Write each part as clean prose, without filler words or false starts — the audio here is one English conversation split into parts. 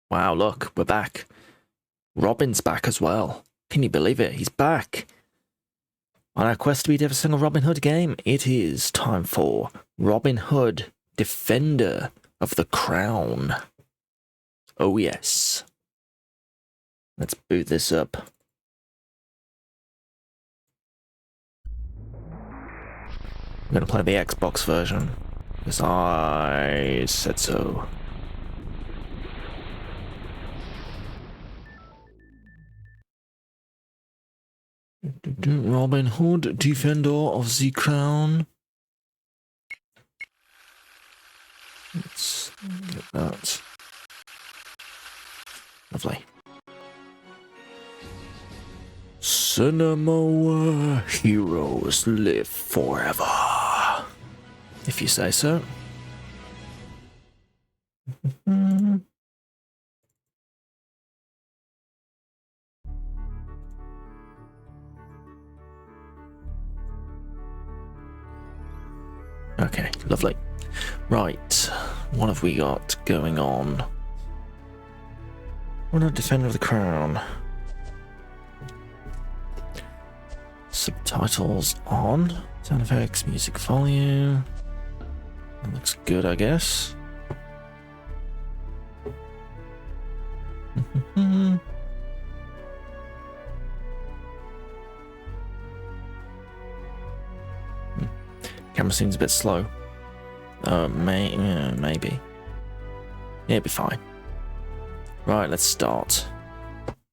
Wow, look, we're back. Robin's back as well. Can you believe it? He's back. On our quest to beat every single Robin Hood game, it is time for Robin Hood, Defender of the Crown. Oh yes. Let's boot this up. I'm going to play the Xbox version, because I said so. Robin Hood, Defender of the Crown. Let's get that. Lovely. Cinema heroes live forever. If you say so. Okay, lovely. Right, what have we got going on? We're not Defender of the Crown. Subtitles on. Sound effects, music volume. That looks good, I guess. Camera seems a bit slow. Maybe. Yeah, it'll be fine. Right, let's start.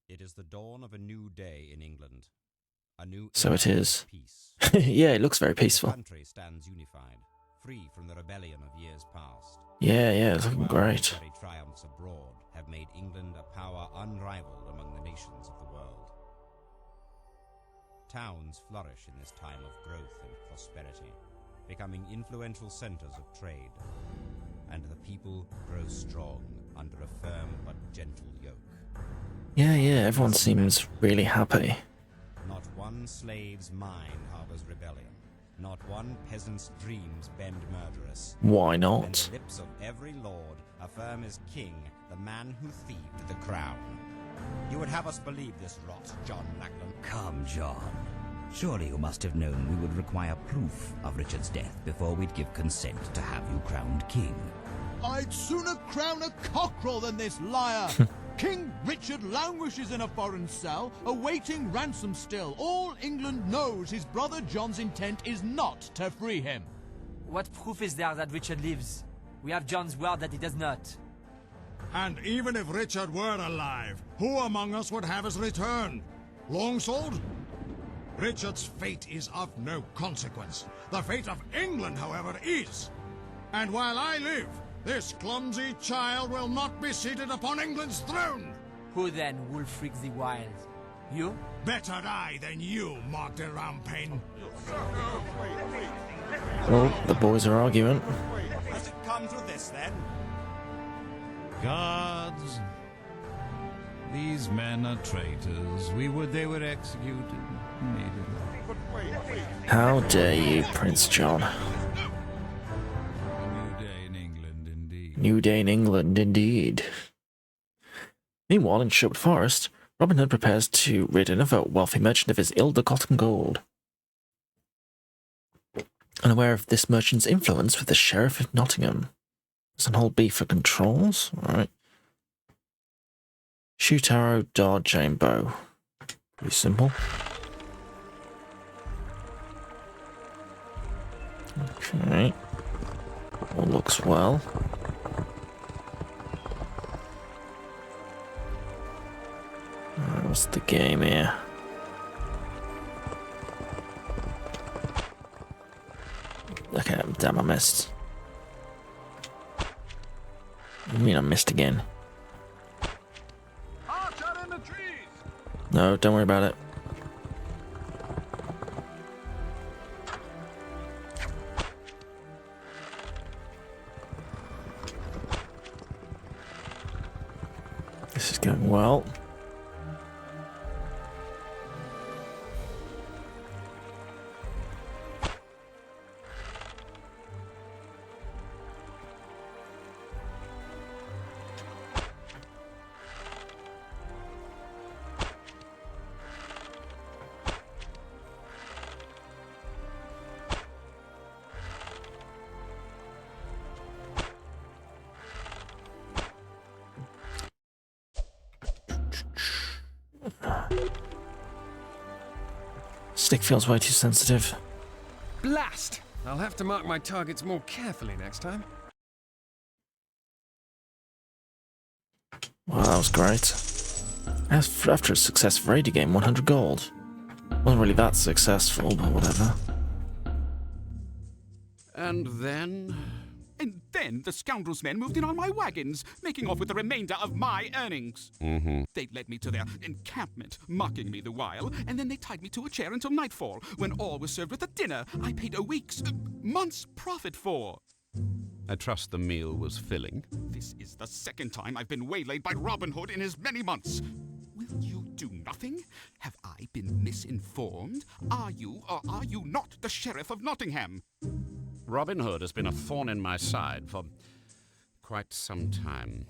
It is the dawn of a new day in England. A new So it is. peace. Yeah, it looks very peaceful. The country stands unified, free from the rebellion of years past. Yeah, it's looking While great. military triumphs abroad have made England a power unrivaled among the nations of the world. Towns flourish in this time of growth and prosperity, becoming influential centers of trade, and the people grow strong under a firm but gentle yoke. Yeah, everyone seems really happy. Not one slave's mind harbors rebellion. Not one peasant's dreams bend murderous. Why And not? the lips of every lord affirm as king the man who thieved the crown. You would have us believe this rot, John Lackland? Come, John. Surely you must have known we would require proof of Richard's death before we'd give consent to have you crowned king. I'd sooner crown a cockerel than this liar. King Richard languishes in a foreign cell, awaiting ransom still. All England knows his brother John's intent is not to free him. What proof is there that Richard lives? We have John's word that he does not. And even if Richard were alive, who among us would have his return? Longsword? Richard's fate is of no consequence. The fate of England, however, is. And while I live, this clumsy child will not be seated upon England's throne. Who then, Wulfric the Wild? You? Better I than you, Mark de Rampain. Well, the boys are arguing. Has it come to this, then? Gods, these men are traitors. We would they were executed. Maybe. How dare you, Prince John? A new day in England, indeed. New day in England, indeed. Meanwhile, in Sherwood Forest, Robin Hood prepares to rid another wealthy merchant of his ill-gotten gold. Unaware of this merchant's influence with the Sheriff of Nottingham. Doesn't hold B for controls. Alright. Shoot arrow, dodge, aim bow. Pretty simple. Okay. All looks well. What's the game here? Okay, damn, I missed. I mean, I missed again. No, don't worry about it. This is going well. Stick feels way too sensitive. Blast! I'll have to mark my targets more carefully next time. Wow, that was great. After a successful raid game, 100 gold. Wasn't really that successful, but whatever. And then the scoundrels' men moved in on my wagons, making off with the remainder of my earnings. They led me to their encampment, mocking me the while, and then they tied me to a chair until nightfall, when all was served with a dinner I paid a week's, month's profit for. I trust the meal was filling. This is the second time I've been waylaid by Robin Hood in as many months. Will you do nothing? Have I been misinformed? Are you or are you not the Sheriff of Nottingham? Robin Hood has been a thorn in my side for quite some time.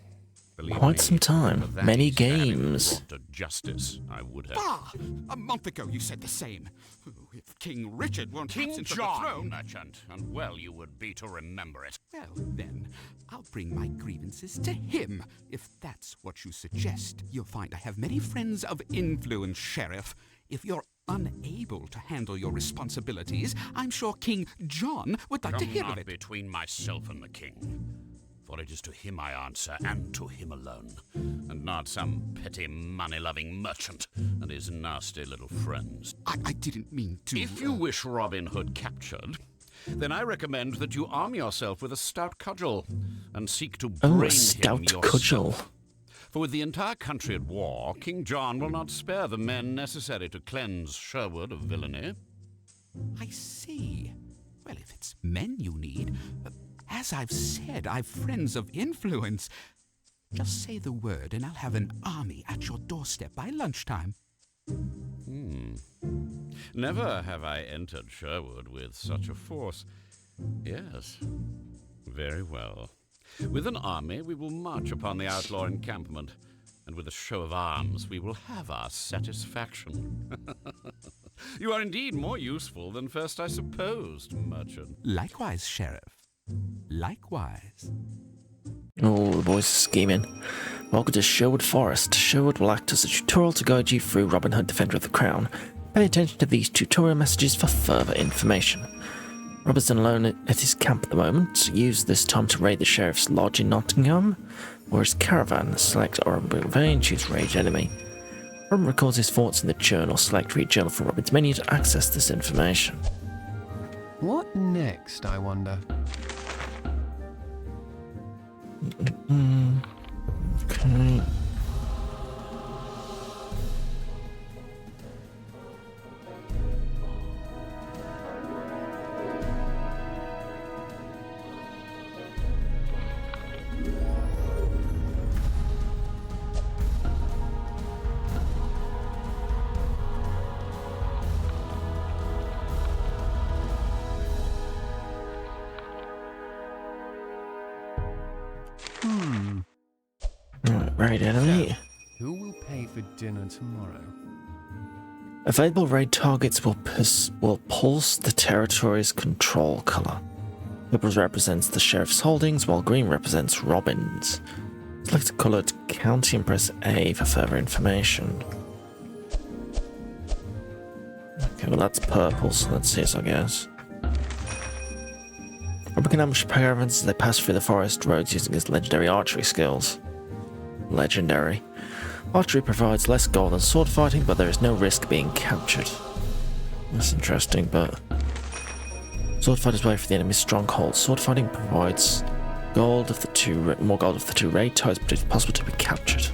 Believe Quite me, some time. for that Many he's had him games. brought to justice, I would have. Bah! A month ago you said the same. If King Richard weren't King absent from John, the throne... merchant, and well you would be to remember it. Well, then, I'll bring my grievances to him, if that's what you suggest. You'll find I have many friends of influence, Sheriff. If you're unable to handle your responsibilities, I'm sure King John would like to hear of it. Between myself and the king. For it is to him I answer, and to him alone, and not some petty money-loving merchant and his nasty little friends. I didn't mean to... If you wish Robin Hood captured, then I recommend that you arm yourself with a stout cudgel and seek to brain Oh, him a stout yourself. cudgel. For with the entire country at war, King John will not spare the men necessary to cleanse Sherwood of villainy. I see. Well, if it's men you need... as I've said, I've friends of influence. Just say the word and I'll have an army at your doorstep by lunchtime. Never have I entered Sherwood with such a force. Yes, very well. With an army, we will march upon the outlaw encampment, and with a show of arms, we will have our satisfaction. You are indeed more useful than first I supposed, merchant. Likewise, Sheriff. Likewise. Oh, the boys are scheming. Welcome to Sherwood Forest. Sherwood will act as a tutorial to guide you through Robin Hood, Defender of the Crown. Pay attention to these tutorial messages for further information. Robin's alone at his camp at the moment. Use this time to raid the Sheriff's Lodge in Nottingham, or his caravan. Select Orenburg Vein, choose Rage Enemy. Robin records his thoughts in the journal. Select Read Journal from Robin's menu to access this information. What next, I wonder? Okay. Raid enemy. Who will pay for dinner tomorrow? Available raid targets will pulse the territory's control colour. Purple represents the Sheriff's holdings, while green represents Robin's. Select a coloured county and press A for further information. Okay, well that's purple, so let's see this, I guess. Robin can ambush caravans as they pass through the forest roads using his legendary archery skills. Legendary. Archery provides less gold than sword fighting, but there is no risk being captured. That's interesting, but... sword fighters wait for the enemy's stronghold. Sword fighting provides gold of the more gold of the two raid types, but it's possible to be captured.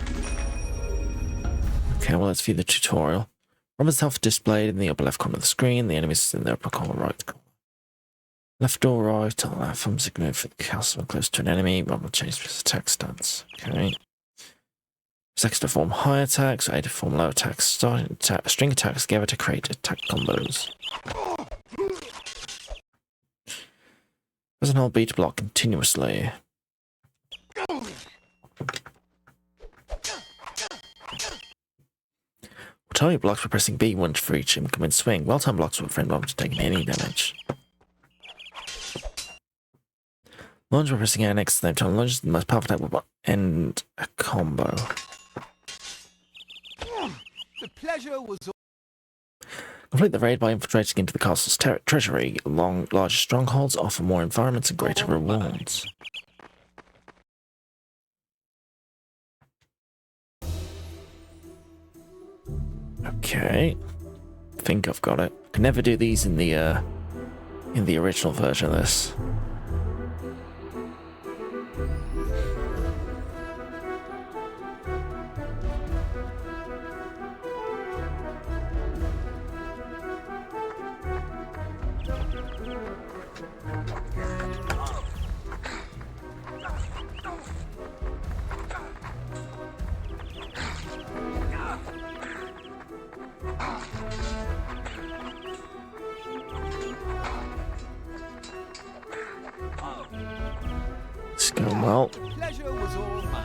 Okay, well let's view the tutorial. Robin's health displayed in the upper left corner of the screen, the enemies in the upper corner right corner. Left or right, or left thumbs ignore for the castle close to an enemy. Robin will change his attack stance. Okay. Sex to form high attacks, A to form low attacks, starting string attacks together to create attack combos. Press and hold B to block continuously. Target blocks for pressing B1 for each incoming swing. Well-timed blocks will prevent Robin from taking any damage. Lunge by pressing A next to the same time. Lunge is the most powerful attack will end a combo. The pleasure was... Complete the raid by infiltrating into the castle's treasury. Larger strongholds offer more environments and greater rewards. Okay. Think I've got it. Can never do these in the original version of this. It's going well. Pleasure was all mine.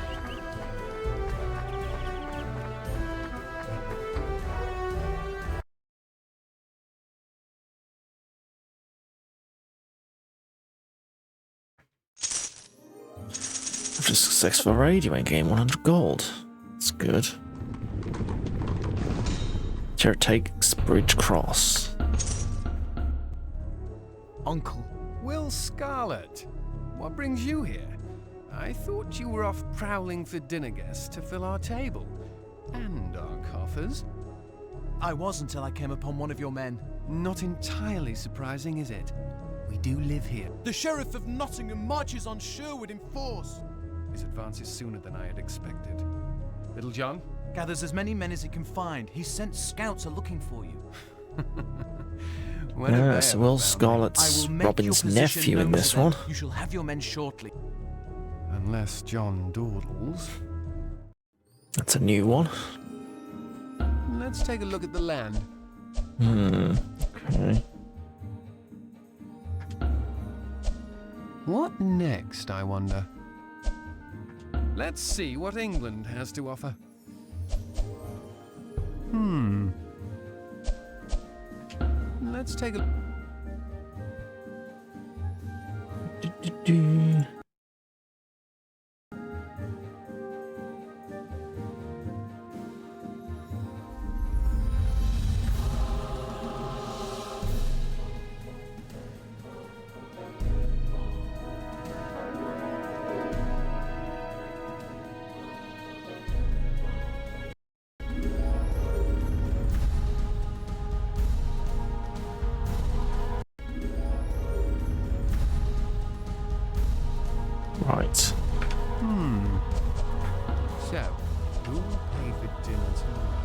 After a successful raid, you may gain 100 gold. That's good. Sheriff takes Bridge Cross. Uncle. Will Scarlet, what brings you here? I thought you were off prowling for dinner guests to fill our table. And our coffers. I was until I came upon one of your men. Not entirely surprising, is it? We do live here. The Sheriff of Nottingham marches on Sherwood in force. His advance is sooner than I had expected. Little John? Gathers as many men as he can find. He sent scouts are looking for you. Yes, Will Scarlet's Robin's nephew in this one. You shall have your men shortly. Unless John dawdles. That's a new one. Let's take a look at the land. Okay. What next, I wonder? Let's see what England has to offer. Let's take a... Right. So, who'll pay for dinner tonight?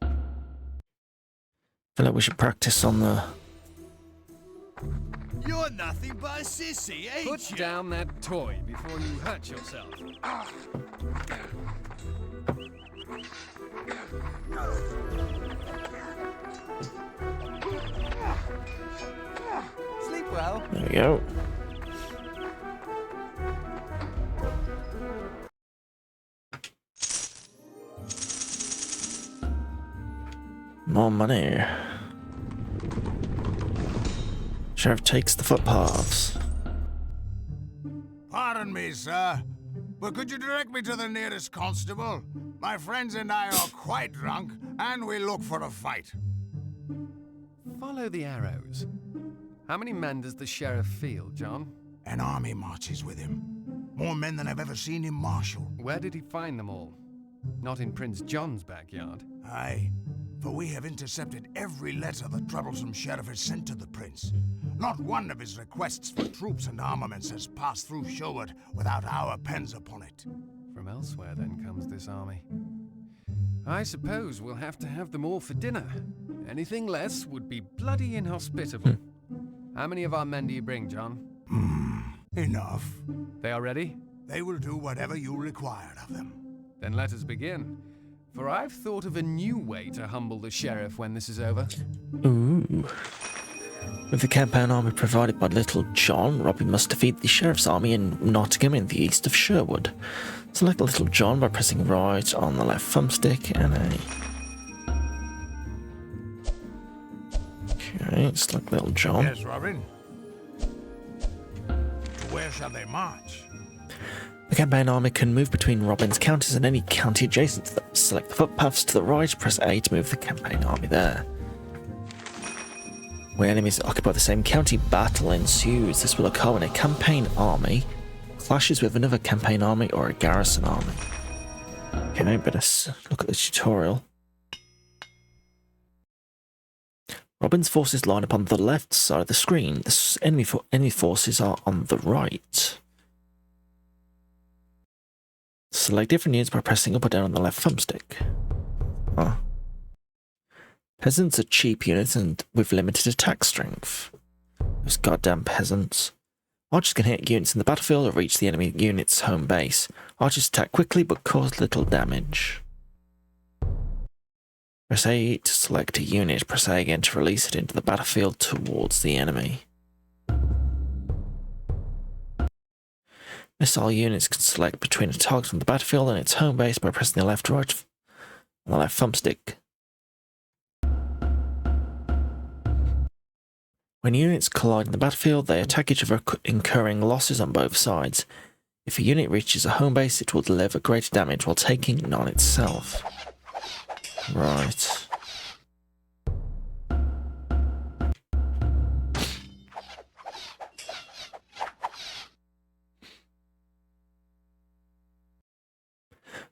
I feel like we should practice on the... You're nothing but a sissy, ain't Put down that toy before you hurt yourself. Sleep well. There we go. More money. Sheriff takes the footpaths. Pardon me, sir, but could you direct me to the nearest constable? My friends and I are quite drunk, and we look for a fight. Follow the arrows. How many men does the sheriff field, John? An army marches with him. More men than I've ever seen him marshal. Where did he find them all? Not in Prince John's backyard. Aye, for we have intercepted every letter the troublesome sheriff has sent to the prince. Not one of his requests for troops and armaments has passed through Sherwood without our pens upon it. From elsewhere, then, comes this army. I suppose we'll have to have them all for dinner. Anything less would be bloody inhospitable. How many of our men do you bring, John? Enough. They are ready? They will do whatever you require of them. Then let us begin. For I've thought of a new way to humble the sheriff when this is over. Ooh. With the campaign army provided by Little John, Robin must defeat the sheriff's army in Nottingham in the east of Sherwood. Select Little John by pressing right on the left thumbstick and A. Okay, select Little John. Yes, Robin. Where shall they march? The campaign army can move between Robin's counties and any county adjacent to them. Select the footpaths to the right, press A to move the campaign army there. When enemies occupy the same county, battle ensues. This will occur when a campaign army clashes with another campaign army or a garrison army. Okay, now better look at the tutorial. Robin's forces line up on the left side of the screen. The enemy forces are on the right. Select different units by pressing up or down on the left thumbstick. Oh. Peasants are cheap units and with limited attack strength. Those goddamn peasants. Archers can hit units in the battlefield or reach the enemy unit's home base. Archers attack quickly but cause little damage. Press A to select a unit, press A again to release it into the battlefield towards the enemy. Missile units can select between a target on the battlefield and its home base by pressing the left or right on the left thumbstick. When units collide in the battlefield, they attack each other, incurring losses on both sides. If a unit reaches a home base, it will deliver greater damage while taking none itself. Right.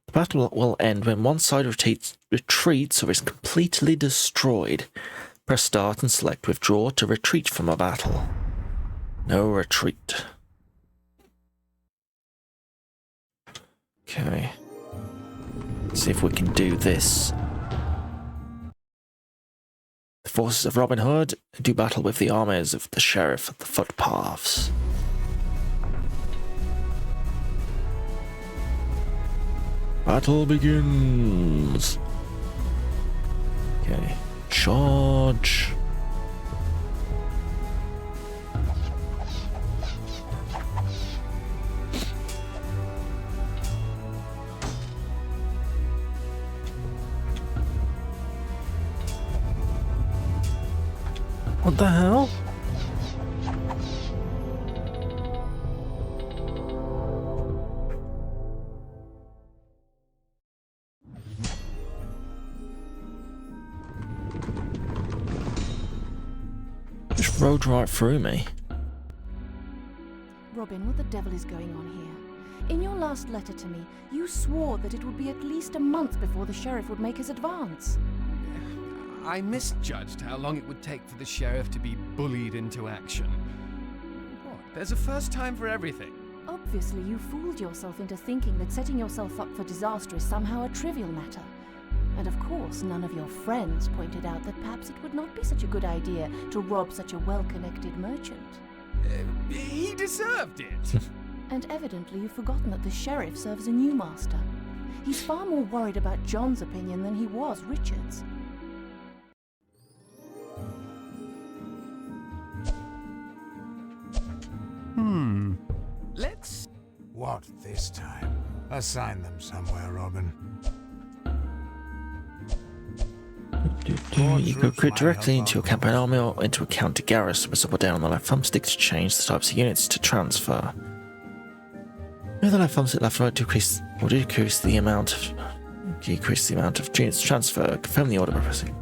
The battle will end when one side retreats or is completely destroyed. Press start and select withdraw to retreat from a battle. No retreat. Okay. Let's see if we can do this. The forces of Robin Hood do battle with the armies of the Sheriff at the footpaths. Battle begins. Okay. Charge. What the hell? Just rode right through me. Robin, what the devil is going on here? In your last letter to me, you swore that it would be at least a month before the sheriff would make his advance. I misjudged how long it would take for the sheriff to be bullied into action. What? There's a first time for everything. Obviously, you fooled yourself into thinking that setting yourself up for disaster is somehow a trivial matter. And of course, none of your friends pointed out that perhaps it would not be such a good idea to rob such a well-connected merchant. He deserved it. And evidently you've forgotten that the sheriff serves a new master. He's far more worried about John's opinion than he was Richard's. Let's... What this time? Assign them somewhere, Robin. You can recruit directly into your campaign army or into a county garrison. Press up or down on the left thumbstick to change the types of units to transfer. Move the left thumbstick left or right to increase or decrease the amount of units to transfer. Confirm the order by pressing.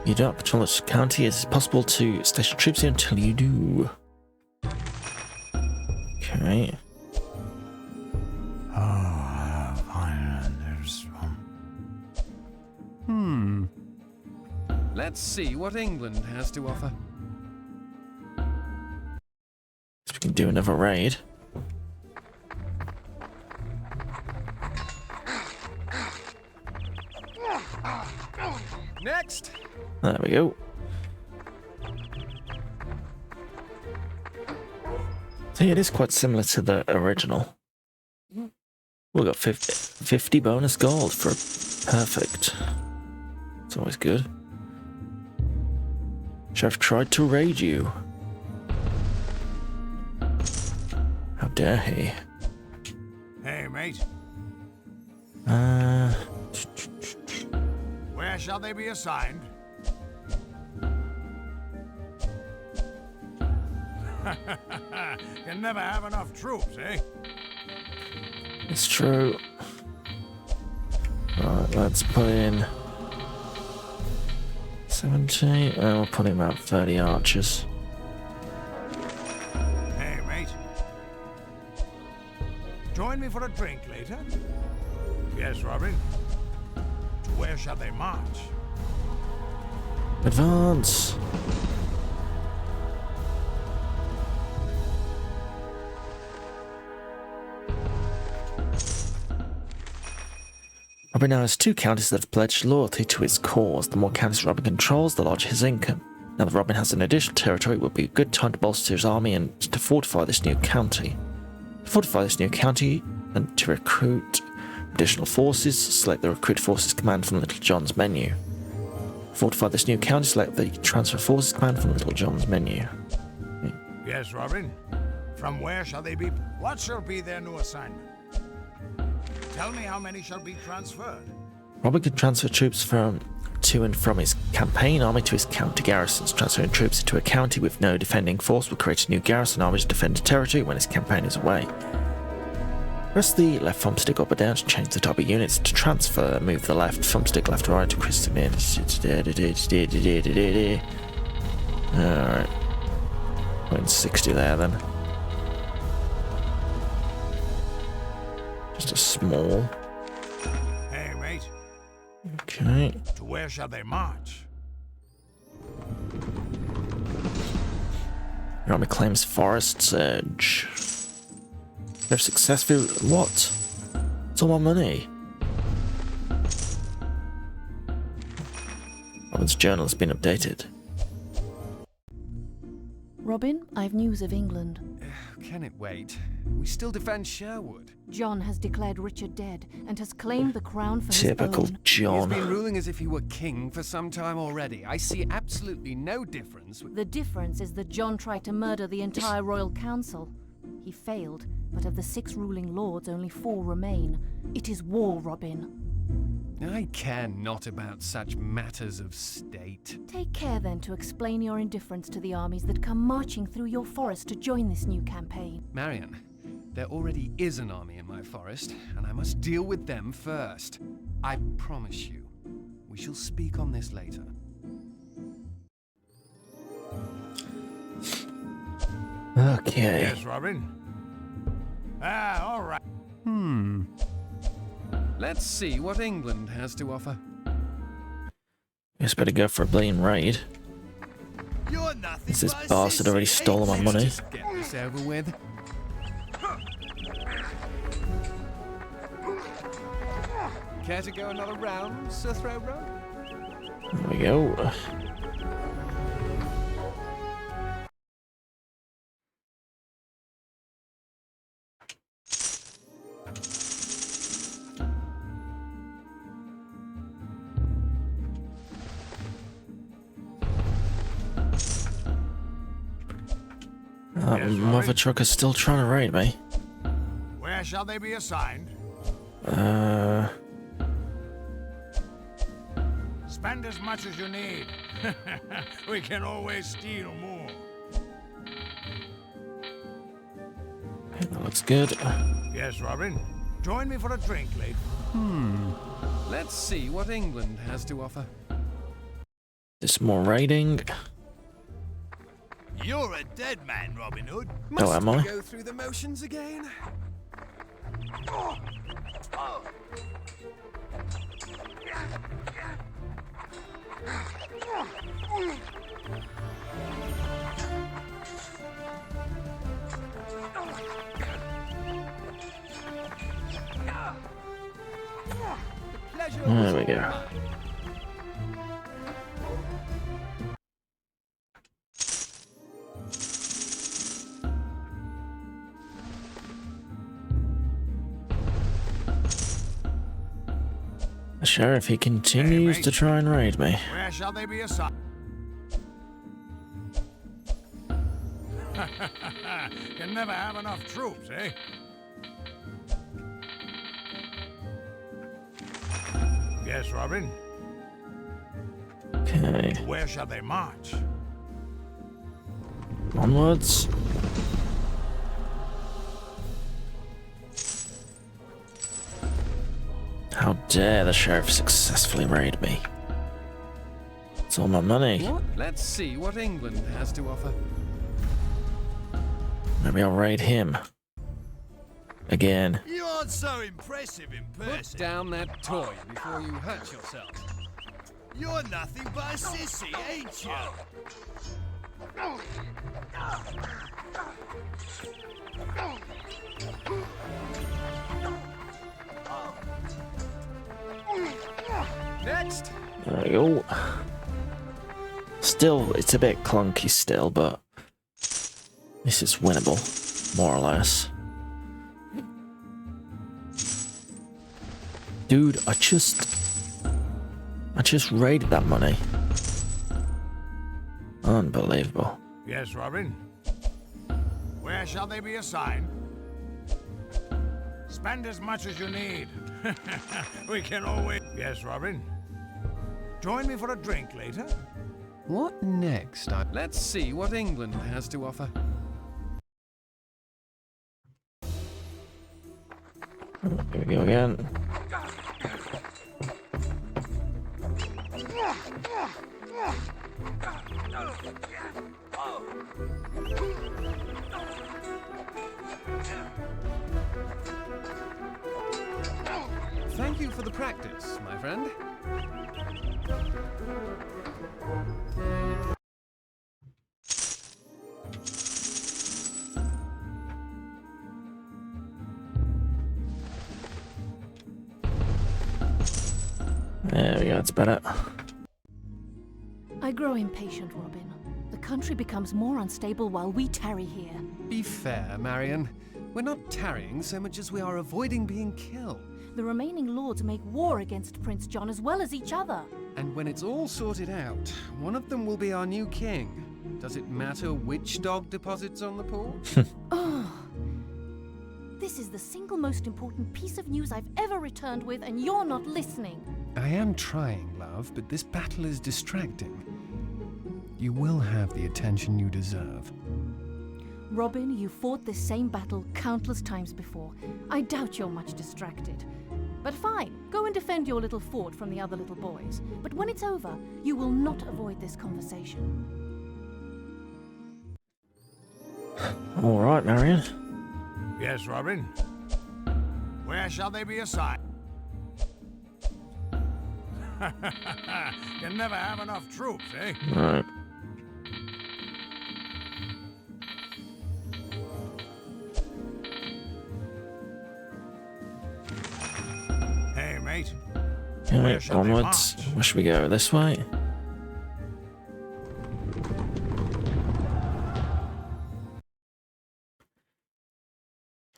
You do not patrol this county. It is possible to station troops here until you do. Okay. Oh, fine. There's Let's see what England has to offer. So we can do another raid. Next. There we go. So yeah, it is quite similar to the original. We got 50 bonus gold for perfect. It's always good. Sheriff tried to raid you. How dare he? Hey, mate. Where shall they be assigned? Can never have enough troops, eh? It's true. Right, let's put in 17. We'll put in about 30 archers. Hey, mate. Join me for a drink later? Yes, Robin. To where shall they march? Advance! Robin now has 2 counties that have pledged loyalty to his cause. The more counties Robin controls, the larger his income. Now that Robin has an additional territory, it will be a good time to bolster his army and to fortify this new county. To fortify this new county and to recruit additional forces, select the Recruit Forces command from Little John's menu. Fortify this new county, select the Transfer Forces command from Little John's menu. Yes, Robin. From where shall they be? What shall be their new assignment? Tell me how many shall be transferred. Robin can transfer troops to and from his campaign army to his county garrisons. Transferring troops into a county with no defending force will create a new garrison army to defend a territory when his campaign is away. Press the left thumbstick up or down to change the type of units to transfer. Move the left thumbstick left or right to increase the... Alright. Put in 60 there then. Just a small. Hey, mate. Okay. To where shall they march? Your army claims Forest's Edge. They've successfully... What? It's all my money. Robin's journal has been updated. Robin, I've news of England. Can it wait? We still defend Sherwood. John has declared Richard dead and has claimed the crown for Typical his own. John. He's been ruling as if he were king for some time already. I see absolutely no difference. The difference is that John tried to murder the entire royal council. He failed, but of the 6 ruling lords, only 4 remain. It is war, Robin. I care not about such matters of state. Take care then to explain your indifference to the armies that come marching through your forest to join this new campaign. Marion, there already is an army in my forest, and I must deal with them first. I promise you. We shall speak on this later. Okay. Yes, Robin. All right. Let's see what England has to offer. Guess better go for a blatant raid. You're nothing Is this but a bastard sissy, already ain't stolen my you? money? Just get this over with. Care to go another round, Sir Throwbro? There we go. That mother trucker's still trying to raid me. Where shall they be assigned? Spend as much as you need. We can always steal more. That looks good. Yes, Robin. Join me for a drink later. Let's see what England has to offer. There's more raiding. You're a dead man, Robin Hood. Oh, am I? Go through the motions again? There we go. Sheriff, he continues to try and raid me. Where shall they be assigned? Can never have enough troops, eh? Yes, Robin? Okay. Where shall they march? Onwards. How dare the sheriff successfully raid me? It's all my money. What? Let's see what England has to offer. Maybe I'll raid him. Again. You aren't so impressive in Put person. down that toy before you hurt yourself. You're nothing but a sissy, ain't you? Next. There we go. Still, it's a bit clunky still, but this is winnable, more or less. Dude, I just raided that money. Unbelievable. Yes, Robin? Where shall they be assigned? Spend as much as you need. We can always... Yes, Robin? Join me for a drink later? What next? Let's see what England has to offer. Here we go again. Thank you for the practice, my friend. There we go, it's better. I grow impatient, Robin. The country becomes more unstable while we tarry here. Be fair, Marion. We're not tarrying so much as we are avoiding being killed. The remaining lords make war against Prince John as well as each other. And when it's all sorted out, one of them will be our new king. Does it matter which dog deposits on the port? Oh, this is the single most important piece of news I've ever returned with, and you're not listening. I am trying, love, but this battle is distracting. You will have the attention you deserve. Robin, you fought this same battle countless times before. I doubt you're much distracted. But fine, go and defend your little fort from the other little boys. But when it's over, you will not avoid this conversation. All right, Marion. Yes, Robin? Where shall they be assigned? Can never have enough troops, eh? All right. Hey, mate. Okay, onwards. Where should we go? This way?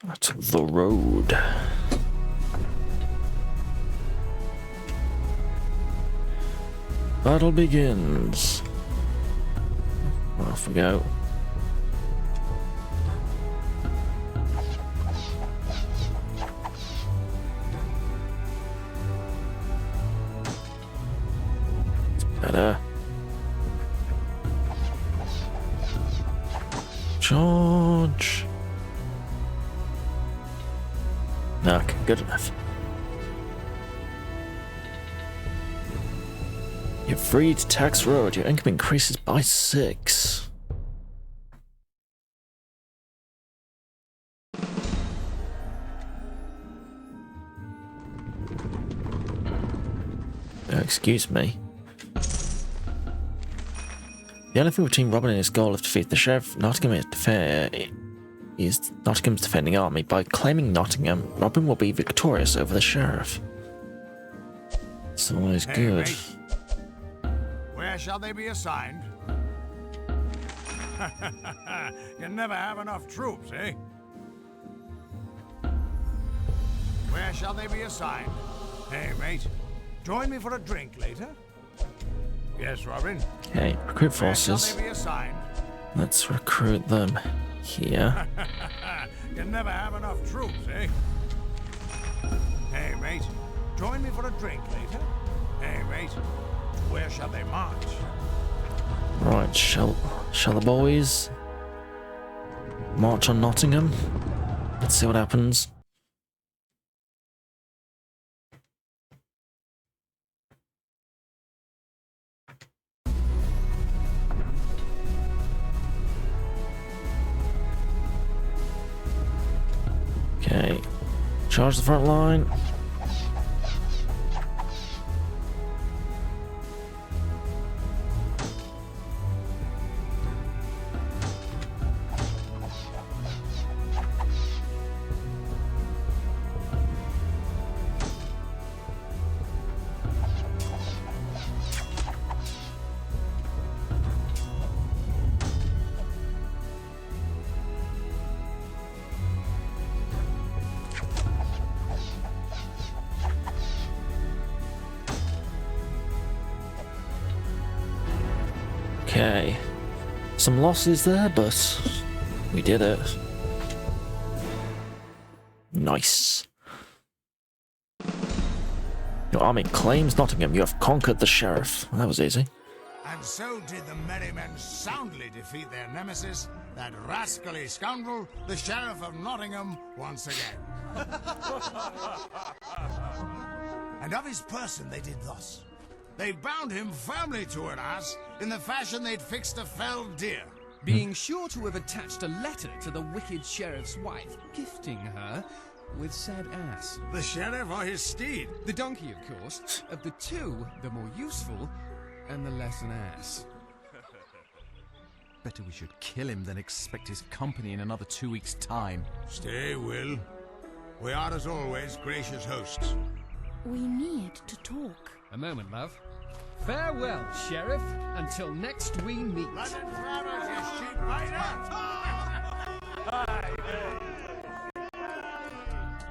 That's the road. Battle begins. Off we go. It's better. Charge. Okay, good enough. You're free to tax road. Your income increases by 6. Excuse me. The only thing between Robin and his goal of defeating the Sheriff of Nottingham is Nottingham's defending army. By claiming Nottingham, Robin will be victorious over the Sheriff. It's always good. Mate. Where shall they be assigned? You never have enough troops, eh? Where shall they be assigned? Hey, mate. Join me for a drink later? Yes, Robin. Okay, recruit Where shall forces. they be assigned? Let's recruit them here. You never have enough troops, eh? Hey, mate. Join me for a drink later? Hey, mate. Where shall they march? Right, shall the boys march on Nottingham? Let's see what happens. Okay, charge the front line. Okay, some losses there, but we did it. Nice. Your army claims Nottingham. You have conquered the sheriff. That was easy. And so did the merry men soundly defeat their nemesis, that rascally scoundrel, the Sheriff of Nottingham, once again. And of his person they did thus. They bound him firmly to an ass, in the fashion they'd fixed a felled deer. Being sure to have attached a letter to the wicked sheriff's wife, gifting her with said ass. The sheriff or his steed? The donkey, of course. Of the two, the more useful, and the less an ass. Better we should kill him than expect his company in another 2 weeks' time. Stay, Will. We are, as always, gracious hosts. We need to talk. A moment, love. Farewell, Sheriff, until next we meet. London Travers, you sheep rider!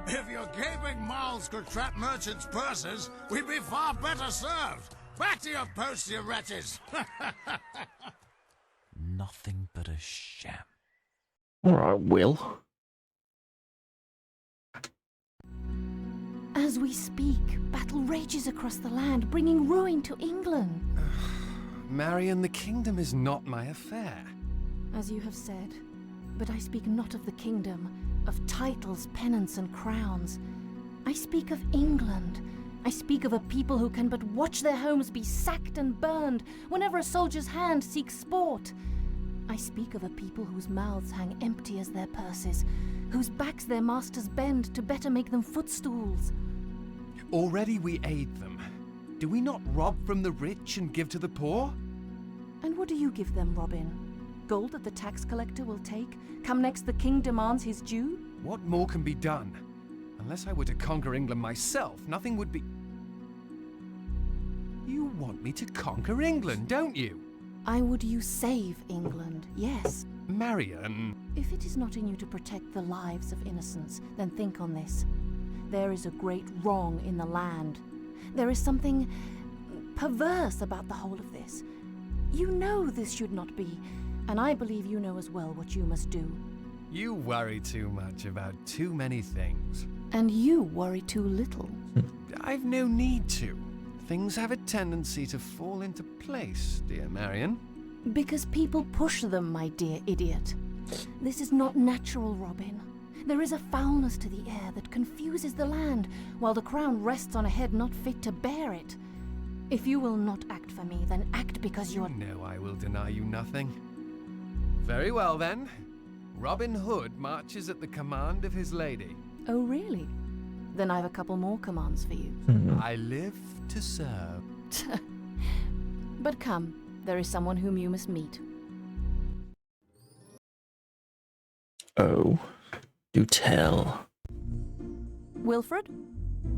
If your gaping mouths could trap merchants' purses, we'd be far better served. Back to your posts, you wretches! Nothing but a sham. Alright, Will. As we speak, battle rages across the land, bringing ruin to England. Marion, the kingdom is not my affair. As you have said, but I speak not of the kingdom, of titles, pennants, and crowns. I speak of England. I speak of a people who can but watch their homes be sacked and burned whenever a soldier's hand seeks sport. I speak of a people whose mouths hang empty as their purses, whose backs their masters bend to better make them footstools. Already we aid them. Do we not rob from the rich and give to the poor? And what do you give them, Robin? Gold that the tax collector will take? Come next the king demands his due? What more can be done? Unless I were to conquer England myself, nothing would be... You want me to conquer England, don't you? I would you save England, yes. Marion... If it is not in you to protect the lives of innocents, then think on this. There is a great wrong in the land. There is something perverse about the whole of this. You know this should not be, and I believe you know as well what you must do. You worry too much about too many things. And you worry too little. I've no need to. Things have a tendency to fall into place, dear Marion. Because people push them, my dear idiot. This is not natural, Robin. There is a foulness to the air that confuses the land, while the crown rests on a head not fit to bear it. If you will not act for me, then act because you are... No, I will deny you nothing. Very well, then. Robin Hood marches at the command of his lady. Oh, really? Then I've a couple more commands for you. I live to serve. But come, there is someone whom you must meet. Oh, do tell. Wilfred?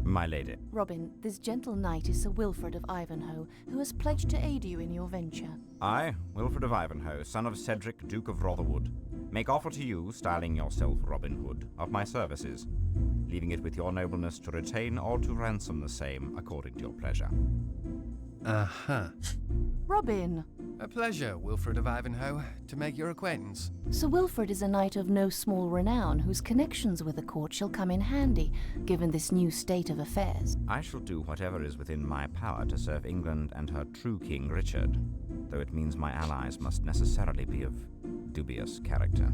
My lady. Robin, this gentle knight is Sir Wilfred of Ivanhoe, who has pledged to aid you in your venture. I, Wilfred of Ivanhoe, son of Cedric, Duke of Rotherwood, make offer to you, styling yourself Robin Hood, of my services. leaving it with your nobleness to retain or to ransom the same according to your pleasure. Uh-huh. Robin! A pleasure, Wilfred of Ivanhoe, to make your acquaintance. Sir Wilfred is a knight of no small renown, whose connections with the court shall come in handy, given this new state of affairs. I shall do whatever is within my power to serve England and her true King Richard, though it means my allies must necessarily be of dubious character.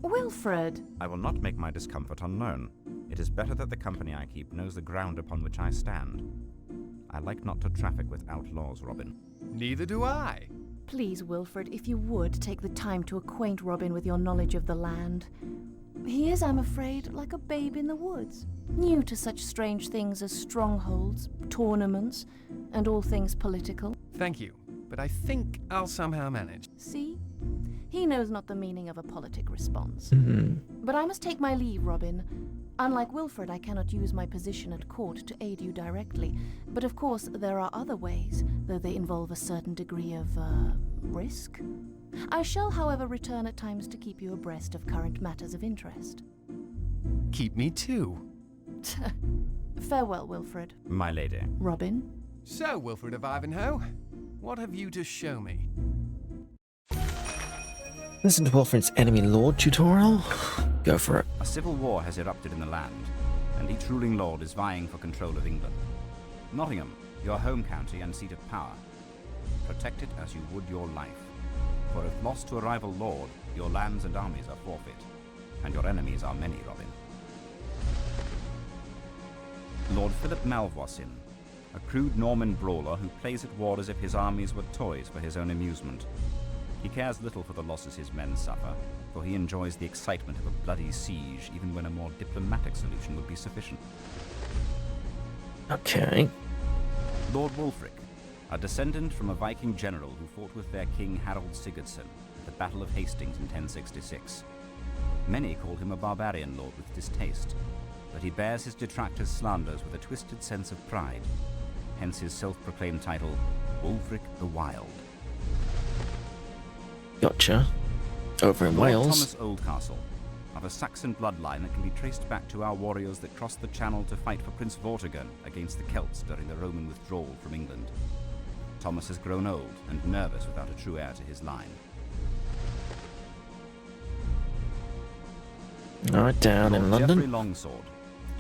Wilfred! I will not make my discomfort unknown. It is better that the company I keep knows the ground upon which I stand. I like not to traffic with outlaws, Robin. Neither do I. Please, Wilfred, if you would, take the time to acquaint Robin with your knowledge of the land. He is, I'm afraid, like a babe in the woods, new to such strange things as strongholds, tournaments, and all things political. Thank you, but I think I'll somehow manage. See? He knows not the meaning of a politic response. Mm-hmm. But I must take my leave, Robin. Unlike Wilfred, I cannot use my position at court to aid you directly. But of course, there are other ways, though they involve a certain degree of, risk. I shall, however, return at times to keep you abreast of current matters of interest. Keep me too. Farewell, Wilfred. My lady. Robin? So, Wilfred of Ivanhoe, what have you to show me? Listen to Wilfred's Enemy Lord tutorial. Go for it. A civil war has erupted in the land, and each ruling lord is vying for control of England. Nottingham, your home county and seat of power. Protect it as you would your life. For if lost to a rival lord, your lands and armies are forfeit, and your enemies are many, Robin. Lord Philip Malvoisin, a crude Norman brawler who plays at war as if his armies were toys for his own amusement. He cares little for the losses his men suffer, for he enjoys the excitement of a bloody siege, even when a more diplomatic solution would be sufficient. Okay. Lord Wulfric, a descendant from a Viking general who fought with their king Harold Sigurdsson at the Battle of Hastings in 1066. Many call him a barbarian lord with distaste, but he bears his detractors' slanders with a twisted sense of pride, hence his self-proclaimed title, Wulfric the Wild. Gotcha. Over in Lord Wales. Thomas Oldcastle, of a Saxon bloodline that can be traced back to our warriors that crossed the Channel to fight for Prince Vortigern against the Celts during the Roman withdrawal from England. Thomas has grown old and nervous without a true heir to his line. Alright, down in Lord London. Geoffrey Longsword,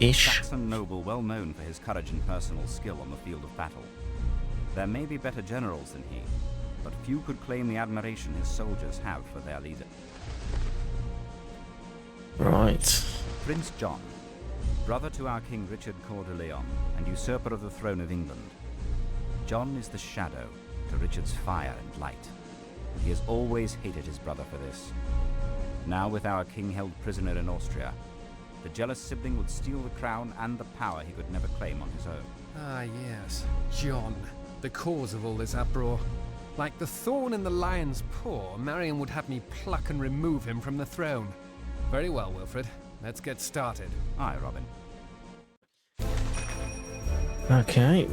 Ish. Saxon noble well known for his courage and personal skill on the field of battle. There may be better generals than he, but few could claim the admiration his soldiers have for their leader. Right. Prince John, brother to our King Richard Coeur de Lion and usurper of the throne of England. John is the shadow to Richard's fire and light, and he has always hated his brother for this. Now with our king held prisoner in Austria, the jealous sibling would steal the crown and the power he could never claim on his own. Ah, yes. John, the cause of all this uproar. Like the thorn in the lion's paw, Marion would have me pluck and remove him from the throne. Very well, Wilfred. Let's get started. Aye, Robin. Okay.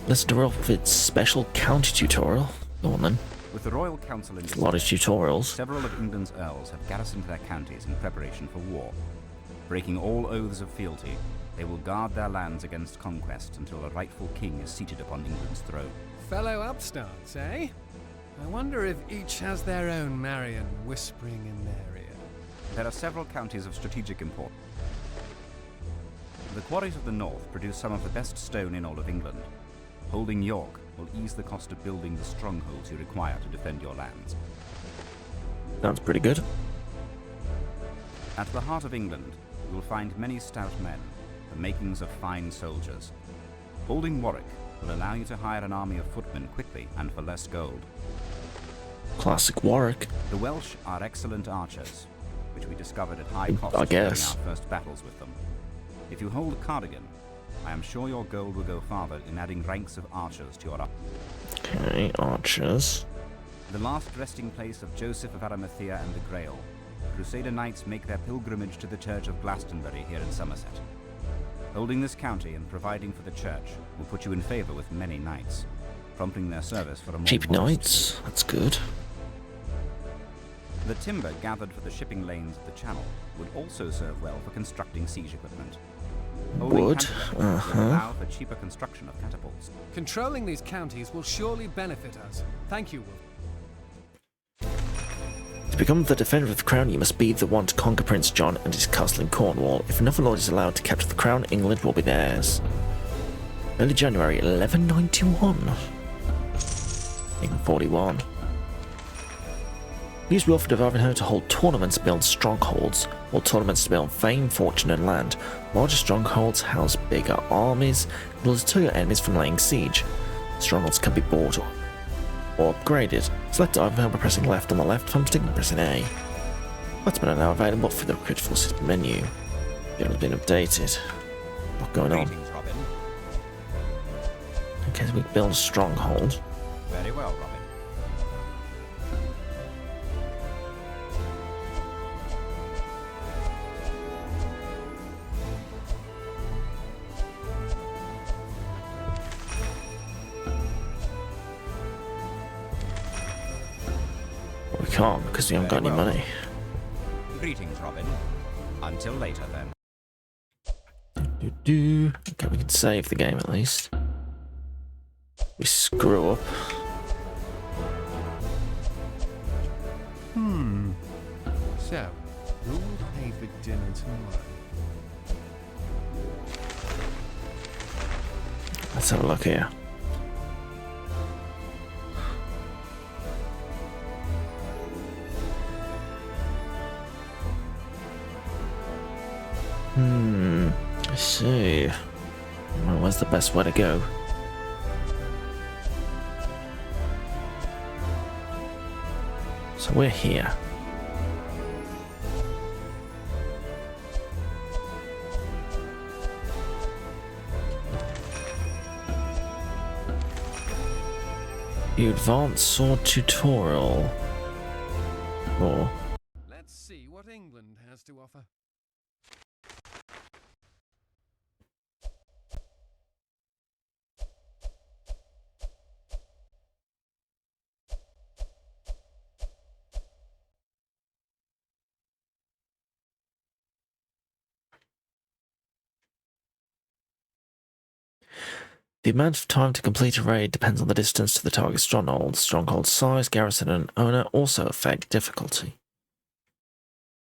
Listen to Wilfred's special county tutorial. Go on then. With the Royal Council in A lot of tutorials. several of England's earls have garrisoned their counties in preparation for war. Breaking all oaths of fealty, they will guard their lands against conquest until a rightful king is seated upon England's throne. Fellow upstarts, eh? I wonder if each has their own Marion whispering in their ear. There are several counties of strategic importance. The quarries of the north produce some of the best stone in all of England. Holding York will ease the cost of building the strongholds you require to defend your lands. Sounds pretty good. At the heart of England, you will find many stout men, the makings of fine soldiers. Holding Warwick will allow you to hire an army of footmen quickly and for less gold. Classic Warwick. The Welsh are excellent archers, which we discovered at high cost I during our guess. first battles with them. If you hold Cardigan, I am sure your gold will go farther in adding ranks of archers to your army. Okay, archers. The last resting place of Joseph of Arimathea and the Grail, Crusader knights make their pilgrimage to the Church of Glastonbury here in Somerset. Holding this county and providing for the church will put you in favour with many knights, prompting their service for a more Cheap modest knights. fee. That's good. The timber gathered for the shipping lanes of the Channel would also serve well for constructing siege equipment. Holding Wood, counter weapons will allow for cheaper construction of catapults. Controlling these counties will surely benefit us. Thank you, Wolf. To become the defender of the crown, you must be the one to conquer Prince John and his castle in Cornwall. If another lord is allowed to capture the crown, England will be theirs. Early January 1191. 1841. Use Wilfred of Ivanhoe to hold tournaments and build strongholds, or tournaments to build fame, fortune and land. Larger strongholds house bigger armies and will deter your enemies from laying siege. Strongholds can be bought or upgraded. Select Ivanhoe by pressing left on the left thumbstick and pressing A. Weapons are now available through the Recruit Forces menu. The has been updated. What's going on? Greetings, Robin. Okay, so we build a stronghold. Very well, Robin. We can't because we haven't got any money. Greetings, Robin. Until later, then. Okay, we can save the game at least. We screw up. So, who will pay for dinner tomorrow? Let's have a look here. I see. Well, where's the best way to go? So we're here. The advanced sword tutorial. Or Let's see what England has to offer. the amount of time to complete a raid depends on the distance to the target stronghold. Stronghold size, garrison, and owner also affect difficulty.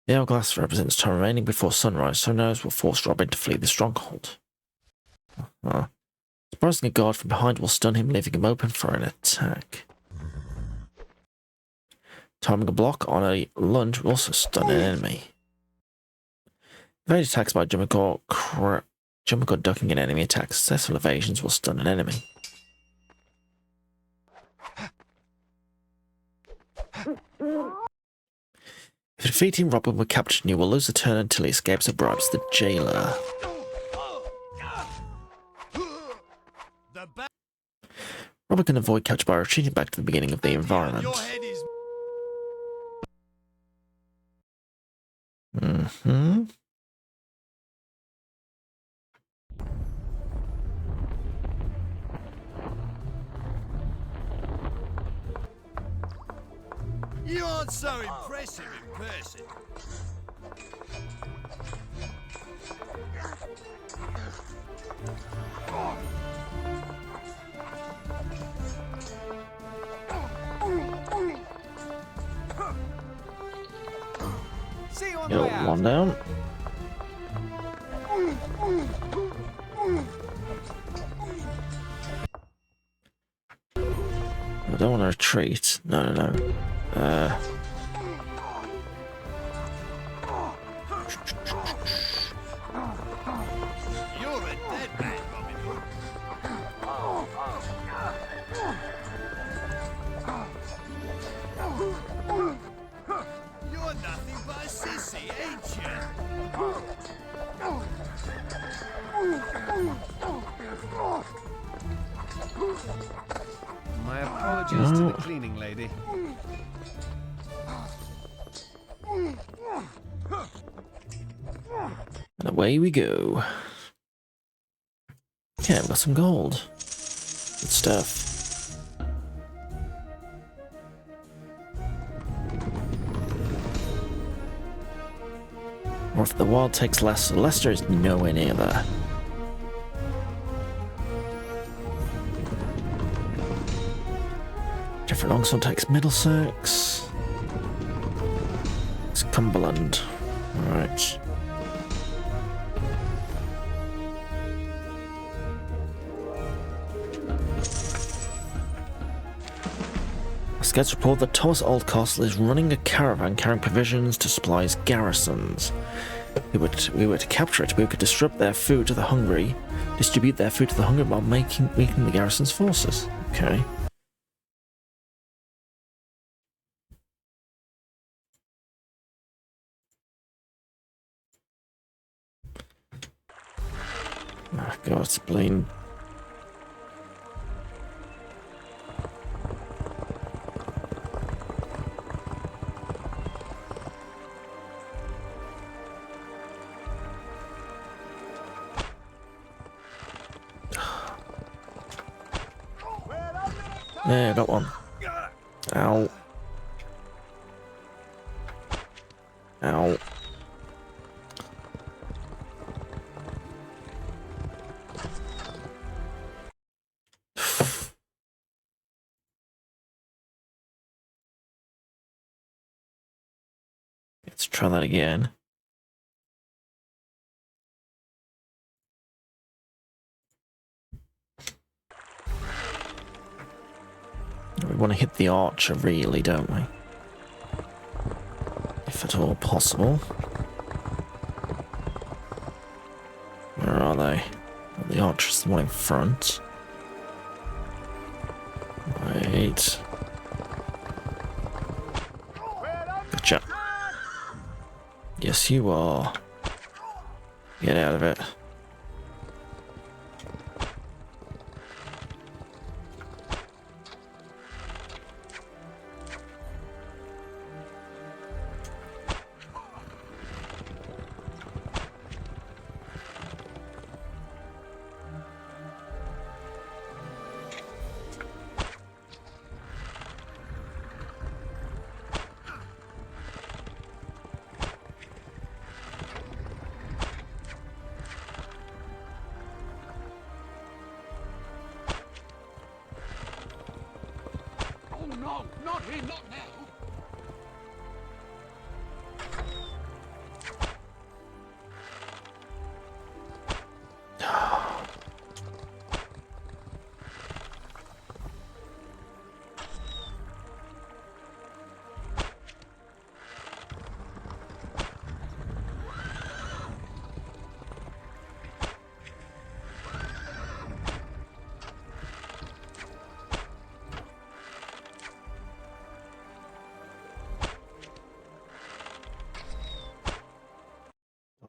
The hourglass represents time remaining before sunrise. Sunrise will force Robin to flee the stronghold. Surprising a guard from behind will stun him, leaving him open for an attack. Timing a block on a lunge will also stun an enemy. Evade attacks by jumping or ducking an enemy attack. Successful evasions will stun an enemy. If defeating Robin will capture you will lose a turn until he escapes or bribes the jailer. Robin can avoid capture by retreating back to the beginning of the environment. You aren't so impressive in person. See you on Get the way out. one down. I don't want to retreat. No. You're a dead man, Robin Hood. You're nothing but a sissy, ain't you? My apologies to the cleaning lady. And away we go. Okay, I've got some gold. Good stuff. Or if the Wild takes Leicester, Leicester is nowhere near there. Geoffrey Longsword takes Middlesex. It's Cumberland. Alright. Scouts report that Thomas Oldcastle is running a caravan carrying provisions to supply his garrisons. We were to capture it, we could disrupt their food to the hungry, distribute their food to the hungry while weakening the garrison's forces. Okay. Oh god, it's plain. Yeah, got one. Ow. Ow. Let's try that again. We want to hit the archer, really, don't we? If at all possible. Where are they? Well, the archer's the one in front. Wait. Gotcha. Yes, you are. Get out of it. No, not here, not now.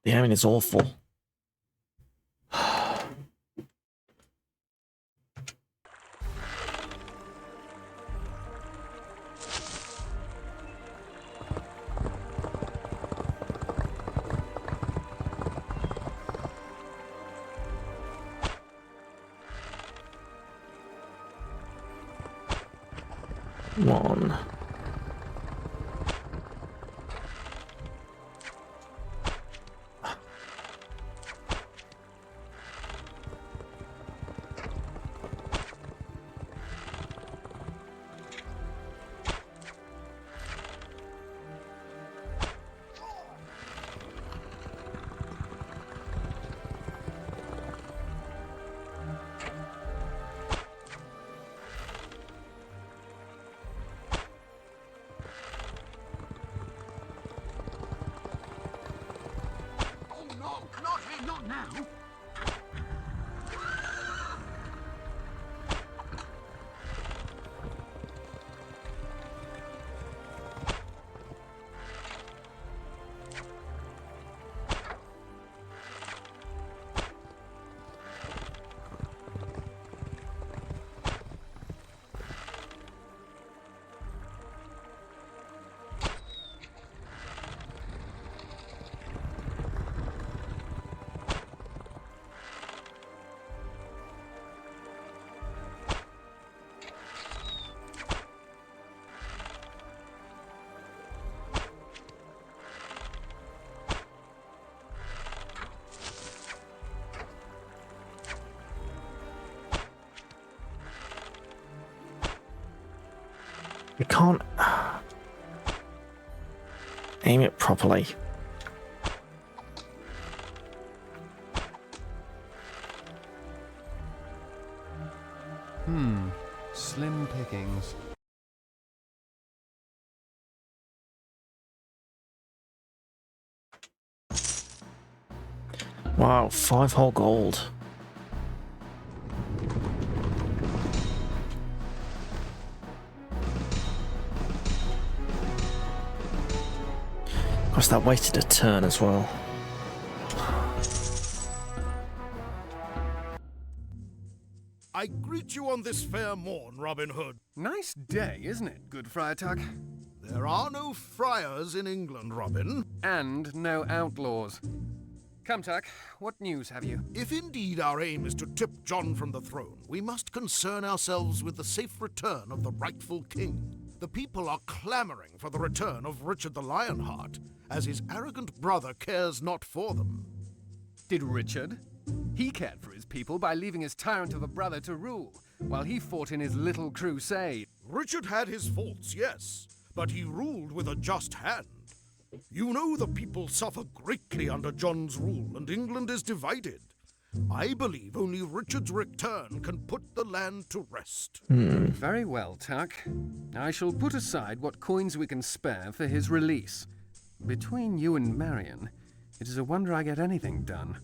The aiming is awful. One. We can't aim it properly. Slim pickings. Wow, 5 whole gold. Of course, that wasted a turn as well. I greet you on this fair morn, Robin Hood. Nice day, isn't it, good Friar Tuck? There are no friars in England, Robin. And no outlaws. Come, Tuck, what news have you? If indeed our aim is to tip John from the throne, we must concern ourselves with the safe return of the rightful king. The people are clamoring for the return of Richard the Lionheart, as his arrogant brother cares not for them. Did Richard? He cared for his people by leaving his tyrant of a brother to rule, while he fought in his little crusade. Richard had his faults, yes, but he ruled with a just hand. You know the people suffer greatly under John's rule, and England is divided. I believe only Richard's return can put the land to rest. Very well, Tuck. I shall put aside what coins we can spare for his release. Between you and Marion, it is a wonder I get anything done.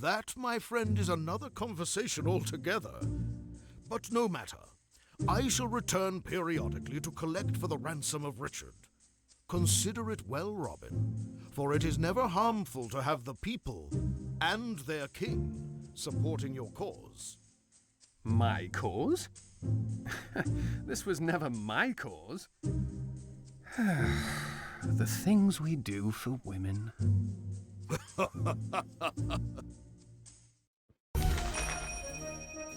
That, my friend, is another conversation altogether. But no matter. I shall return periodically to collect for the ransom of Richard. Consider it well, Robin, for it is never harmful to have the people and their king supporting your cause. My cause? This was never my cause. The things we do for women.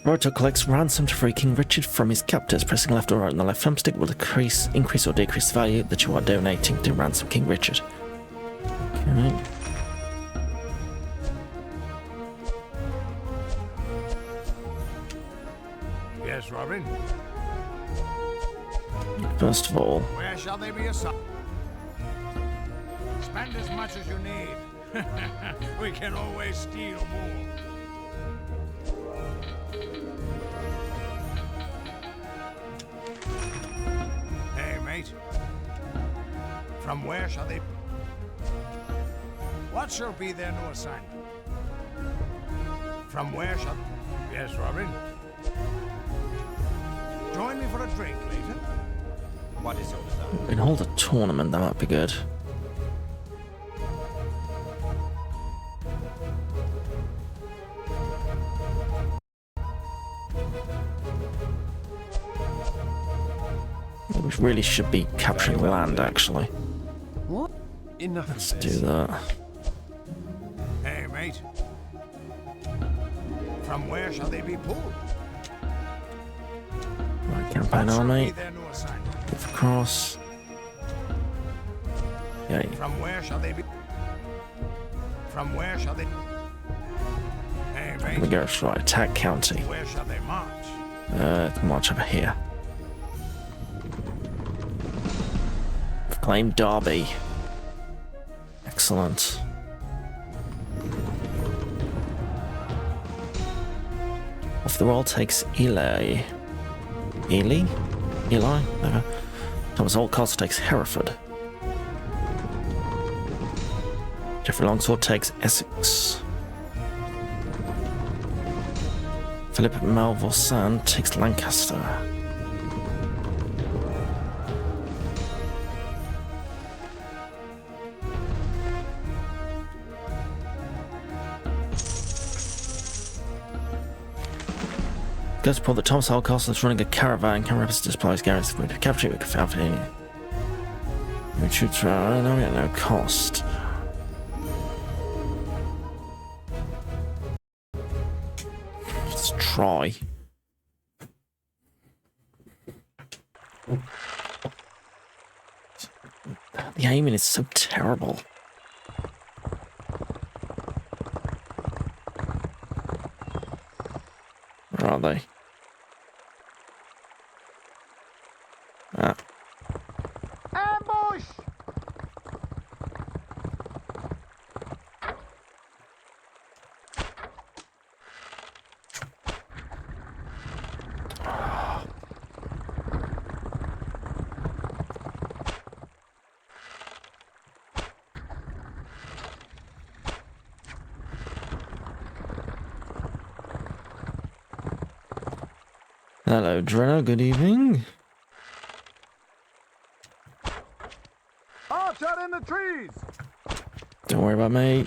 Roger collects ransom to free King Richard from his captors. Pressing left or right on the left thumbstick will increase or decrease the value that you are donating to ransom King Richard. Okay. Yes, Robin? First of all, Where shall they be assigned? Spend as much as you need. We can always steal more. Hey, mate. From where shall they... What shall be their new assignment? From where shall... Yes, Robin? Join me for a drink later? What is your desire? we can hold a tournament, that might be good. We really should be capturing land, actually. What? Enough Let's of do this. that. Hey, mate. From where shall they be pulled? Right, campaign What shall army. be their new assignment? Move across. Yay. From where shall they be? From where shall they? Hey, Here we mate. go. Right, attack county. Where shall they march? March over here. Claim Derby. Excellent. Off the roll takes Ely. Ely? Eli? Never. Thomas Oldcastle takes Hereford. Geoffrey Longsword takes Essex. Philip Malvoisin takes Lancaster. Goes to report that Thomas Oldcastle is running a caravan. Can represent displays Garrett's food. Capture it with Falcon. Richard Trower, no, at no cost. Let's try. The aiming is so terrible. Where are they? Hello, Drenna. Good evening. Archer in the trees! Don't worry about me.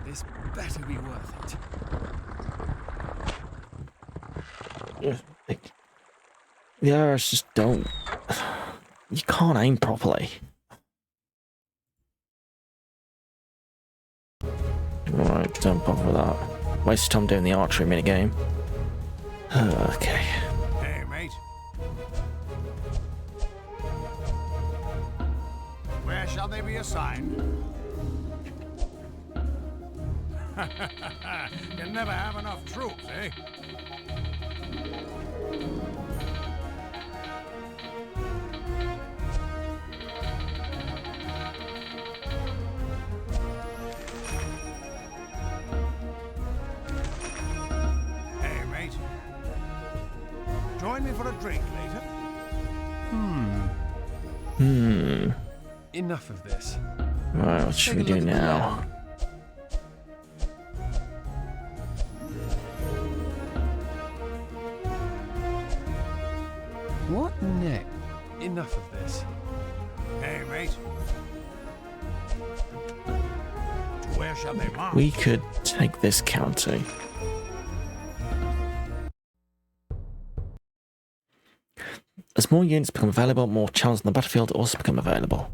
This better be worth it. The Irish just don't. You can't aim properly. Right, don't bother with that. Waste time doing the archery minigame. Okay. Hey, mate. Where shall they be assigned? You never have enough troops, eh? Hey, mate. Join me for a drink later? Enough of this. Right, what should we do now? What next? Enough of this. Hey, mate. Where shall they march? We could take this county. As more units become available, more channels on the battlefield also become available.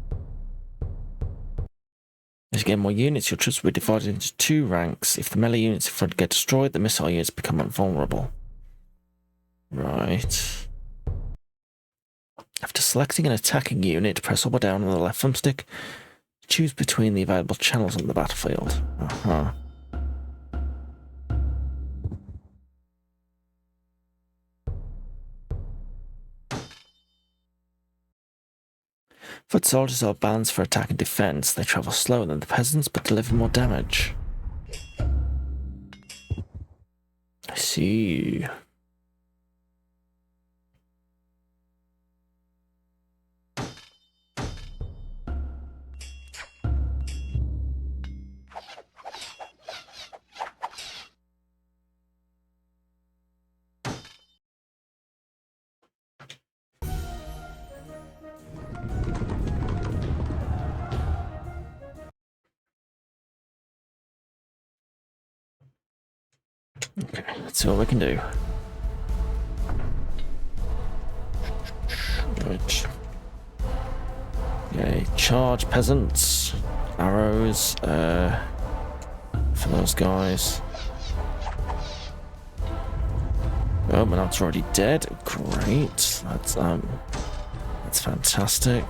As you get more units, your troops will be divided into two ranks. If the melee units in front get destroyed, the missile units become invulnerable. Right. After selecting an attacking unit, press up or down on the left thumbstick. Choose between the available channels on the battlefield. Foot soldiers are bands for attack and defense. They travel slower than the peasants, but deliver more damage. I see. Okay, let's see what we can do. Right. Okay, charge peasants. Arrows, for those guys. Oh, Manat's already dead. Great. That's fantastic.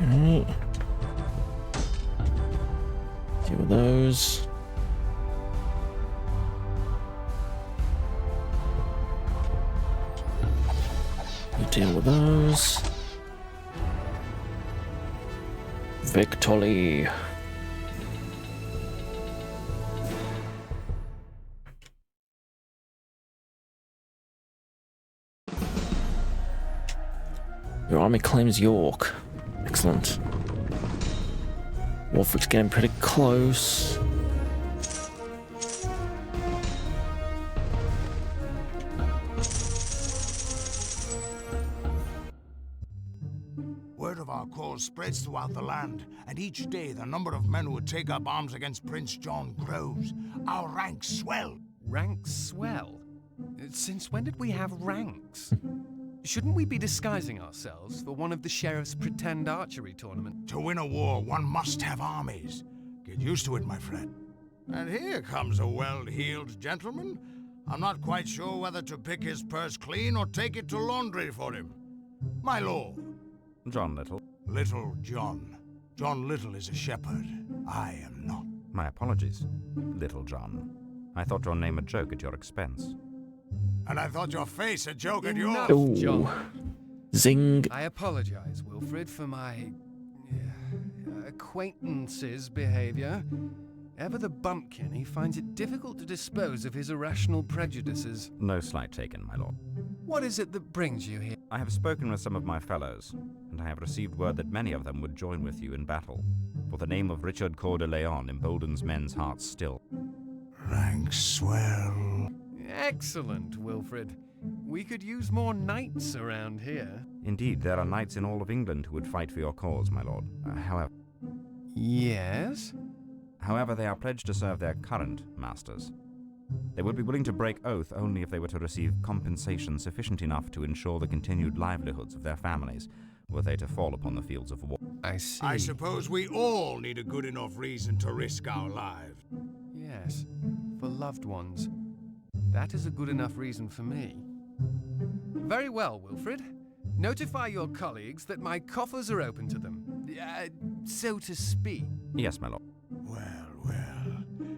Okay. Deal with those. You deal with those. Victory. Your army claims York. Excellent. Wolfric getting pretty close. Word of our cause spreads throughout the land, and each day the number of men who would take up arms against Prince John grows. Our ranks swell. Ranks swell? Since when did we have ranks? Shouldn't we be disguising ourselves for one of the sheriff's pretend archery tournaments? To win a war, one must have armies. Get used to it, my friend. And here comes a well-heeled gentleman. I'm not quite sure whether to pick his purse clean or take it to laundry for him. My lord. John Little. Little John. John Little is a shepherd. I am not. My apologies, Little John. I thought your name a joke at your expense. And I thought your face a joke at yours. Enough, Ooh. John. Zing. I apologize, Wilfred, for my acquaintance's behavior. Ever the bumpkin, he finds it difficult to dispose of his irrational prejudices. No slight taken, my lord. What is it that brings you here? I have spoken with some of my fellows, and I have received word that many of them would join with you in battle. For the name of Richard Coeur de Lion emboldens men's hearts still. Rank swell. Excellent, Wilfred. We could use more knights around here. Indeed, there are knights in all of England who would fight for your cause, my lord. Yes? However, they are pledged to serve their current masters. They would be willing to break oath only if they were to receive compensation sufficient enough to ensure the continued livelihoods of their families, were they to fall upon the fields of war. I see. I suppose we all need a good enough reason to risk our lives. Yes, for loved ones. That is a good enough reason for me. Very well, Wilfred. Notify your colleagues that my coffers are open to them, so to speak. Yes, my lord. Well.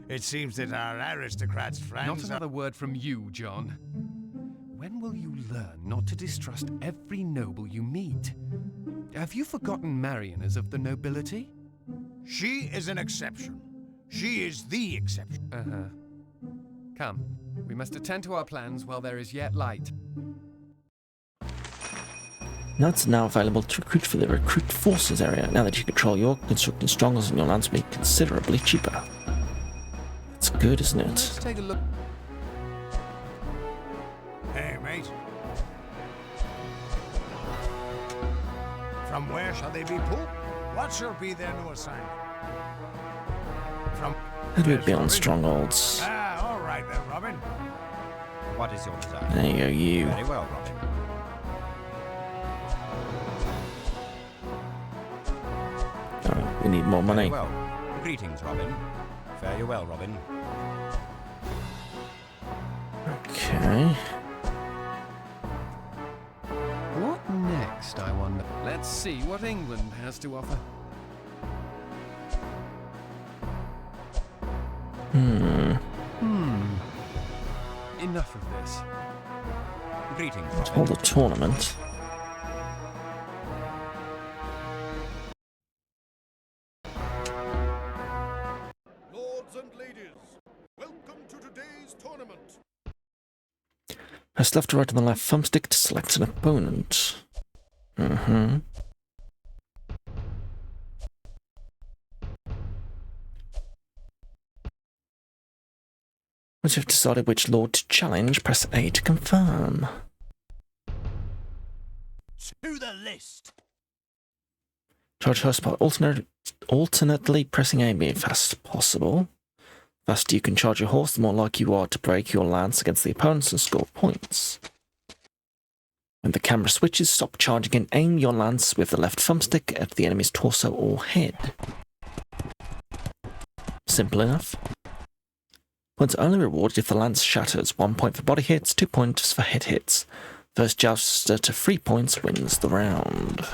It seems that our aristocrats' friends Not another word from you, John. When will you learn not to distrust every noble you meet? Have you forgotten Marion is of the nobility? She is an exception. She is the exception. Come, we must attend to our plans while there is yet light. Knights are now available to recruit for the recruit forces area. Now that you control York, constructing strongholds in your lands will be considerably cheaper. It's good, isn't it? Let's take a look. Hey, mate. From where shall they be pulled? What shall be their new assignment? From... How do we build strongholds? All right then, Robin. What is your desire? There you go, you. Very well, Robin. Oh, we need more money. Very well. Greetings, Robin. Fare you well, Robin. Okay. What next, I wonder? Let's see what England has to offer. Enough of this. Greetings, Let's Robin. hold a tournament. Lords and ladies, welcome to today's tournament. Press left to right on the left thumbstick to select an opponent. Once you've decided which lord to challenge, press A to confirm. To the list. Charge host by alternately pressing A and B as fast as possible. The faster you can charge your horse, the more likely you are to break your lance against the opponents and score points. When the camera switches, stop charging and aim your lance with the left thumbstick at the enemy's torso or head. Simple enough. Points are only rewarded if the lance shatters. 1 point for body hits, 2 points for head hits. First jouster to 3 points wins the round.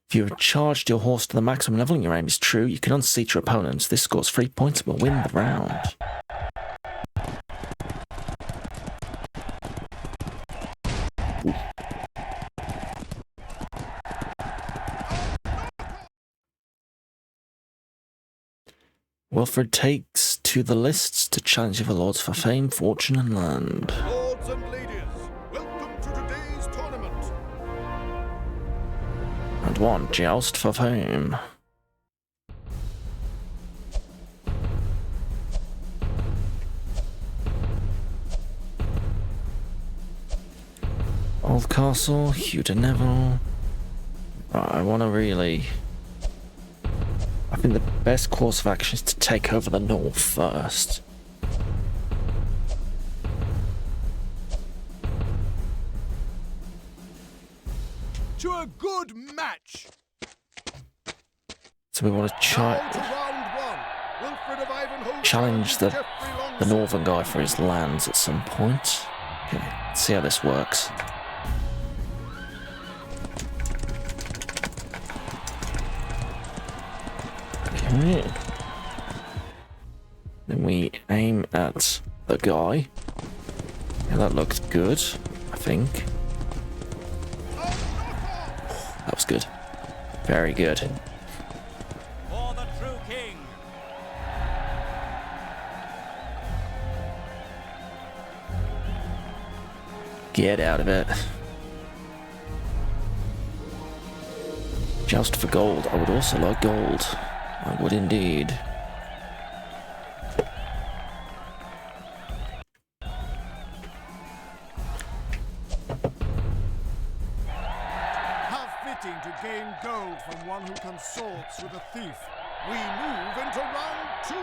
If you have charged your horse to the maximum level and your aim is true, you can unseat your opponent. This scores 3 points and will win the round. Ooh. Wilfred takes to the lists to challenge the lords for fame, fortune, and land. Lords and ladies, welcome to today's tournament. And 1, joust for fame. Oldcastle, Hugh de Neville. Right, I want to really... I think the best course of action is to take over the north first. To a good match. So we want to try... Now to round one. challenge the northern guy for his lands at some point. Okay, let's see how this works. Okay. Then we aim at the guy. Yeah, that looked good, I think. That was good. Very good. For the true king. Get out of it. Joust for gold. I would also like gold. I would indeed. How fitting to gain gold from one who consorts with a thief. We move into round 2.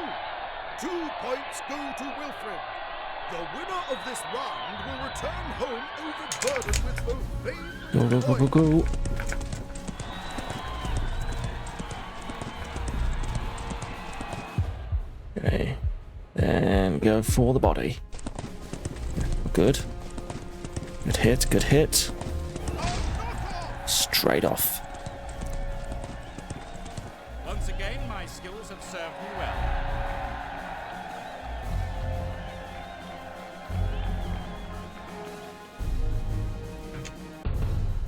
2 points go to Wilfred. The winner of this round will return home overburdened with profane. Go, go, go, go, go. Okay. And go for the body. Good. Good hit, good hit. Straight off. Once again, my skills have served me well.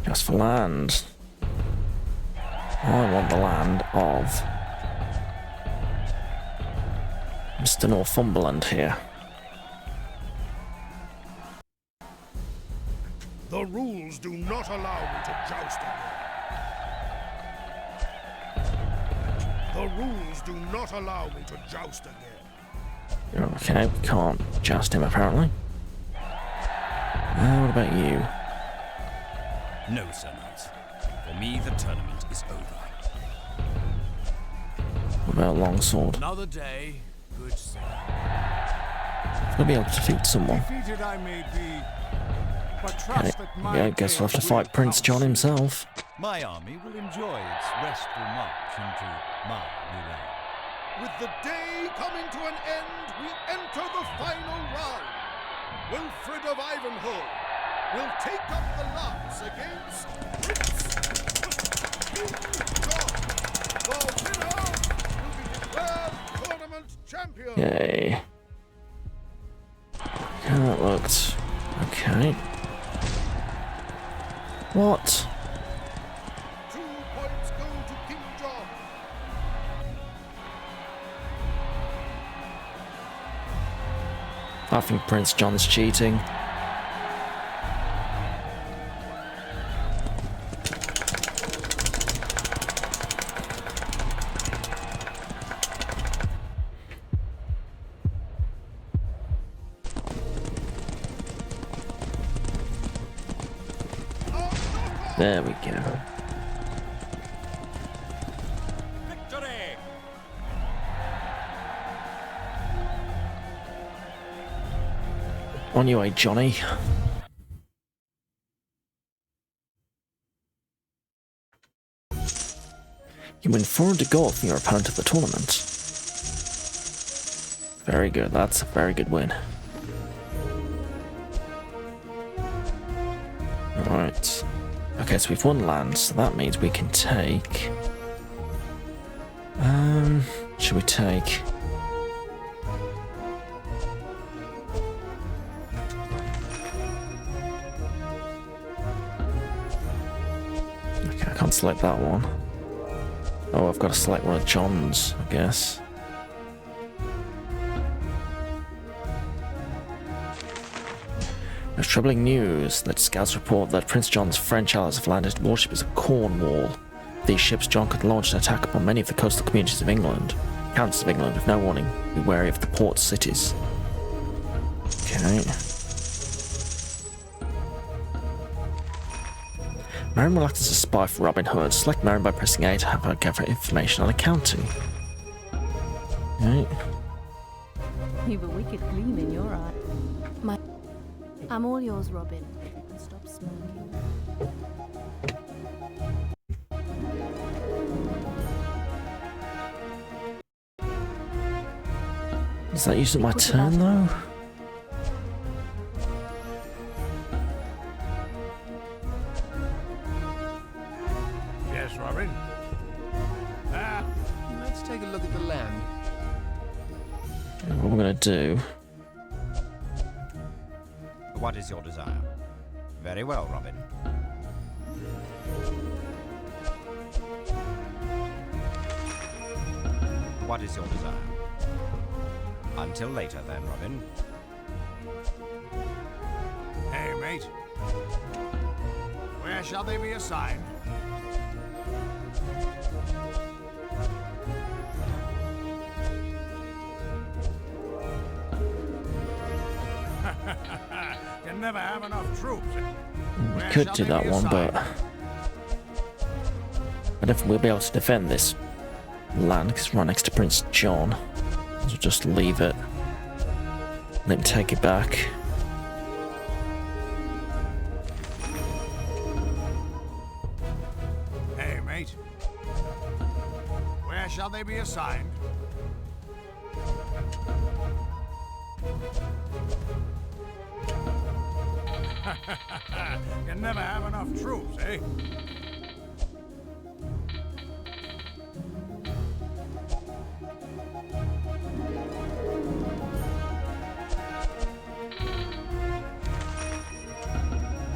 Just for land. I want the land of Mr. Northumberland here. The rules do not allow me to joust again. The rules do not allow me to joust again. Okay, we can't joust him apparently. What about you? No, Sir Knight. For me, the tournament is over. What about Longsword? Another day, good sir. I'm gonna be able to defeat someone. Defeated I may be, but Okay, trust that my yeah, I guess we'll have to fate will fight Prince John himself. My army will enjoy its restful march into my new land. With the day coming to an end, we enter the final round. Wilfred of Ivanhoe will take up the lance against Prince John. The winner will be declared tournament champion. Yay. Okay, that looked okay. What? 2 points go to King John. I think Prince John's cheating. There we go. Victory! On your way, Johnny. You win 400 gold from your opponent at the tournament. Very good, that's a very good win. Alright. Okay, so we've won land, so that means we can take... should we take... Okay, I can't select that one. Oh, I've got to select one of John's, I guess. There's troubling news that scouts report that Prince John's French allies have landed warships at Cornwall. These ships, John could launch an attack upon many of the coastal communities of England. Counts of England, with no warning, be wary of the port cities. Okay. Marion will act as a spy for Robin Hood. Select Marion by pressing A to have her gather information on accounting. Okay. You've a wicked gleam in your eye. I'm all yours, Robin. And stop smirking. Is that using my Put it turn, out. though? Yes, Robin? Let's take a look at the land. What we're going to do... What is your desire? Very well, Robin. What is your desire? Until later, then, Robin. Hey, mate. Where shall they be assigned? Can never have enough troops. We could do that one, but... I don't think we'll be able to defend this land because it's right next to Prince John. So just leave it. Let him take it back. Hey, mate. Where shall they be assigned? Can never have enough troops, eh?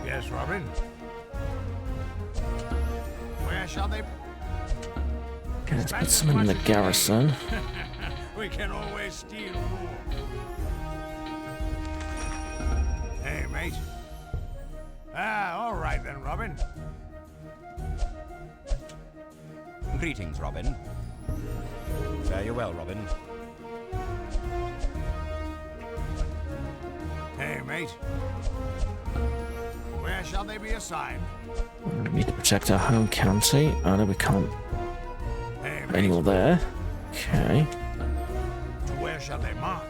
Yes, Robin. Where shall they? Okay, let's put some in the garrison. We can always steal more. Hey, mate. All right then, Robin. Greetings, Robin. Fare you well, Robin. Hey, mate. Where shall they be assigned? We need to protect our home county. I know we can't Hey, put any more there. Okay. To where shall they march?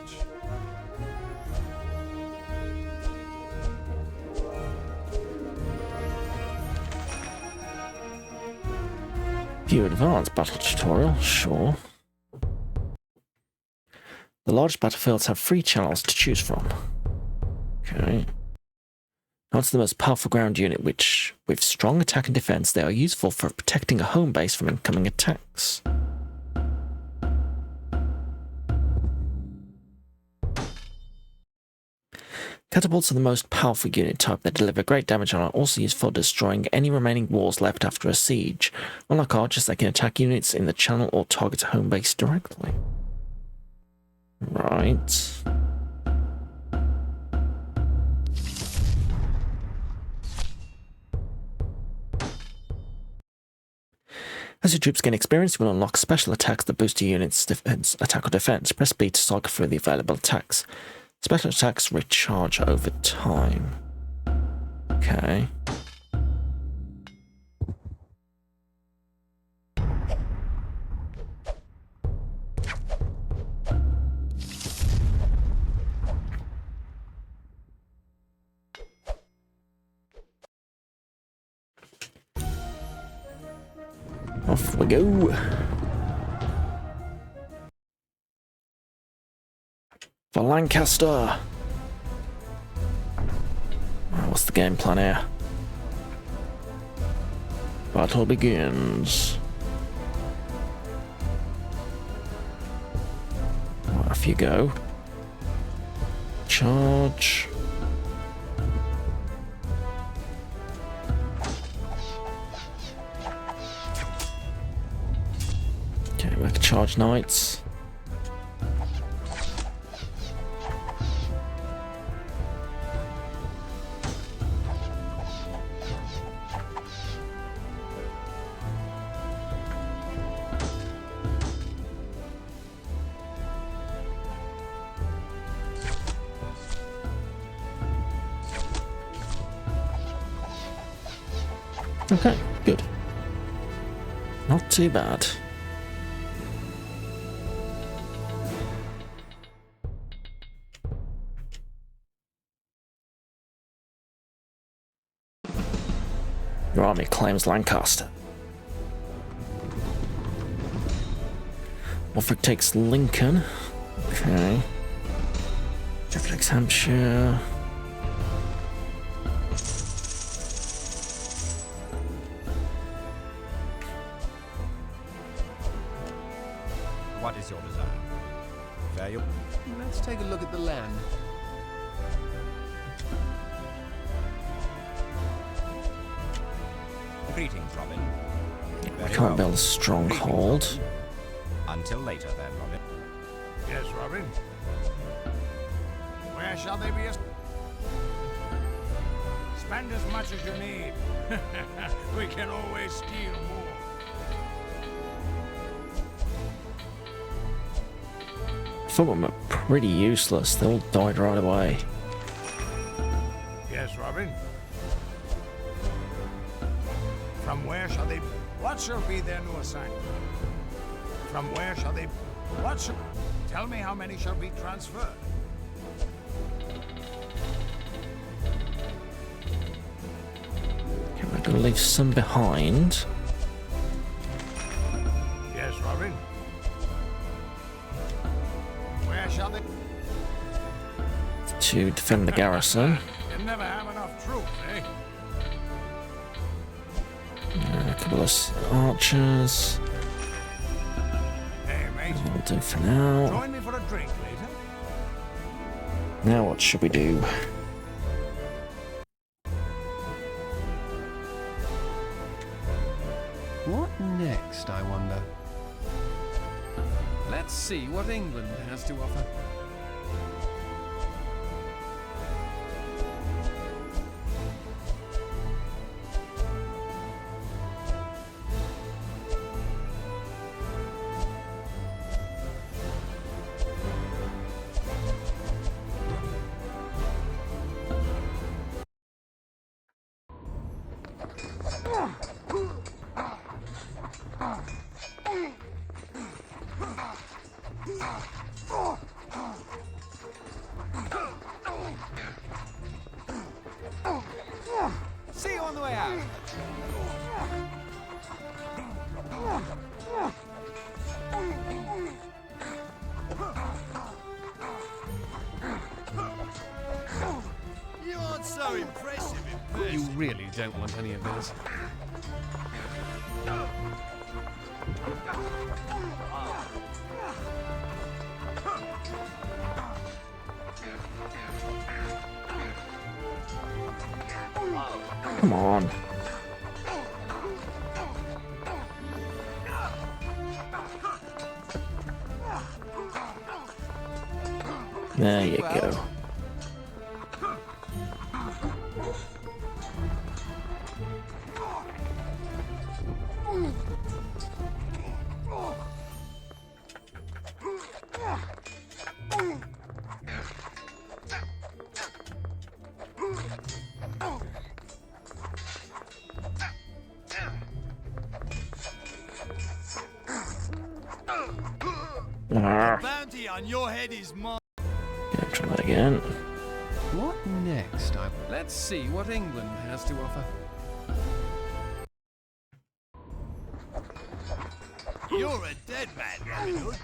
View advanced battle tutorial, sure. The largest battlefields have 3 channels to choose from. Okay. Now it's the most powerful ground unit, which, with strong attack and defense, they are useful for protecting a home base from incoming attacks. Catapults are the most powerful unit type. They deliver great damage and are also used for destroying any remaining walls left after a siege. Unlike archers, they can attack units in the channel or target a home base directly. Right. As your troops gain experience, you will unlock special attacks that boost your unit's defense, attack or defense. Press B to cycle through the available attacks. Special attacks recharge over time. Okay. Off we go. For Lancaster. What's the game plan here? Battle begins. Off you go. Charge. Okay, we can charge knights. Okay, good. Not too bad. Your army claims Lancaster. Wolfric takes Lincoln. Okay. Essex, Hampshire. What is your desire? Fare you? Let's take a look at the land. Greetings, Robin. We can't build a stronghold. Until later, then, Robin. Yes, Robin. Where shall they be? Spend as much as you need. We can always steal more. Some of them are pretty useless. They all died right away. Yes, Robin. From where shall they? What shall be their new assignment? From where shall they? What shall? Tell me how many shall be transferred. Okay, we're gonna leave some behind. Yes, Robin. Where shall they? To defend the garrison. You never have enough troops, eh? A couple of archers. Hey, mate. That'll do for now. Join me for a drink later. Now what should we do? What next, I wonder? Let's see what England has to offer. See you on the way out. You aren't so impressive in person. You really don't want any of this. Come on. There you go. The bounty on your head is mine. Yeah, try that again. What next? Let's see what England has to offer. You're a dead man, Robin Hood.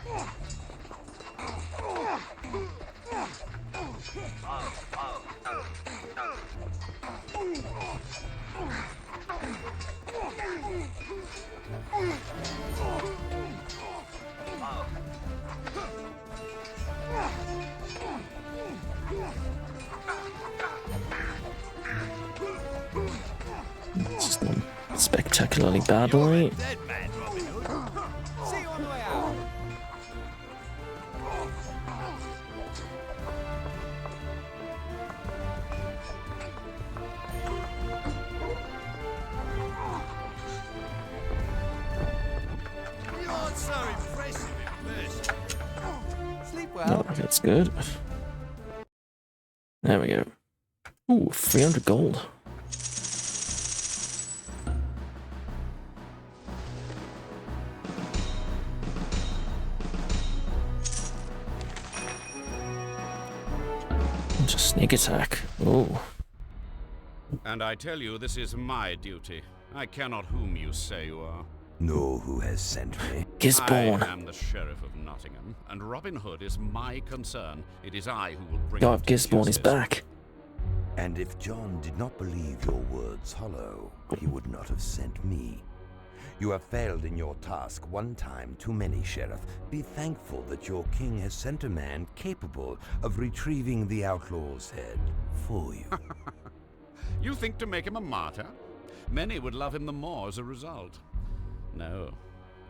It's just done spectacularly badly. Dead man, Robin Hood. See you on the way out. You aren't so impressive in person. Sleep well. Oh, that's good. There we go. Ooh, 300 gold. Just sneak attack. Ooh. And I tell you, this is my duty. I cannot whom you say you are. know who has sent me? Gisborne. I am the Sheriff of Nottingham, and Robin Hood is my concern. It is I who will bring God, him to Gisborne is justice. back. And if John did not believe your words hollow, he would not have sent me. You have failed in your task one time too many, Sheriff. Be thankful that your king has sent a man capable of retrieving the outlaw's head for you. You think to make him a martyr? Many would love him the more as a result. No,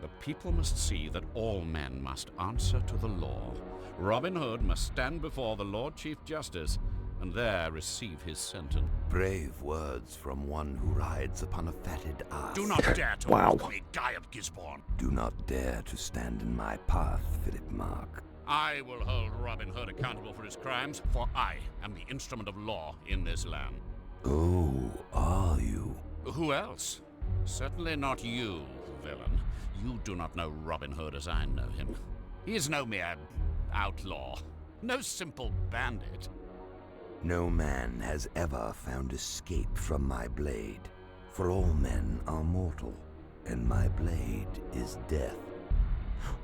the people must see that all men must answer to the law. Robin Hood must stand before the Lord Chief Justice and there receive his sentence. Brave words from one who rides upon a fatted ass. Do not dare to Wow. mock me, Guy of Gisborne. Do not dare to stand in my path, Philip Mark. I will hold Robin Hood accountable for his crimes, for I am the instrument of law in this land. Oh, are you? Who else? Certainly not you, villain. You do not know Robin Hood as I know him. He is no mere outlaw, no simple bandit. No man has ever found escape from my blade, for all men are mortal, and my blade is death.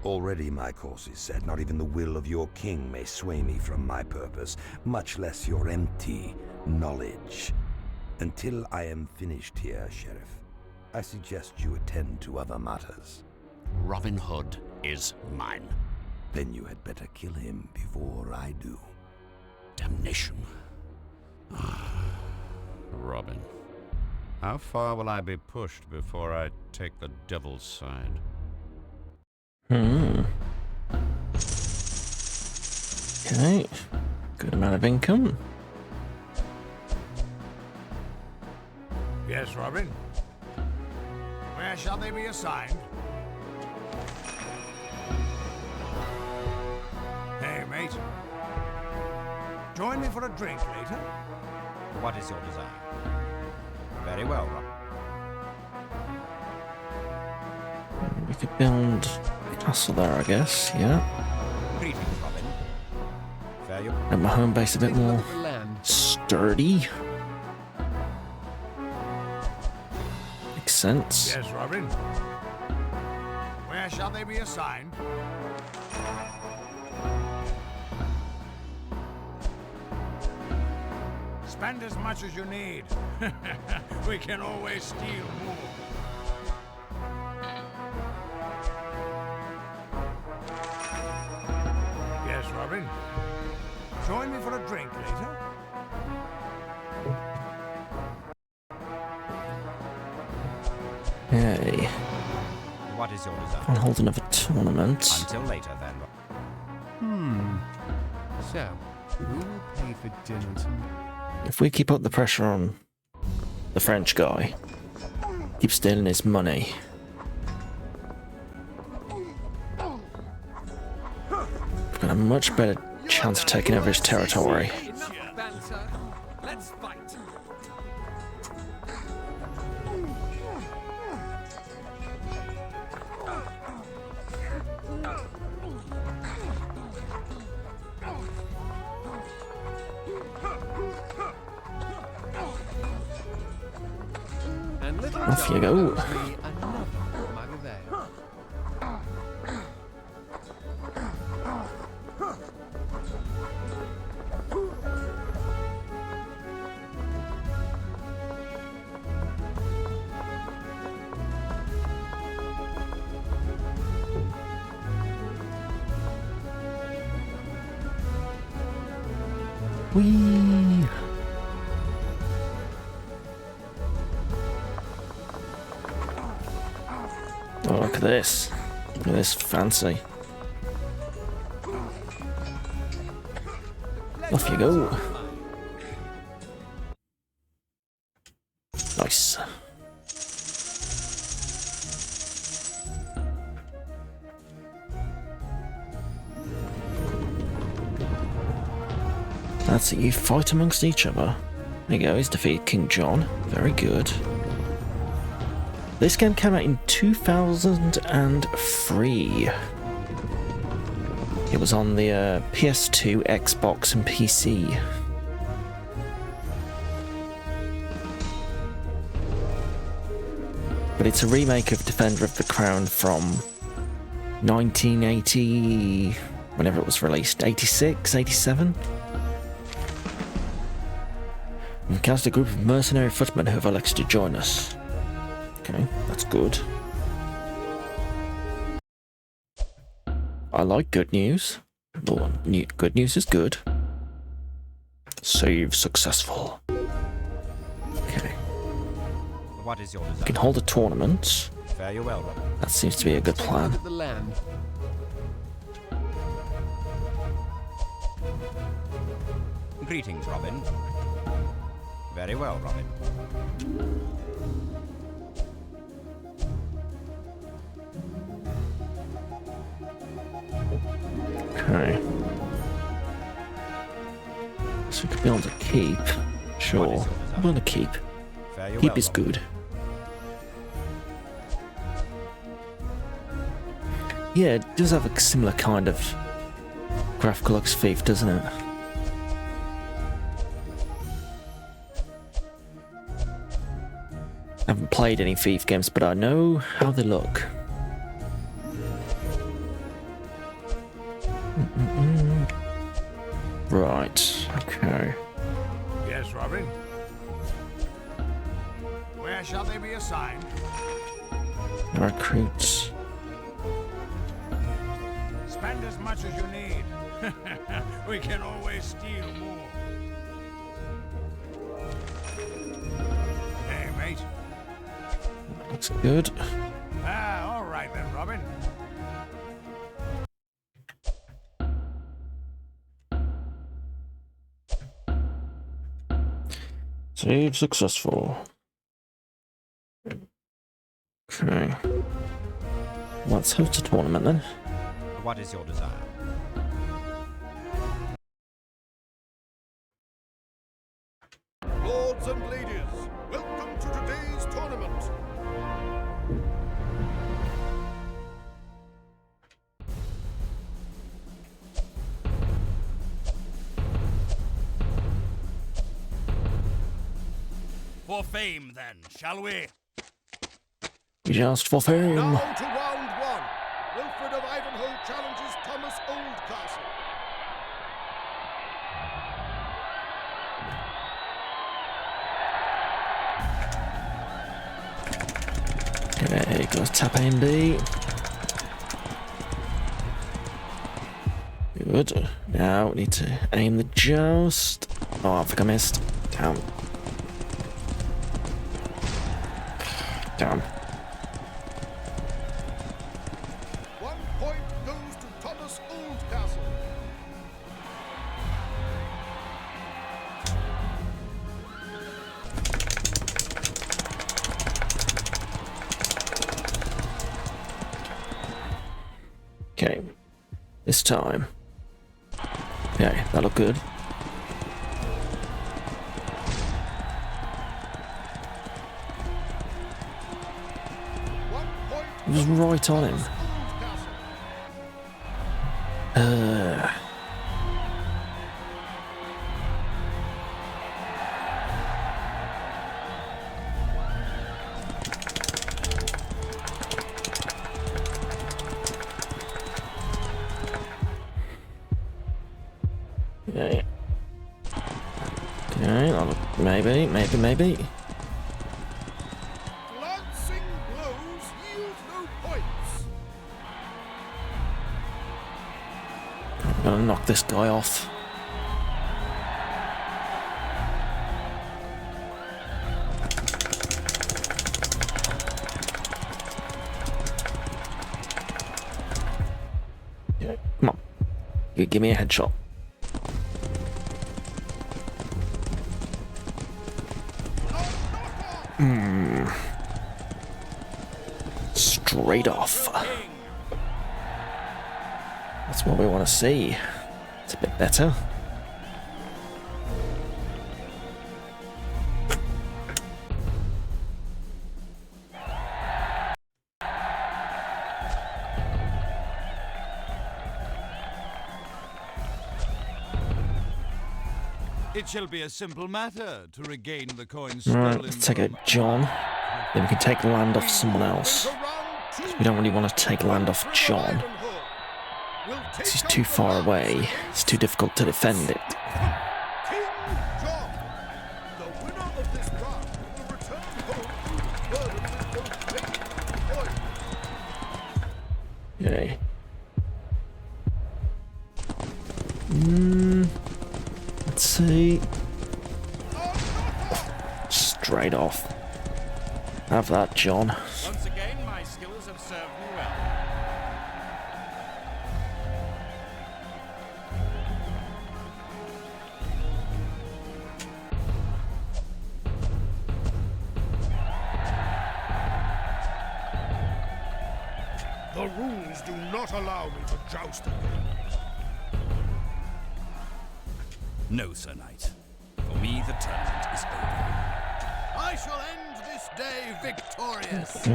Already my course is set. Not even the will of your king may sway me from my purpose, much less your empty knowledge. Until I am finished here, Sheriff, I suggest you attend to other matters. Robin Hood is mine. Then you had better kill him before I do. Damnation. Robin, how far will I be pushed before I take the devil's side? Okay. Good amount of income. Yes, Robin. Where shall they be assigned? Hey, mate. Join me for a drink later. What is your desire? Very well, Robin. We could build a castle there, I guess. Yeah. Greetings, Robin. Fare you. Make my home base a bit more sturdy. Makes sense. Yes, Robin. Where shall they be assigned? Spend as much as you need. We can always steal more. Yes, Robin. Join me for a drink later. Hey. What is your desire? Can't hold another tournament. Until later, then. So, who will pay for dinner tonight? If we keep up the pressure on the French guy, keep stealing his money, we've got a much better chance of taking over his territory. Enough banter. Let's fight. And little Off you John go. owes me another mug of ale. Whee! Oh, look at this. Look at this fancy. Off you go. Nice. That's it, you fight amongst each other. There you go, he's defeated King John. Very good. This game came out in 2003. It was on the PS2, Xbox, and PC. but it's a remake of Defender of the Crown from 1980, whenever it was released, 86, 87. We cast a group of mercenary footmen who have elected to join us. Okay, that's good. I like good news. Well, good news is good. Save successful. Okay. What is your We desire? can hold a tournament. Fare you well, Robin. That seems to be a good plan. Look at the land. Greetings, Robin. Very well, Robin. Okay. So we could build a keep. Sure. Build a keep. Fare you Keep well, is Robin. good. Yeah, it does have a similar kind of graphical looks Thief, doesn't it? I haven't played any Thief games, but I know how they look. Right, okay. Yes, Robin? Where shall they be assigned? Recruits. Spend as much as you need. We can always steal more. Hey, mate. Looks good. Ah, all right then, Robin. Save successful. Okay. Let's host a tournament then. What is your desire? Lords and ladies, welcome to today's tournament. For fame, then, shall we? Just for fame. Now to round one. Wilfred of Ivanhoe challenges Thomas Oldcastle. Okay, goes tap A and B. Good. Now we need to aim the joust. Oh, I think I missed. Damn. Damn. 1 point goes to Thomas Oldcastle. Okay. This time. Okay, that looked good. It was right on him. Okay. Okay, maybe. Glancing blows yield no points. I'm gonna knock this guy off. Okay, come on. You give me a headshot. Straight off. That's what we want to see. It's a bit better. It shall be a simple matter to regain the coin Right, stolen let's take from it, John. Then we can take land off someone else. We don't really want to take land off John. He's too far away. It's too difficult to defend it. Yay. Let's see. Straight off. Have that, John. Once again, my skills have served me well. The rules do not allow me to joust again. No, Sir Knight. For me, the tournament is over. I shall end this day victorious.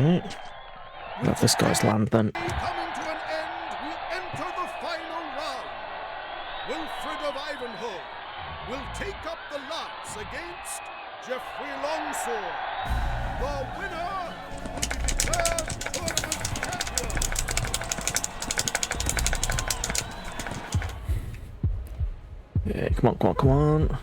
Have this guy's land then. Coming to an end, we enter the final round. Wilfred of Ivanhoe will take up the lance against Geoffrey Longsword. The winner will be declared tournament champion. Yeah, come on, come on, come on.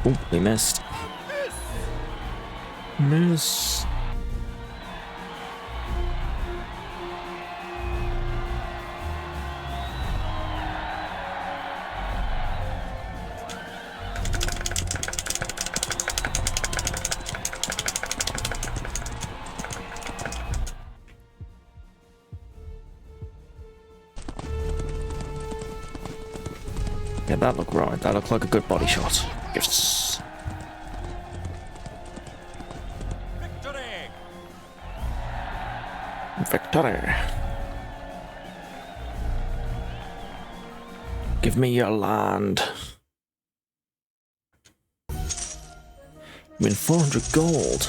Oh, we missed. Miss. Yeah, that looked right. That looked like a good body shot. Yes. Victory! Victory. Give me your land. Win 400 gold.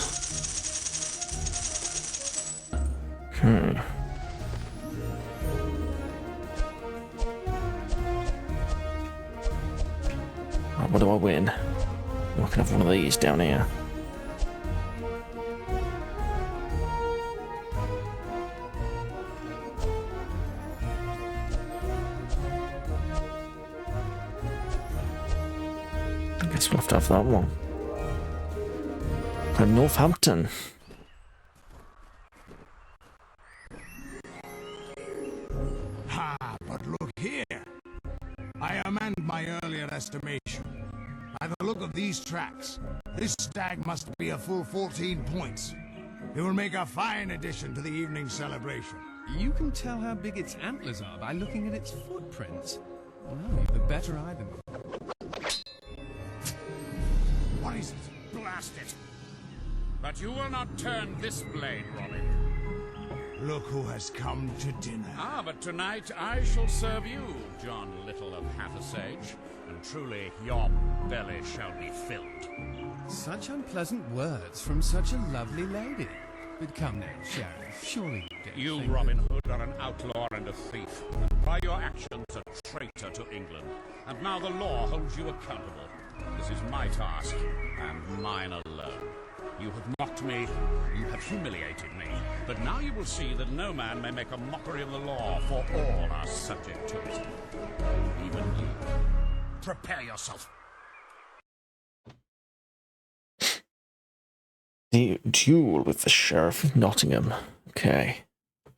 What do I win? I can have one of these down here. I guess we'll have to have that one. And Northampton. Ha, but look here. I amend my earlier estimation. By the look of these tracks, this stag must be a full 14 points. It will make a fine addition to the evening celebration. You can tell how big its antlers are by looking at its footprints. Well, you've the better eye than me. What is it? Blast it! But you will not turn this blade, Robin. Look who has come to dinner. Ah, but tonight I shall serve you, John Little of Hathersage, and truly your belly shall be filled. Such unpleasant words from such a lovely lady. But come now, Sheriff, surely you don't You, think Robin Hood, are an outlaw and a thief, and by your actions a traitor to England. And now the law holds you accountable. This is my task, and mine alone. You have mocked me, you have humiliated me, but now you will see that no man may make a mockery of the law, for all are subject to it. Even you. Prepare yourself. The duel with the Sheriff of Nottingham. Okay.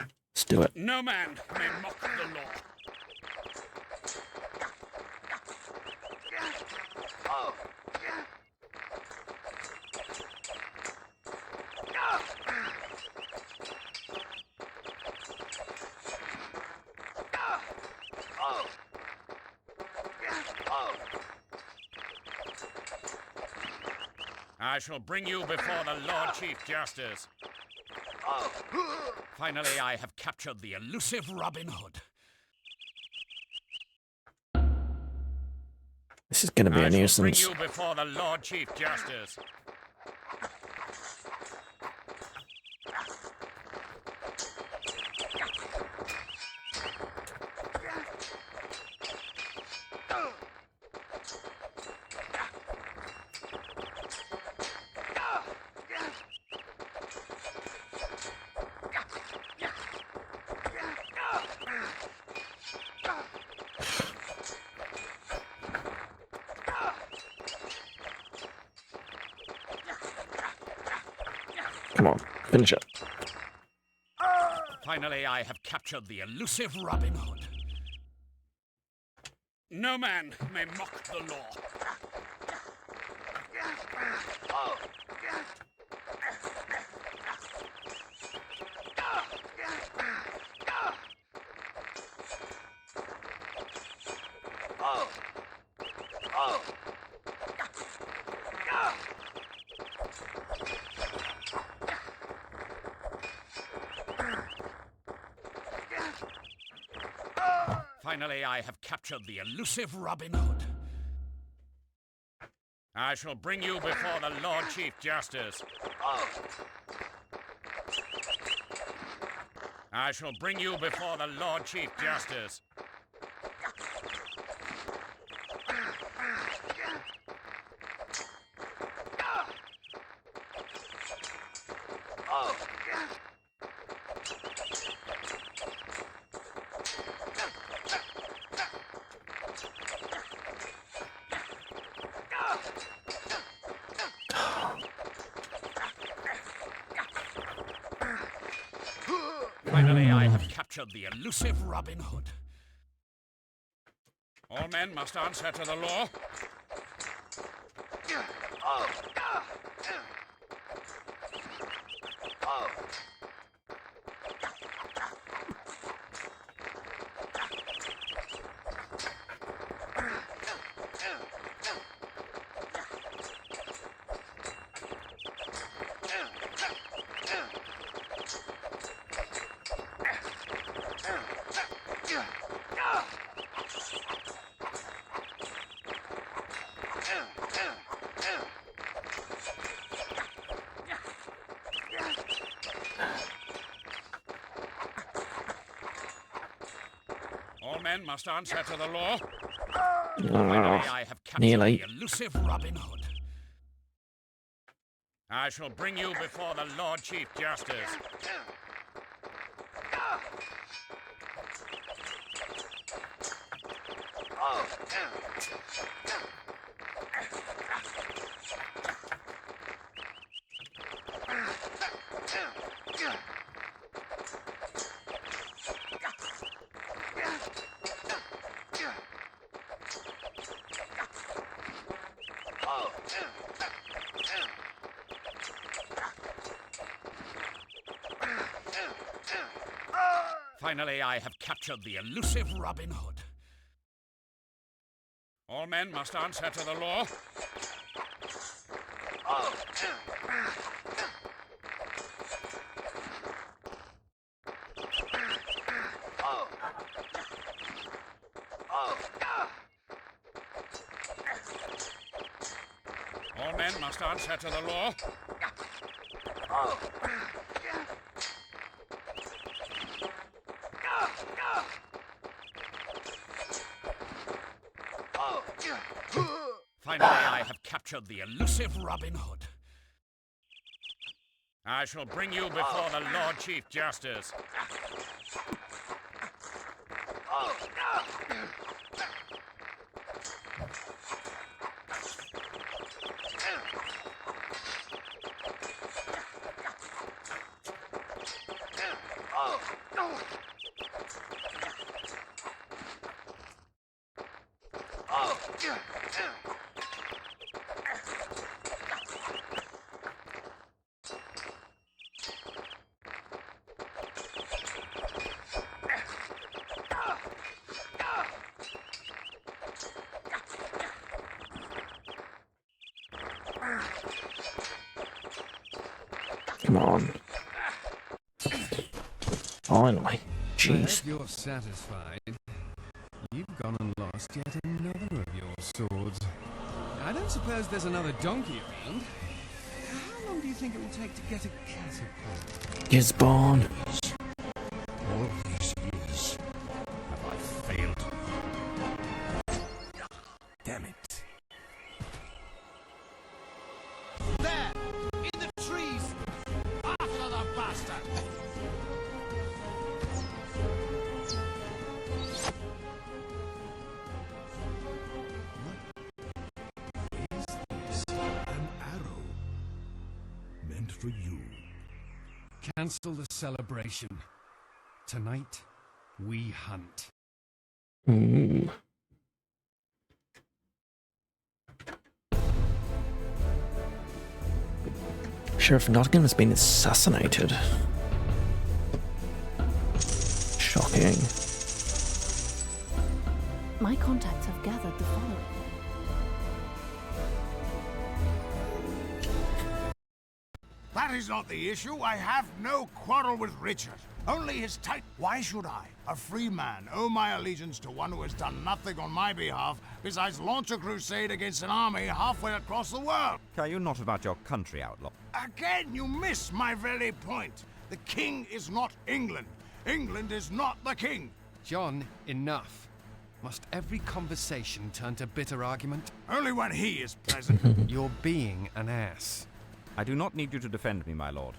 Let's do it. No man may mock the law. I shall bring you before the Lord Chief Justice. Finally, I have captured the elusive Robin Hood. This is going to be a Bring nuisance. you before the Lord Chief Justice. Come on, finish it. Finally, I have captured the elusive Robin Hood. No man may mock the law. Finally, I have captured the elusive Robin Hood. I shall bring you before the Lord Chief Justice. I shall bring you before the Lord Chief Justice. Finally, I have captured the elusive Robin Hood. All men must answer to the law. All men must answer to the law. Finally, I have captured nearly. the elusive Robin Hood. I shall bring you before the Lord Chief Justice. Finally, I have captured the elusive Robin Hood. All men must answer to the law. All men must answer to the law. Finally, I have captured the elusive Robin Hood. I shall bring you before the Lord Chief Justice. Come on. finally. Jeez. If you're satisfied, you've gone and lost yet another of your swords. I don't suppose there's another donkey around. How long do you think it will take to get a catapult? Gisborne. All these years, have I failed? Damn it. There! In the trees! After the bastard! An arrow meant for you. Cancel the celebration. Tonight, we hunt. Ooh. Sheriff Nottingham has been assassinated. Shocking. My contacts have gathered the following. That is not the issue. I have no quarrel with Richard. Only his type. Why should I, a free man, owe my allegiance to one who has done nothing on my behalf besides launch a crusade against an army halfway across the world? Care you not about your country, outlaw? Again, you miss my very point. The king is not England. England is not the king. John, enough. Must every conversation turn to bitter argument? Only when he is present. You're being an ass. I do not need you to defend me, my lord.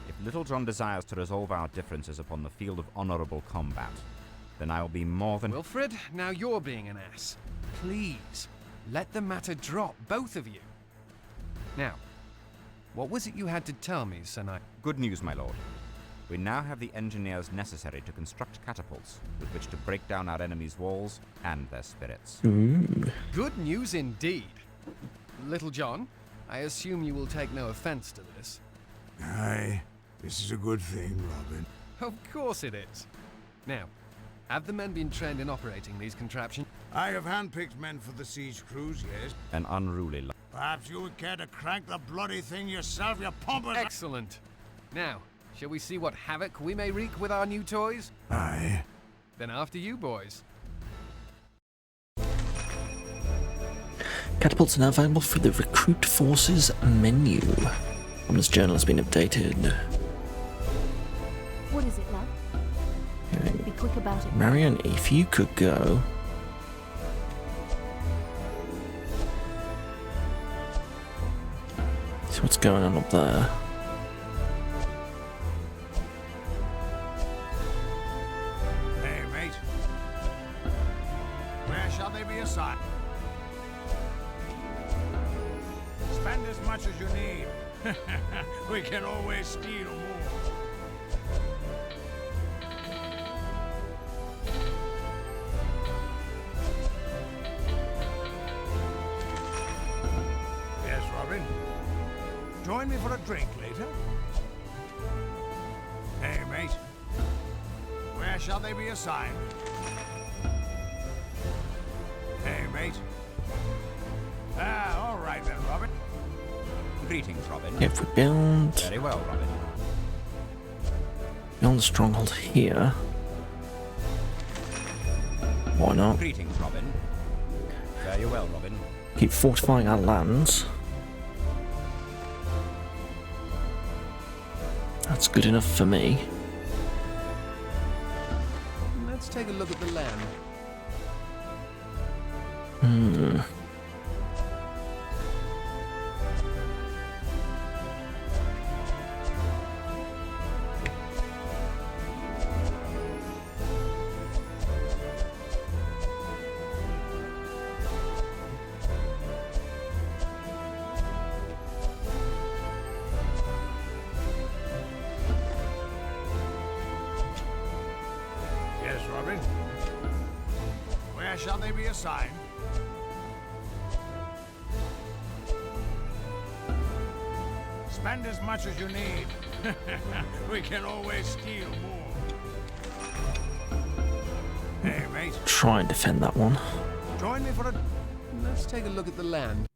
If Little John desires to resolve our differences upon the field of honorable combat, then I will be more than... Wilfred, now you're being an ass. Please, let the matter drop, both of you. Now, what was it you had to tell me, Sir Knight? Good news, my lord. We now have the engineers necessary to construct catapults with which to break down our enemies' walls and their spirits. Ooh. Good news indeed. Little John, I assume you will take no offense to this. Aye, this is a good thing, Robin. Of course it is. Now, have the men been trained in operating these contraptions? I have handpicked men for the siege crews, yes. An unruly lot. Perhaps you would care to crank the bloody thing yourself, you pompous... Excellent. Now, shall we see what havoc we may wreak with our new toys? Aye. Then after you, boys. Catapults are now available for the Recruit Forces menu. Romney's journal has been updated. What is it, love? Okay. Be quick about it. Marion, if you could go... See what's going on up there. Hey, mate. Where shall they be assigned? Spend as much as you need. We can always steal more. Yes, Robin? Join me for a drink later? Hey, mate. Where shall they be assigned? Hey, mate. Ah, all right then, Robin. Greetings, Robin. If we build... Very well, Robin. Build a stronghold here. Why not? Greetings, Robin. Very well, Robin. Keep fortifying our lands. That's good enough for me. Let's take a look at the land. Yes, Robin? Where shall they be assigned? Spend as much as you need. We can always steal more. Hey, mate. Try and defend that one. Join me for a... Let's take a look at the land.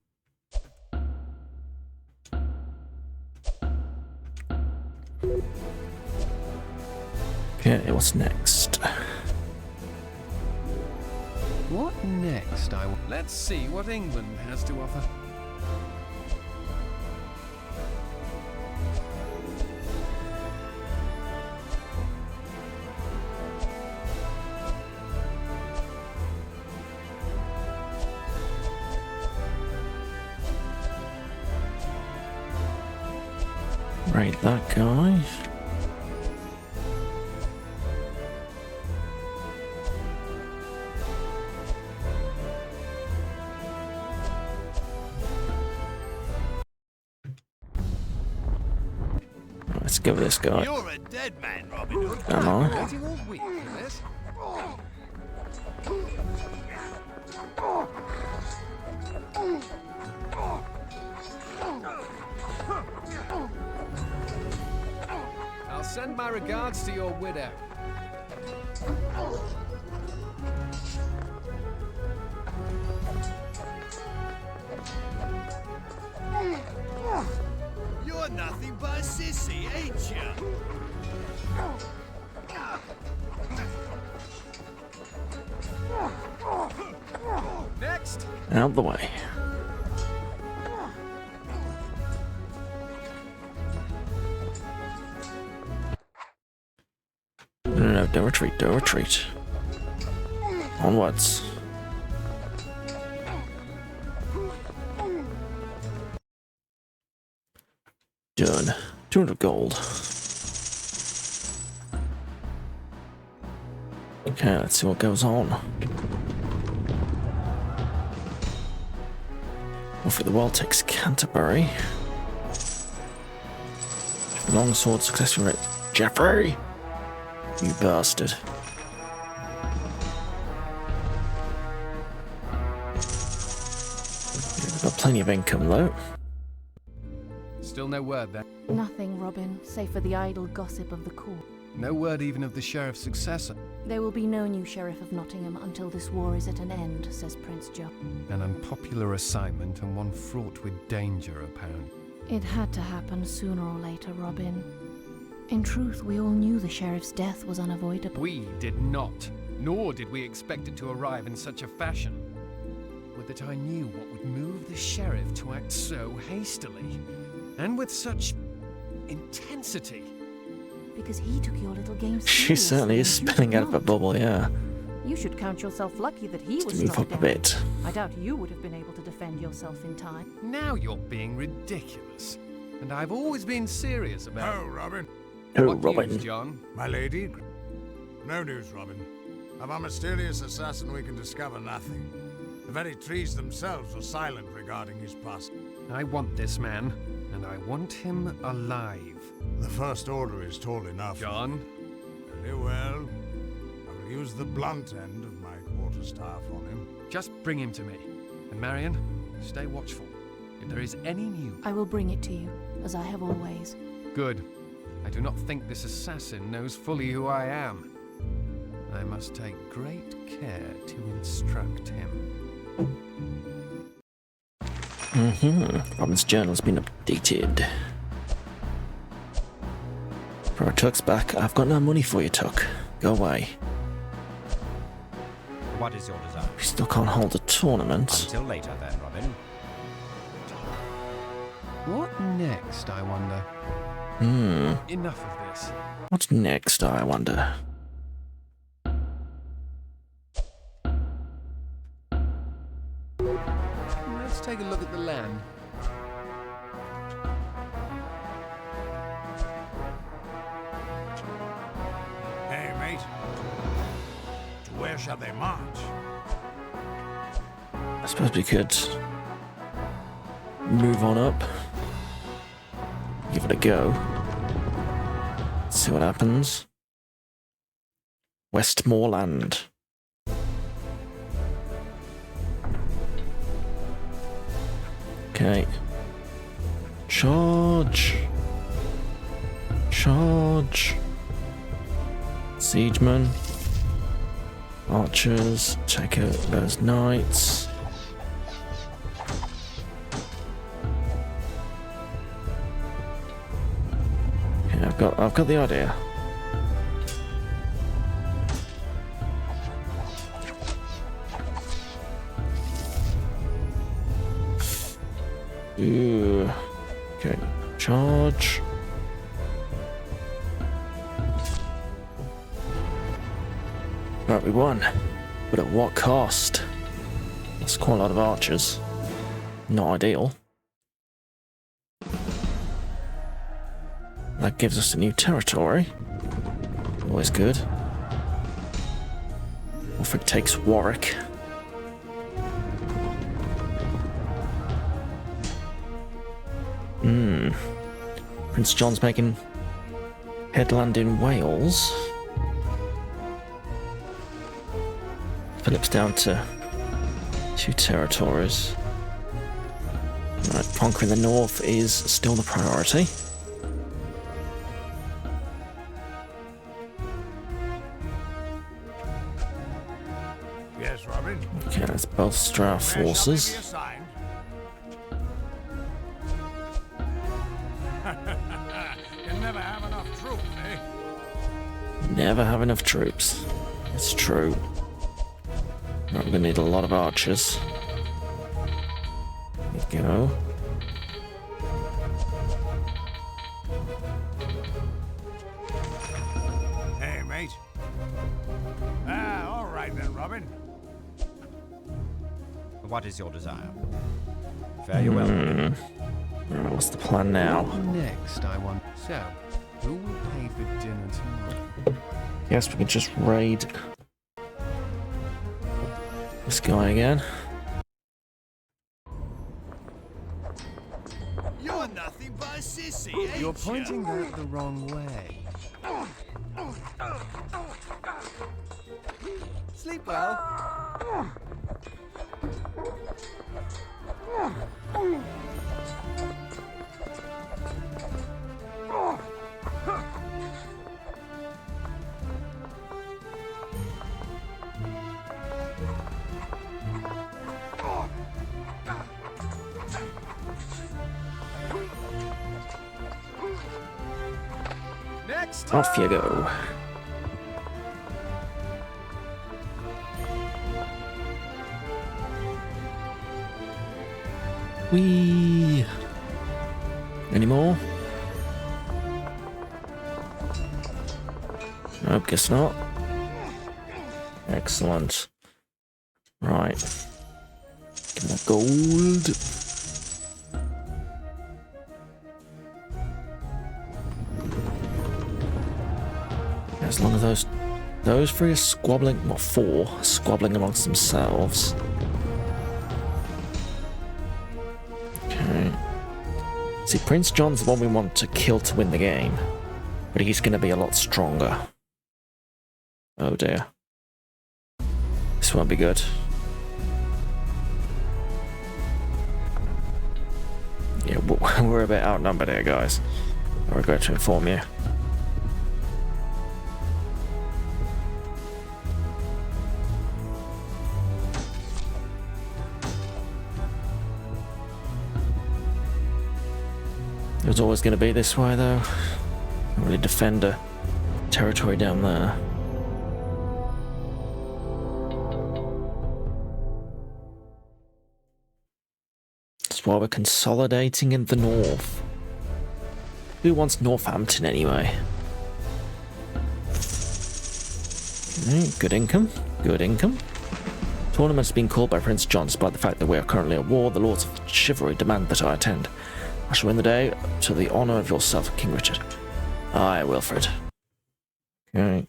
Okay, what's next? What next? Let's see what England has to offer. Right, that guy. Let's give this guy. You're a dead man, Robin Hood. Am I? Getting all weak for this. I'll send my regards to your widow. You're nothing but a sissy, ain't you? Next. Out of the way. No, don't retreat, don't retreat. Onwards. Done. 200 gold. Okay, let's see what goes on. Alfred the Wild takes Canterbury. Longsword successful rate. Geoffrey! You bastard. We've got plenty of income though. Still no word then. Nothing, Robin, save for the idle gossip of the court. No word even of the sheriff's successor. There will be no new sheriff of Nottingham until this war is at an end, says Prince John. An unpopular assignment and one fraught with danger, apparently. It had to happen sooner or later, Robin. In truth, we all knew the sheriff's death was unavoidable. We did not, nor did we expect it to arrive in such a fashion. Would that I knew what would move the sheriff to act so hastily, and with such intensity. Because he took your little game seriously. She certainly is spinning out of a bubble, yeah. You should count yourself lucky that he was Move struck up a down. bit. I doubt you would have been able to defend yourself in time. Now you're being ridiculous. And I've always been serious about Oh, Robin. Oh, What Robin. news, John? My lady? No news, Robin. Of our mysterious assassin we can discover nothing. The very trees themselves were silent regarding his past. I want this man, and I want him alive. The First Order is tall enough. John? Very well. I will use the blunt end of my quarterstaff on him. Just bring him to me. And Marion, stay watchful. If there is any news... I will bring it to you, as I have always. Good. I do not think this assassin knows fully who I am. I must take great care to instruct him. Robin's journal's been updated. Bro, Tuck's back. I've got no money for you, Tuck. Go away. What is your desire? We still can't hold a tournament. Until later then, Robin. What next, I wonder? Enough of this. What's next, I wonder? Let's take a look at the land. Hey, mate. To where shall they march? I suppose we could move on up. Give it a go. See what happens. Westmoreland. Okay. Charge. Charge. Siegemen. Archers. Take out those knights. Okay, I've got the idea. Ooh. Okay, charge. Right, we won. But at what cost? That's quite a lot of archers. Not ideal. That gives us a new territory. Always good. Alfred takes Warwick. Prince John's making headland in Wales. Philip's down to 2 territories. Right, conquering the north is still the priority. Yes, Robin. Okay, let's bolster our forces. You'll never have enough troops, eh? Never have enough troops. It's true. Right, we're gonna need a lot of archers. There we go. Hey, mate. All right then, Robin. What is your desire? Fare you well. Right, what's the plan now? Next, I want. So, who will pay for dinner tomorrow? Yes, we can just raid this guy again. You're nothing but a sissy, ain't You're pointing that the wrong way. Sleep well. Next. Off you go. Whee! Any more? Nope, guess not. Excellent. Right. Give me gold. As long as those 3 are squabbling, well, 4 are squabbling amongst themselves. Okay. See, Prince John's the one we want to kill to win the game, but he's going to be a lot stronger. Oh dear. This won't be good. Yeah, we're a bit outnumbered here, guys. I regret to inform you. It was always going to be this way, though. Can't really defend a territory down there. That's why we're consolidating in the north. Who wants Northampton anyway? Okay, good income. Good income. Tournament's been called by Prince John despite the fact that we are currently at war. The Lords of Chivalry demand that I attend. I shall win the day to the honour of yourself, King Richard. Aye, Wilfred. Okay.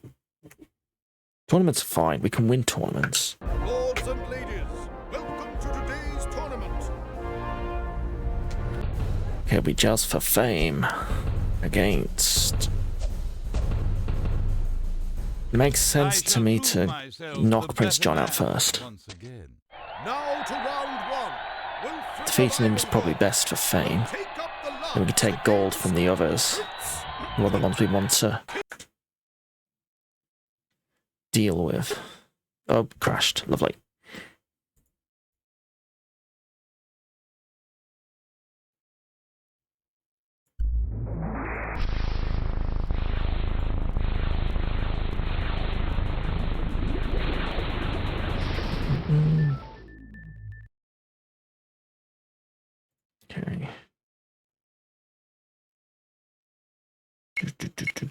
Tournaments are fine. We can win tournaments. Lords and ladies, welcome to today's tournament. Okay, we joust for fame against... It makes sense to me to knock Prince John out first. Now to round 1. Defeating him is probably best for fame. Then we can take gold from the others, who are the ones we want to deal with. Oh, crashed. Lovely. Okay.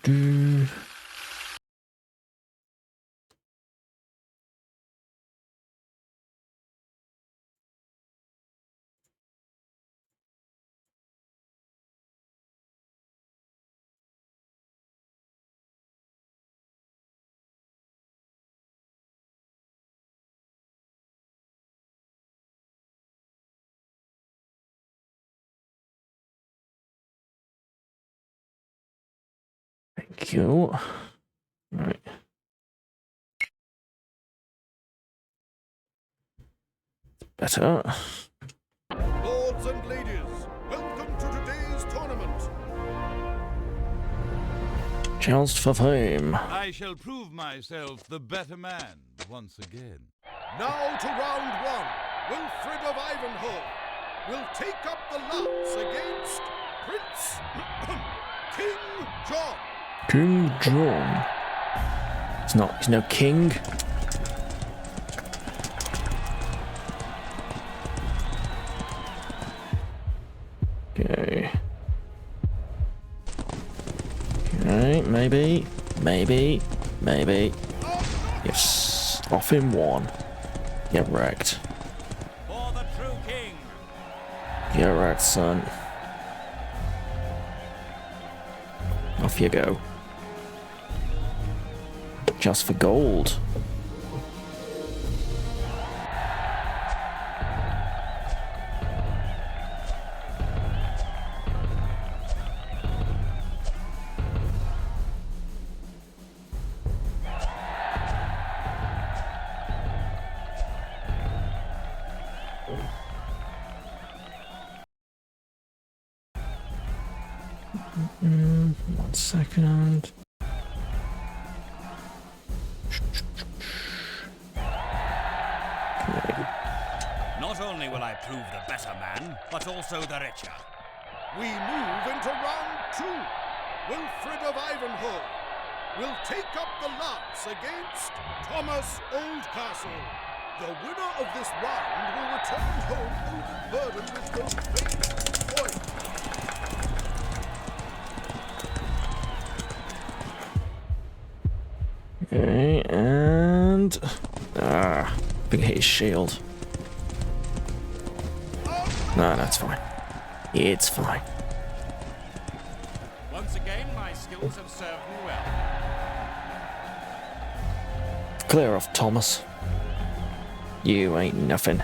Do. Thank you. Right. Better. Lords and ladies, welcome to today's tournament. Joust for fame. I shall prove myself the better man once again. Now to round one. Wilfred of Ivanhoe will take up the lance against Prince King John. King John. He's no king. Okay. Okay, maybe. Yes. Off in one. Get wrecked. For the true king. Get wrecked, son. Off you go. Just for gold. One second. Not only will I prove the better man, but also the richer. We move into round two. Wilfred of Ivanhoe will take up the lance against Thomas Oldcastle. The winner of this round will return home overburdened with those famous spoils. Okay, and big hit his shield. No, that's fine. It's fine. Once again, my skills have served me well. Clear off, Thomas. You ain't nothing.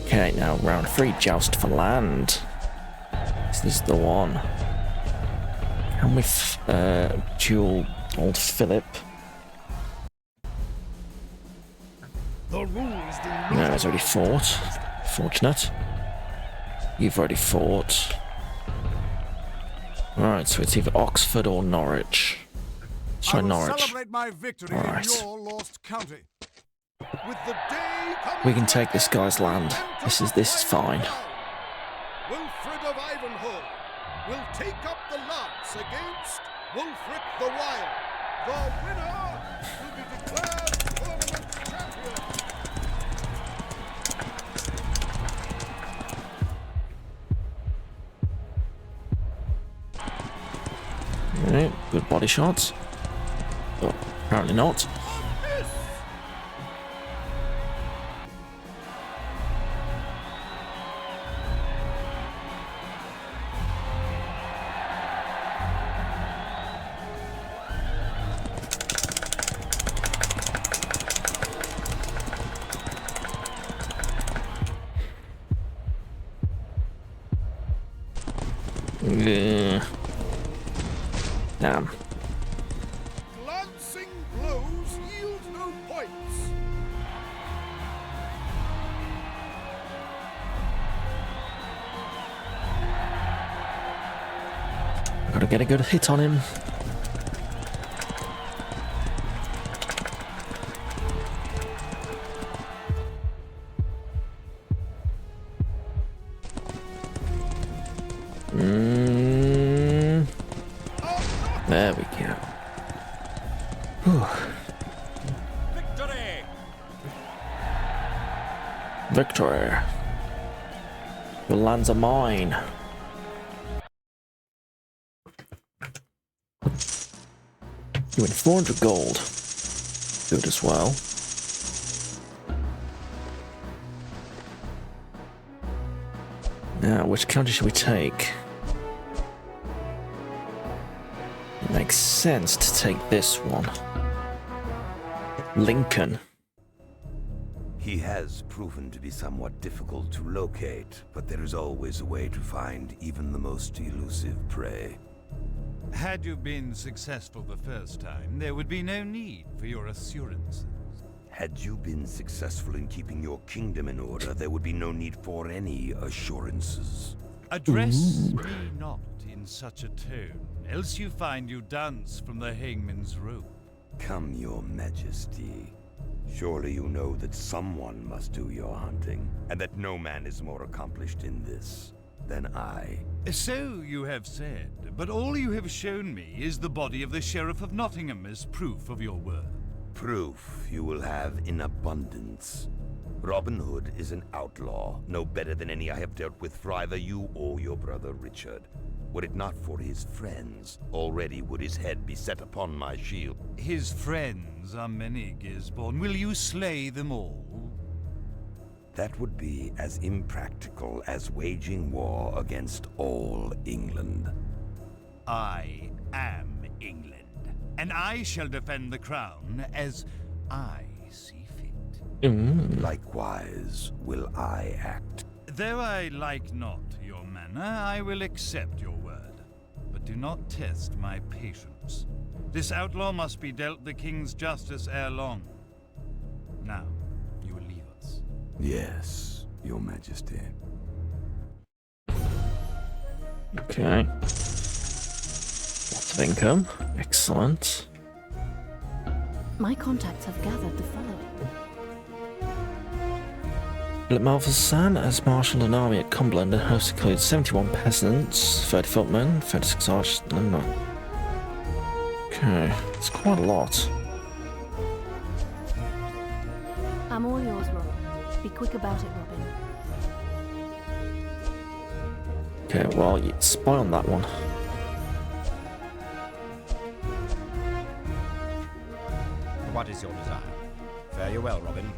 Okay, now round 3, joust for land. This is the one. And with duel old Philip. The rules do not. No, he's already fought. Fortunate. You've already fought. Right, so it's either Oxford or Norwich. Sorry, Norwich. Celebrate my victory in your lost county. With the day We can take this guy's land. This is fine. Wilfred of Ivanhoe will take up the lance against Wulfric the Wild. The winner will be declared tournament champion. Alright, good body shots. Oh, apparently not. Damn. Glancing blows yield no points. Gotta get a good hit on him. There we go. Whew. Victory! Victory. Your lands are mine. You win 400 gold. Good as well. Now, which county should we take? It makes sense to take this one. Lincoln. He has proven to be somewhat difficult to locate, but there is always a way to find even the most elusive prey. Had you been successful the first time, there would be no need for your assurances. Had you been successful in keeping your kingdom in order, there would be no need for any assurances. Address me not in such a tone, else you find you dance from the hangman's rope. Come, your majesty. Surely you know that someone must do your hunting, and that no man is more accomplished in this than I. So you have said, but all you have shown me is the body of the Sheriff of Nottingham as proof of your word. Proof you will have in abundance. Robin Hood is an outlaw, no better than any I have dealt with for either you or your brother Richard. Were it not for his friends, already would his head be set upon my shield. His friends are many, Gisborne. Will you slay them all? That would be as impractical as waging war against all England. I am England, and I shall defend the crown as I see fit. Likewise will I act. Though I like not your manner, I will accept your word. But do not test my patience. This outlaw must be dealt the king's justice ere long. Now, you will leave us. Yes, your majesty. Okay. Lots of income. Excellent. My contacts have gathered the following. Philip Malvoisin has marshalled an army at Cumberland and host includes 71 peasants, 30 footmen, 36 archers. No. Okay, it's quite a lot. I'm all yours, Rob. Be quick about it, Robin. Okay, well, you spy on that one. What is your desire? Fare you well, Robin.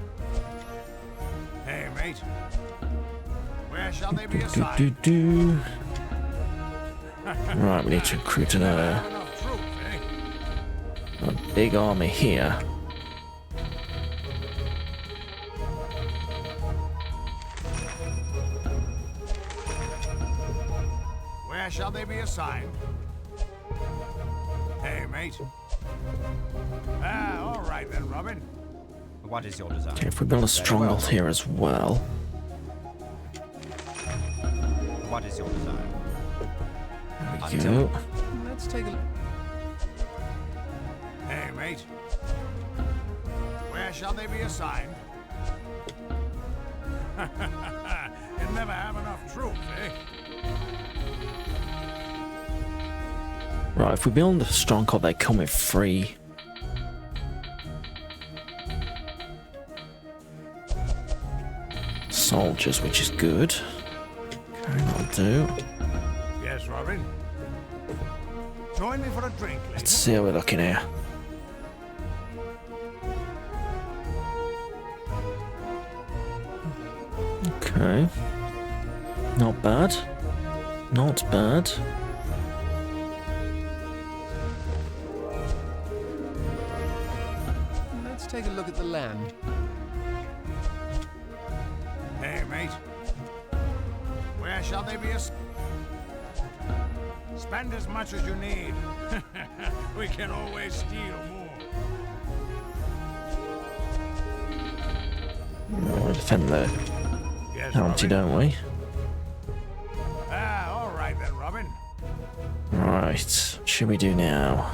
Hey, mate. Where shall they be assigned? Right, we need to recruit a big army here. Where shall they be assigned? Hey, mate. All right then, Robin. What is your desire? Okay, if we build a stronghold here as well. What is your desire? There we go. Let's take a look. Hey, mate. Where shall they be assigned? You'll never have enough troops, eh? Right, if we build a stronghold, they come with free. Soldiers, which is good. Okay, that'll do. Yes, Robin. Join me for a drink later. Let's see how we're looking here. Okay. Not bad. Not bad. Let's take a look at the land. Hey, mate. Where shall they be Spend as much as you need. We can always steal more. We'll defend the county, don't we? All right then, Robin. Right, what should we do now?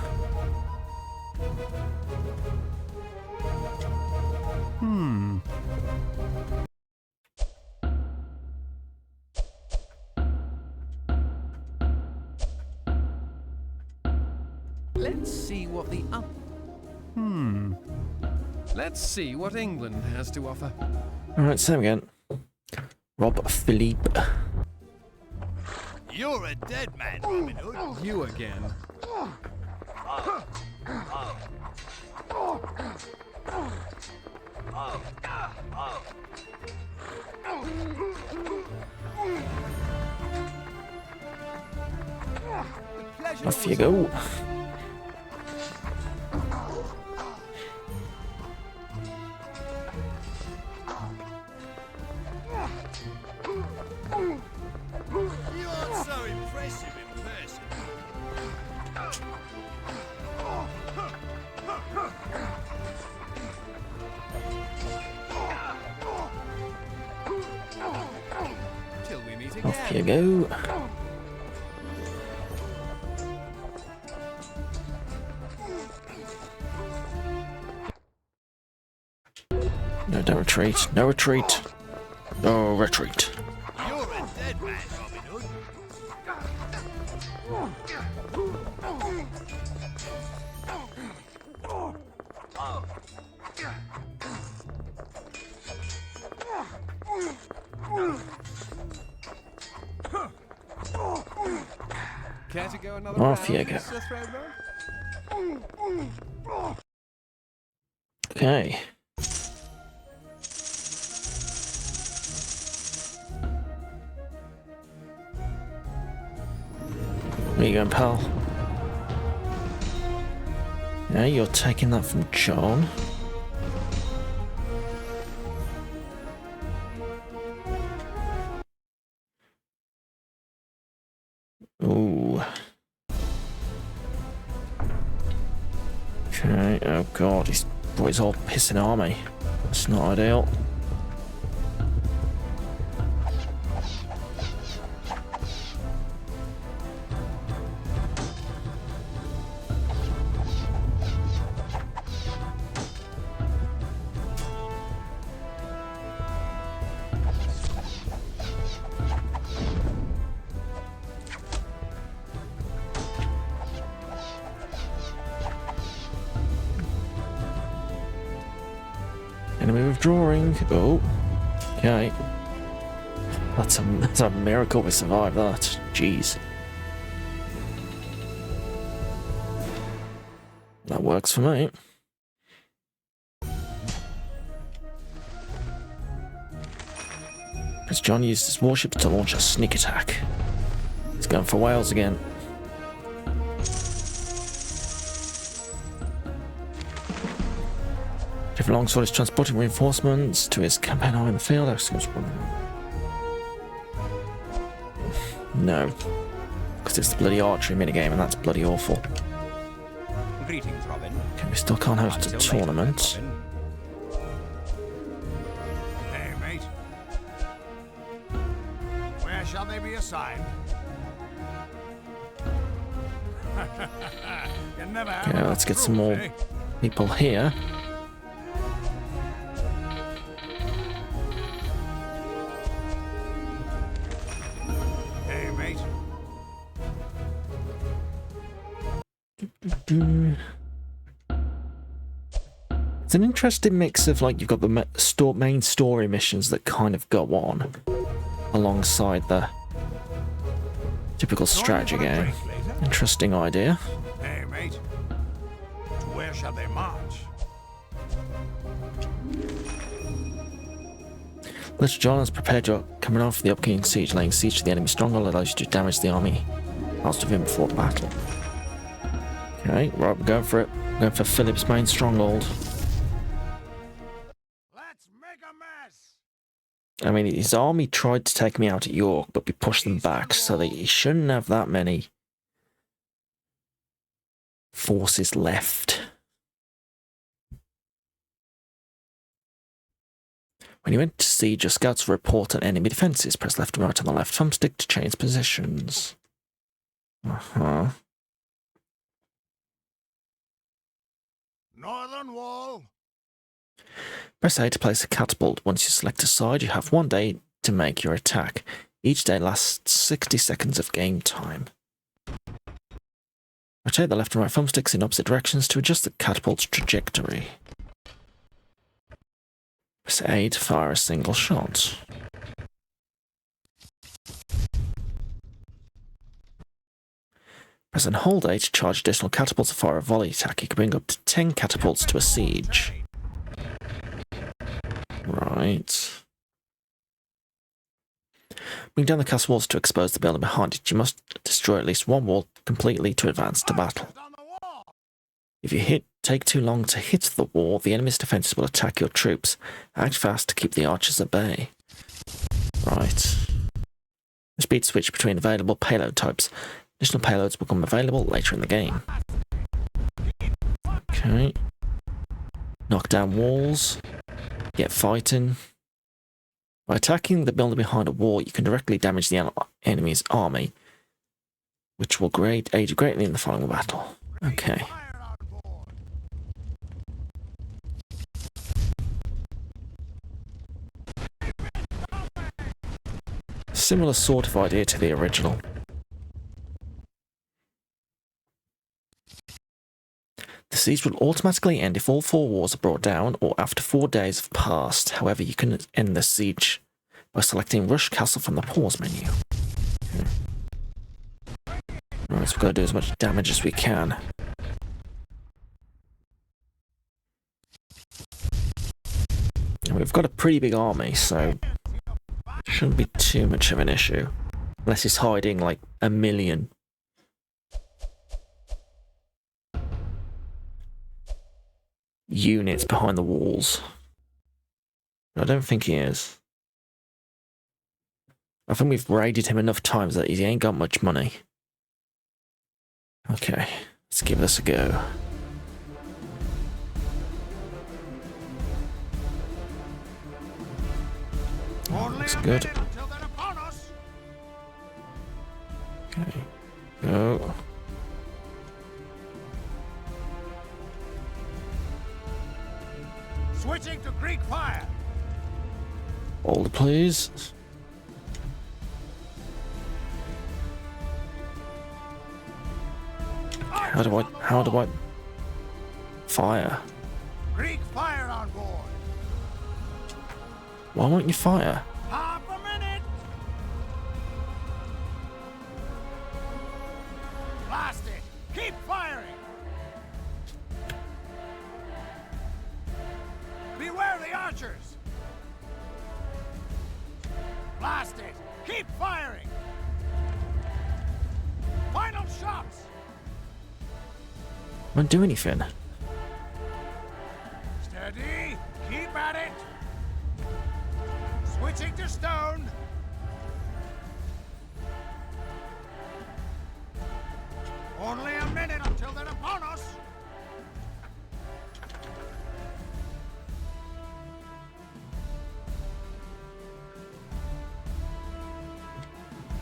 Let's see what the Let's see what England has to offer. Alright, same again. Rob Philippe. You're a dead man, Robin Hood. You again. Off you go. You aren't so impressive in person. Till we meet again. Off you go. No, don't retreat. No retreat. No retreat. You're a dead man, Robin Hood. Care to go another Off round, you go. Mr. Throwbro? Okay. Where you going, pal? Yeah, you're taking that from John. Ooh. Okay, oh god, he's brought his whole pissing army. That's not ideal. Enemy withdrawing. Oh, okay. That's a miracle we survived that. Jeez. That works for me. Prince John used his warships to launch a sneak attack. He's going for Wales again. Jeffrey Longsword is transporting reinforcements to his campaign arm in the field. No. Because it's the bloody archery minigame and that's bloody awful. Greetings, Robin. Okay, we still can't host a tournament. Hey, mate. Where shall they be assigned? You never have Okay, enough let's get proof, some more eh? people here. Hey, mate. It's an interesting mix of, like, you've got the main story missions that kind of go on alongside the typical strategy game. Interesting idea. Hey, mate. To where shall they march? Little John has prepared your coming off the upcoming siege. Laying siege to the enemy stronghold allows you to damage the army whilst of him before battle. Okay, right, we're going for it. We're going for Philip's main stronghold. Let's make a mess. I mean, his army tried to take me out at York, but we pushed them back, so that he shouldn't have that many forces left. When you enter siege, your scouts report on enemy defences. Press left and right on the left thumbstick to change positions. Northern wall. Press A to place a catapult. Once you select a side, you have 1 day to make your attack. Each day lasts 60 seconds of game time. Rotate the left and right thumbsticks in opposite directions to adjust the catapult's trajectory. Press A to fire a single shot. Press and hold A to charge additional catapults to fire a volley attack. You can bring up to 10 catapults to a siege. Right. Bring down the castle walls to expose the building behind it. You must destroy at least one wall completely to advance to battle. If you take too long to hit the wall, the enemy's defences will attack your troops. Act fast to keep the archers at bay. Right. Speed switch between available payload types. Additional payloads will become available later in the game. Okay. Knock down walls. Get fighting. By attacking the building behind a wall, you can directly damage the enemy's army, which will aid you greatly in the following battle. Okay. Similar sort of idea to the original. The siege will automatically end if all 4 walls are brought down or after 4 days have passed. However, you can end the siege by selecting Rush Castle from the pause menu. Okay. Right, so we've got to do as much damage as we can. And we've got a pretty big army, so shouldn't be too much of an issue. Unless he's hiding like 1 million. Units behind the walls. I don't think he is. I think we've raided him enough times that he ain't got much money. Okay, let's give this a go. Looks good. Okay, go. Switching to Greek fire. Hold please. How do I fire? Greek fire on board. Why won't you fire? Half a minute. Blast it. Keep firing. Beware the archers. Blast it. Keep firing. Final shots. Won't do anything. Steady. Keep at it. Switching to stone. Only a minute until they're upon us.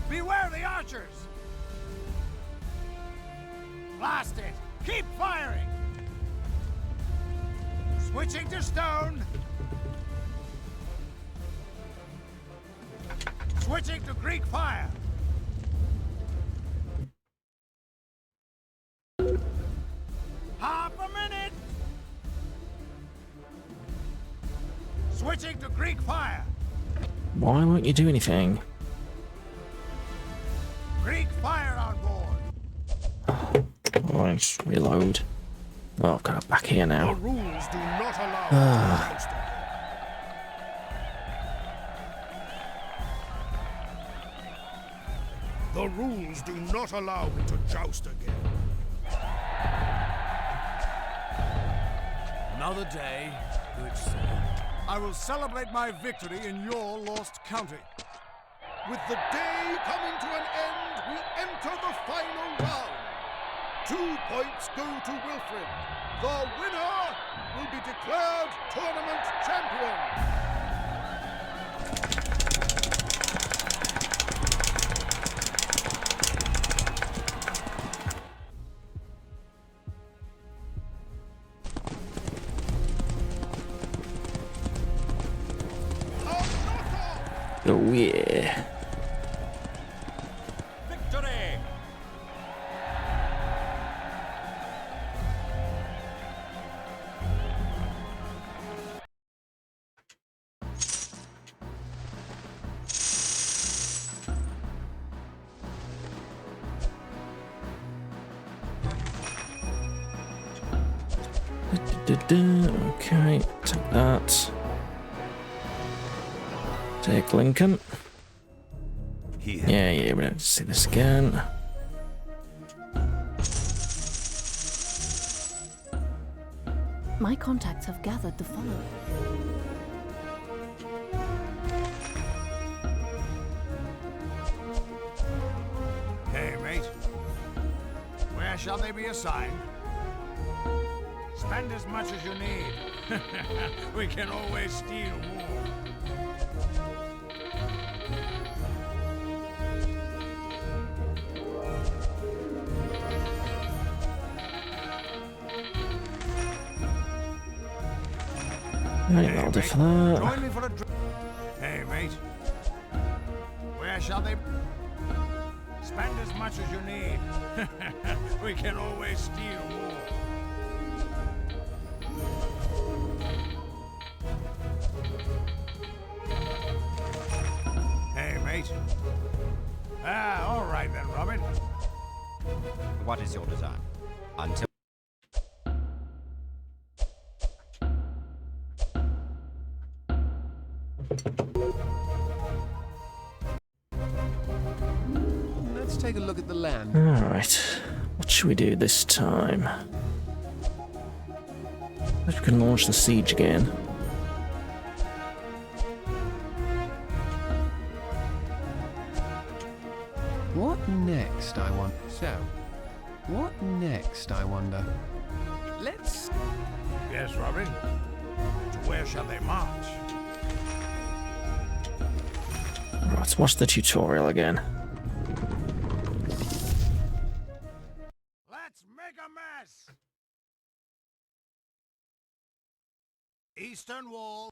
Beware the archers. Blast it. Keep firing. Switching to stone. Switching to Greek fire. Half a minute. Switching to Greek fire. Why won't you do anything? Greek fire on board. Right, reload. Well, I've got it back here now. The rules do not allow The rules do not allow me to joust again. Another day, good sir. I will celebrate my victory in your lost county. With the day coming to an end, we enter the final round. 2 points go to Wilfred. The winner will be declared tournament champion. Oh yeah. Victory! Okay, take that. Take Lincoln. Yeah, we don't see this again. My contacts have gathered the following. Hey, mate. Where shall they be assigned? Spend as much as you need. We can always steal more. Right, that'll do for that. Join me for a drink. Hey, mate. Where shall they... Spend as much as you need. We can always steal more. Hey, mate. All right then, Robin. What is your design? Until... Let's take a look at the land. Alright, what should we do this time? Maybe we can launch the siege again. What next, I want? So, what next, I wonder? Let's... Yes, Robin. To where shall they march? Right, let's watch the tutorial again. Let's make a mess! Eastern Wall.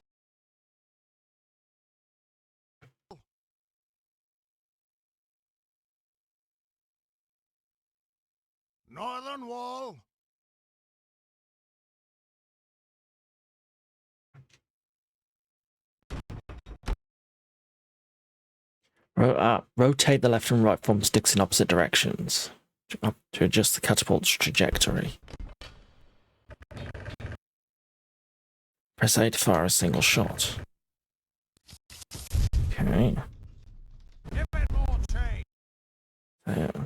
Northern Wall. Rotate the left and right thumbsticks in opposite directions to adjust the catapult's trajectory. Press A to fire a single shot. Okay. Give it more change.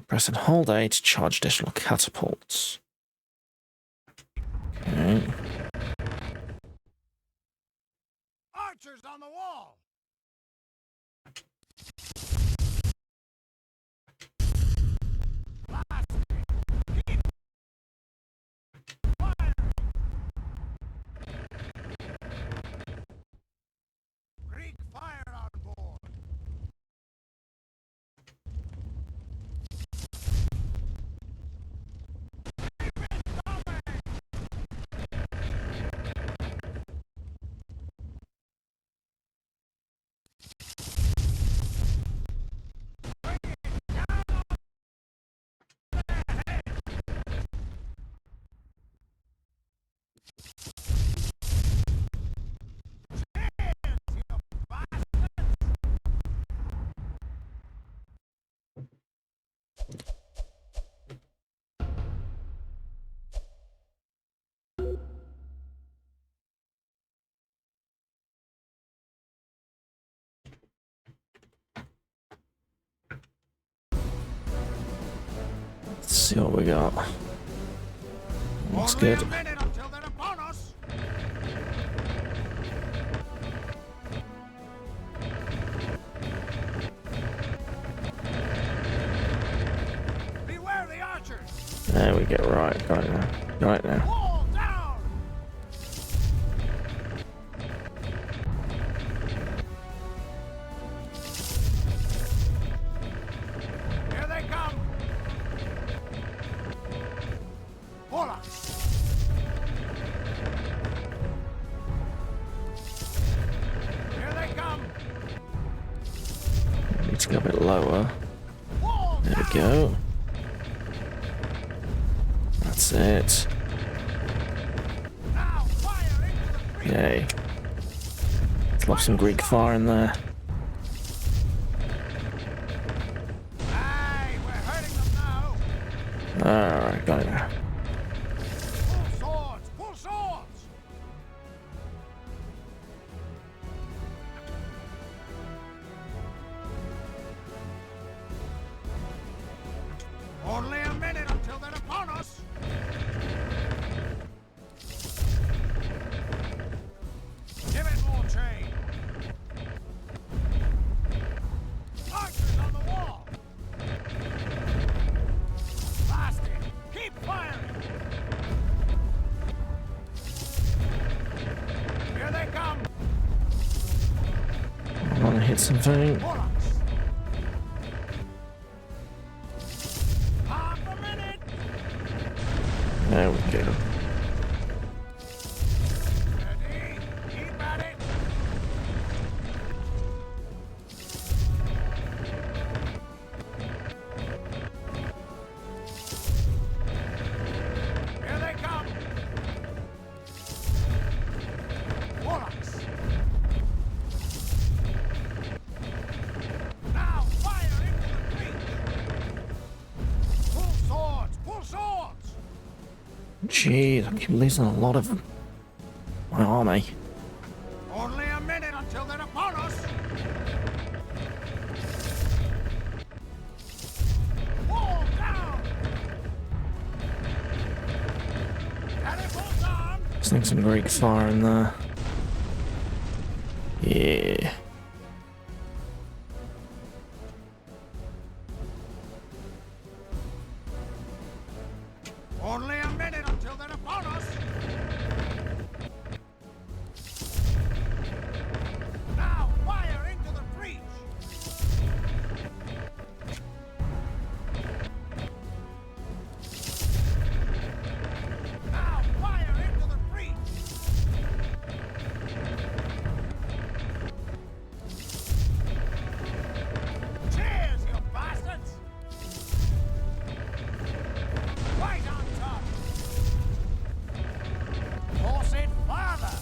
Press and hold A to charge additional catapults. Okay. Archers on the wall. Greek fire on board. Let's see what we got. Looks good. A minute until they're upon us. Beware the archers. There we go. Right, got it now. Got it now. Wall down. Here they come. Hola. Here they come. Need to go a bit lower. There we go. That's it. Now fire into the Greek. Okay. Let's lob some Greek fire in there. Aye, we're hurting them now. Alright, got it now. Pull swords! Pull swords! Only a minute until they're upon us. Give it more chain. Archers on the wall. Blast it. Keep firing. Here they come. I want to hit something. There we go. Ready? Keep at it. Here they come. Warlocks. Now fire into the breach. Pull swords. Pull swords. Jeez, I keep losing a lot of my army. Only a minute until they're upon us. Wall down. Catapults on. Just think some Greek fire in there. Yeah. Only a minute until they're upon us. Now fire into the breach. Now fire into the breach. Cheers, you bastards! Right on top. Force it farther.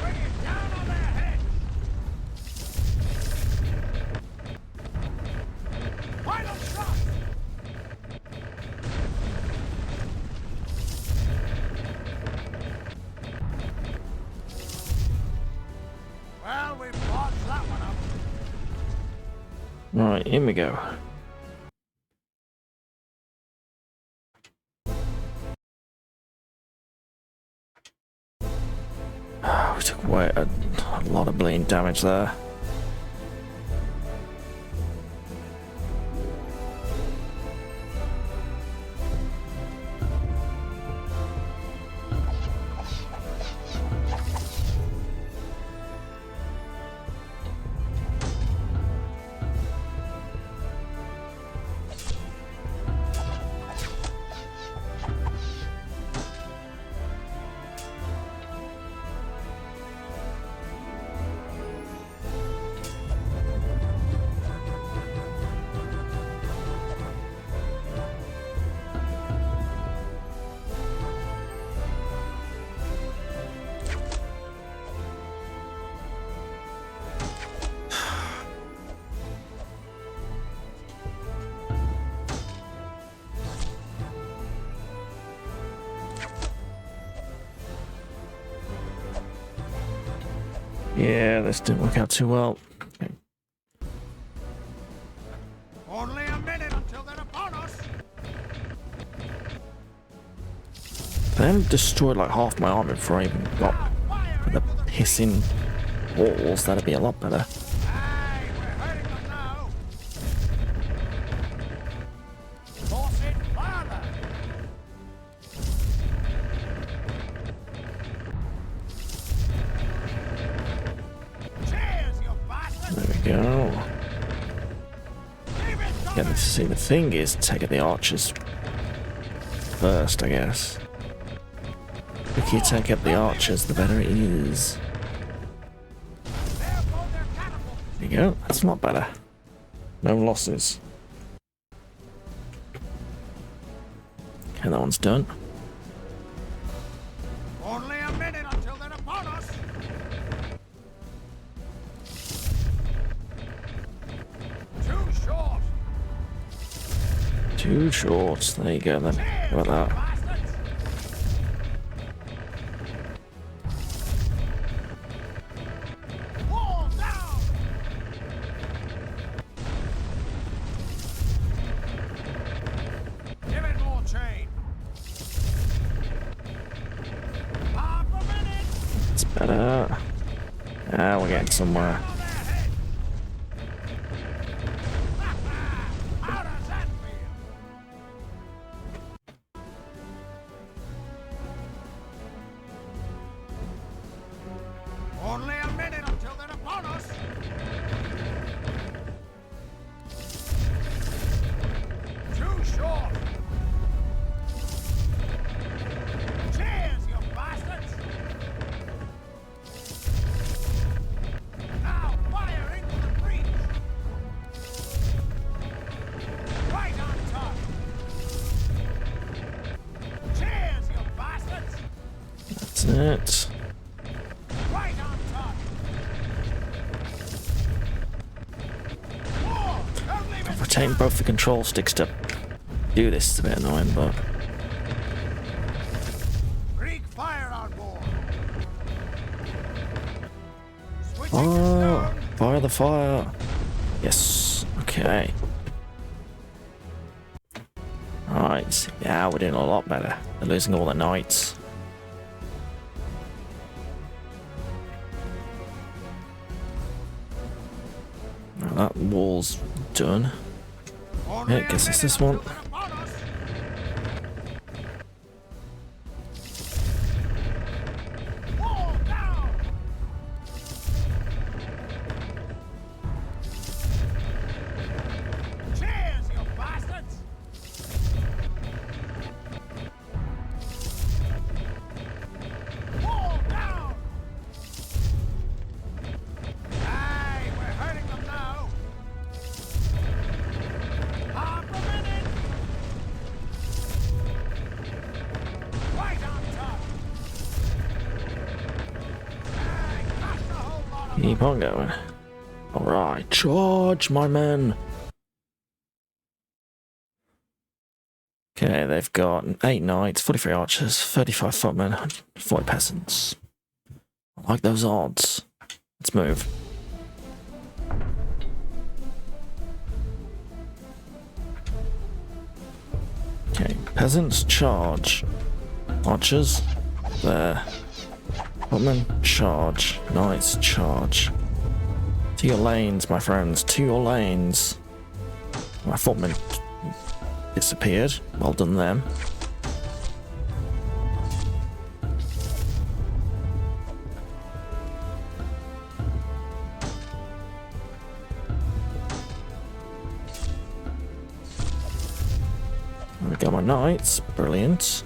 Bring it down on their head. Final shot. Well, we botched that one up. Right, here we go. We took away a lot of bleeding damage there. Yeah, this didn't work out too well. Okay. Only a minute until they're upon us. They destroyed like half my army before I even got the pissing walls. That'd be a lot better. Hey, we're hurting them now. Force it farther. Cheers, you bastards. There we go. Yeah, see, the thing is, taking the archers first, I guess. The quicker you take out the archers, the better it is. There you go, that's a lot better. No losses. Okay, that one's done. Only a minute until they're upon us. Too short. Too short. There you go then. How about that? better. Ah, we're getting somewhere. Only a minute until they're upon us. Too short. Cheers, you bastards! Now fire into the breach. Right on top. Cheers, you bastards! That's it. Right on top. I've retained both the control sticks to do this. It's a bit annoying, but Greek fire on board. oh, fire the fire. Yes. Okay. Right. Yeah, we're doing a lot better. They're losing all the knights. Now that wall's done. Yeah, I guess it's this one. Cheers, you bastards! Wall down! Aye, we're hurting them now. Half a minute. Right on top. Aye, crush the whole lot of Keep on going. Alright, charge, my men. Okay, they've got 8 knights, 43 archers, 35 footmen, 40 peasants. I like those odds. Let's move. Okay, peasants charge. Archers, there. Footmen charge. Knights charge. To your lanes, my friends, to your lanes. My footmen disappeared. Well done them. There we go, my knights. Brilliant.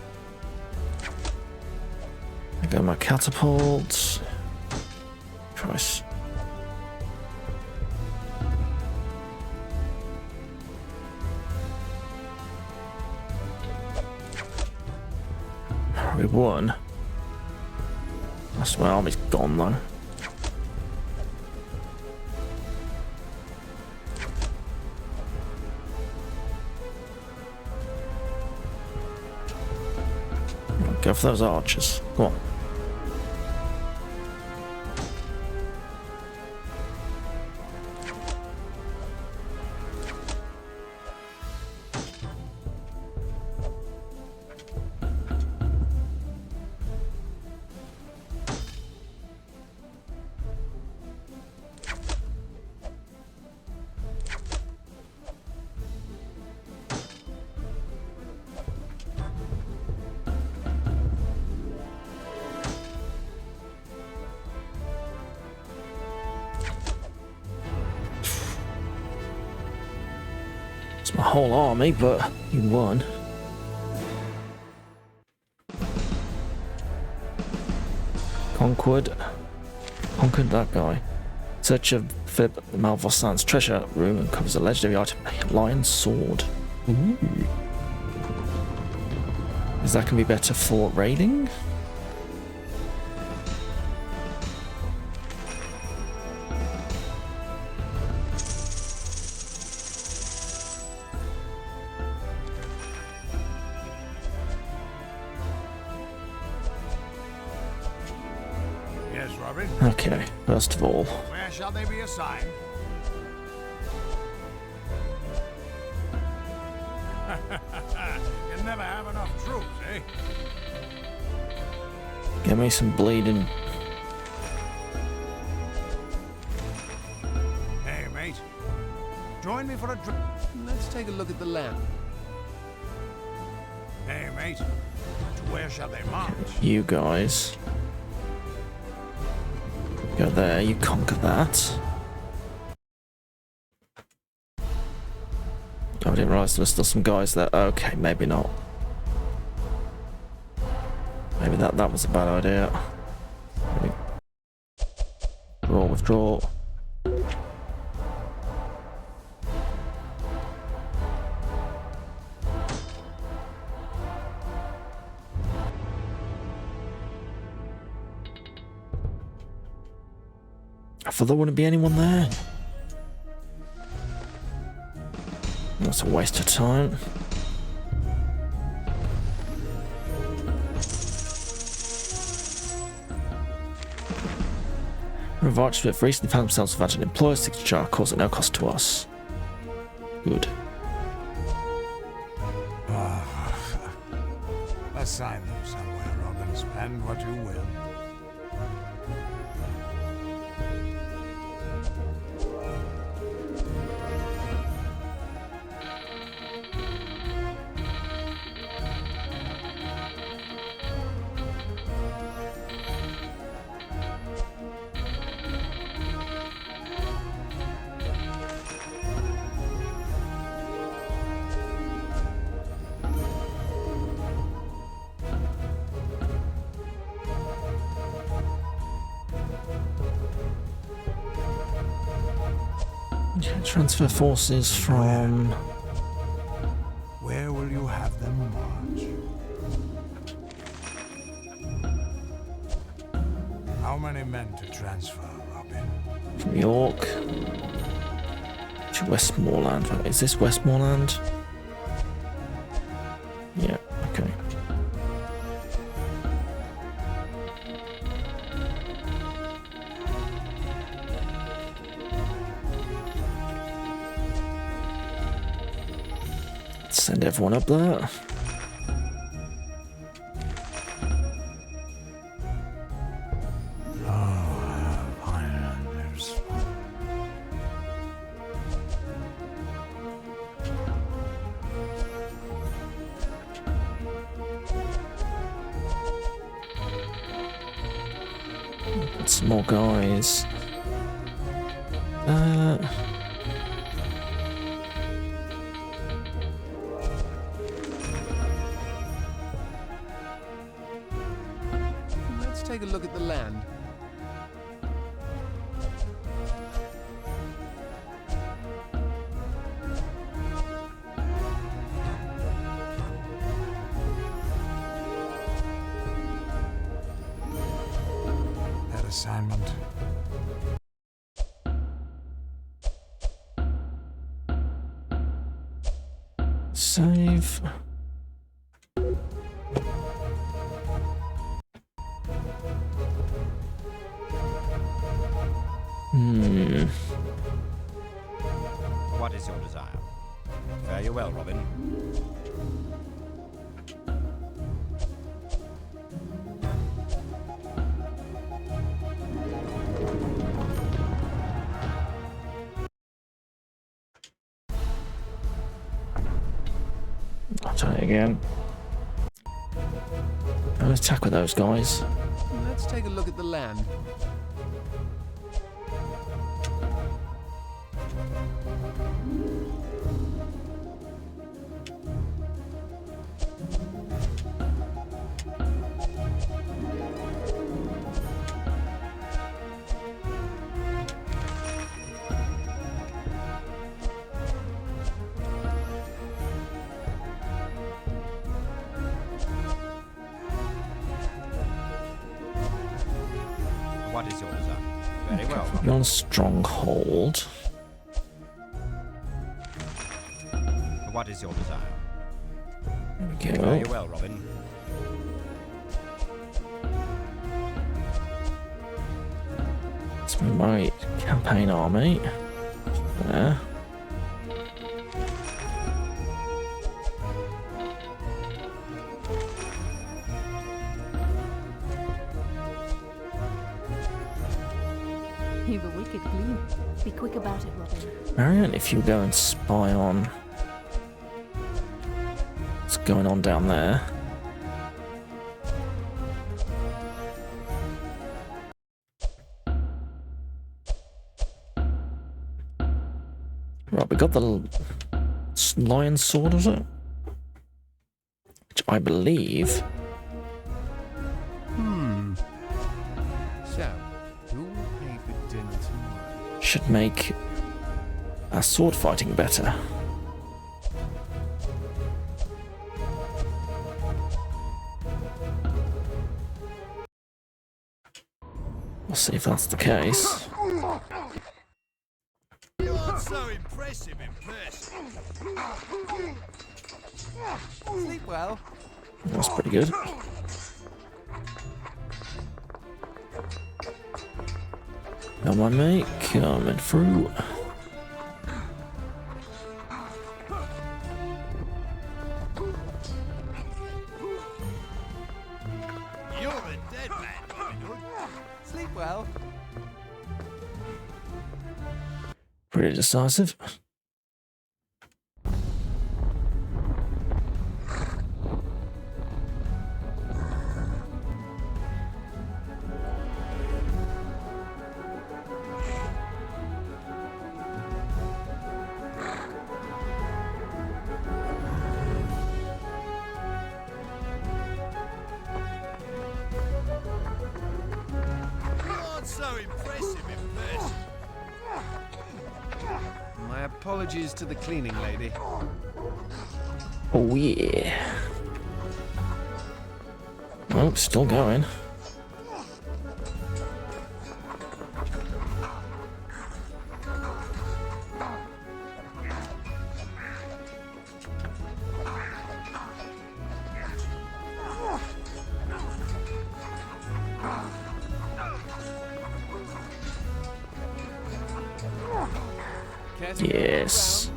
There go my catapults. Christ. We won. That's my army's gone though. Go for those archers. Go on. It's my whole army, but you won. Conquered that guy. Search of Philip Malvoisin's treasure room and covers a legendary item, a lion's sword. Ooh. Is that going to be better for raiding? Yes, Robin. Okay, first of all, Where shall they be assigned? You never have enough troops, eh? get me some bleeding Join me for a drink. Let's take a look at the land. Hey, mate. To where shall they march? You guys. Go there, you conquer that. Oh, I didn't realise there were still some guys there. Okay, maybe not. Maybe that was a bad idea. Maybe. Withdraw. I thought there wouldn't be anyone there. That's a waste of time. Revarch have recently found themselves without an employer signature, cause at no cost to us. Good. Assign them somewhere, Robin. Spend what you will. Transfer forces from... Where will you have them march? How many men to transfer, Robin? From York to Westmoreland. Is this Westmoreland? Yeah, okay. Send everyone up there. Highlanders. Some more guys. Take a look at the land. That assignment. Save. What is your desire? Fare you well, Robin. I'll try it again. I'll attack with those guys. Let's take a look at the land. What is your desire? Very well. You're on stronghold. What is your desire? There we go. Very well, Robin. Let's move my campaign army there. You've a wicked it clean. Be quick about it, Robin. Marion, if you go and spy on what's going on down there. Right, we got the lion sword, was it? Which I believe. So, who will pay for dinner tomorrow? Should make our sword fighting better. We'll see if that's the case. You aren't so impressive in person. Sleep well. That's pretty good. Come on, mate. Coming through. You're a dead man, Robin Hood. Sleep well. Pretty decisive. You aren't so impressive in person. My apologies to the cleaning lady. Oh yeah. Oh, still going. Yes.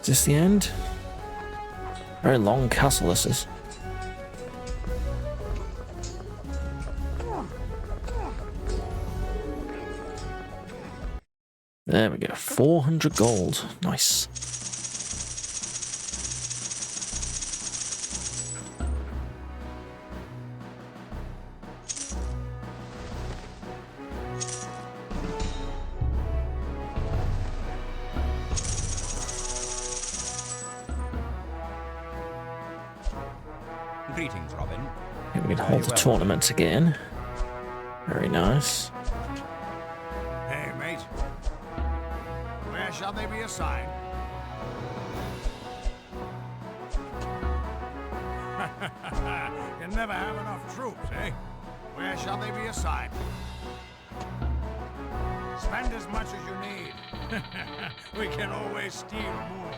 Is this the end? Very long castle this is. There we go. 400 gold. Nice. Greetings, Robin. We can hold the tournament again. Very nice. Hey, mate. Where shall they be assigned? You never have enough troops, eh? Where shall they be assigned? Spend as much as you need. We can always steal more.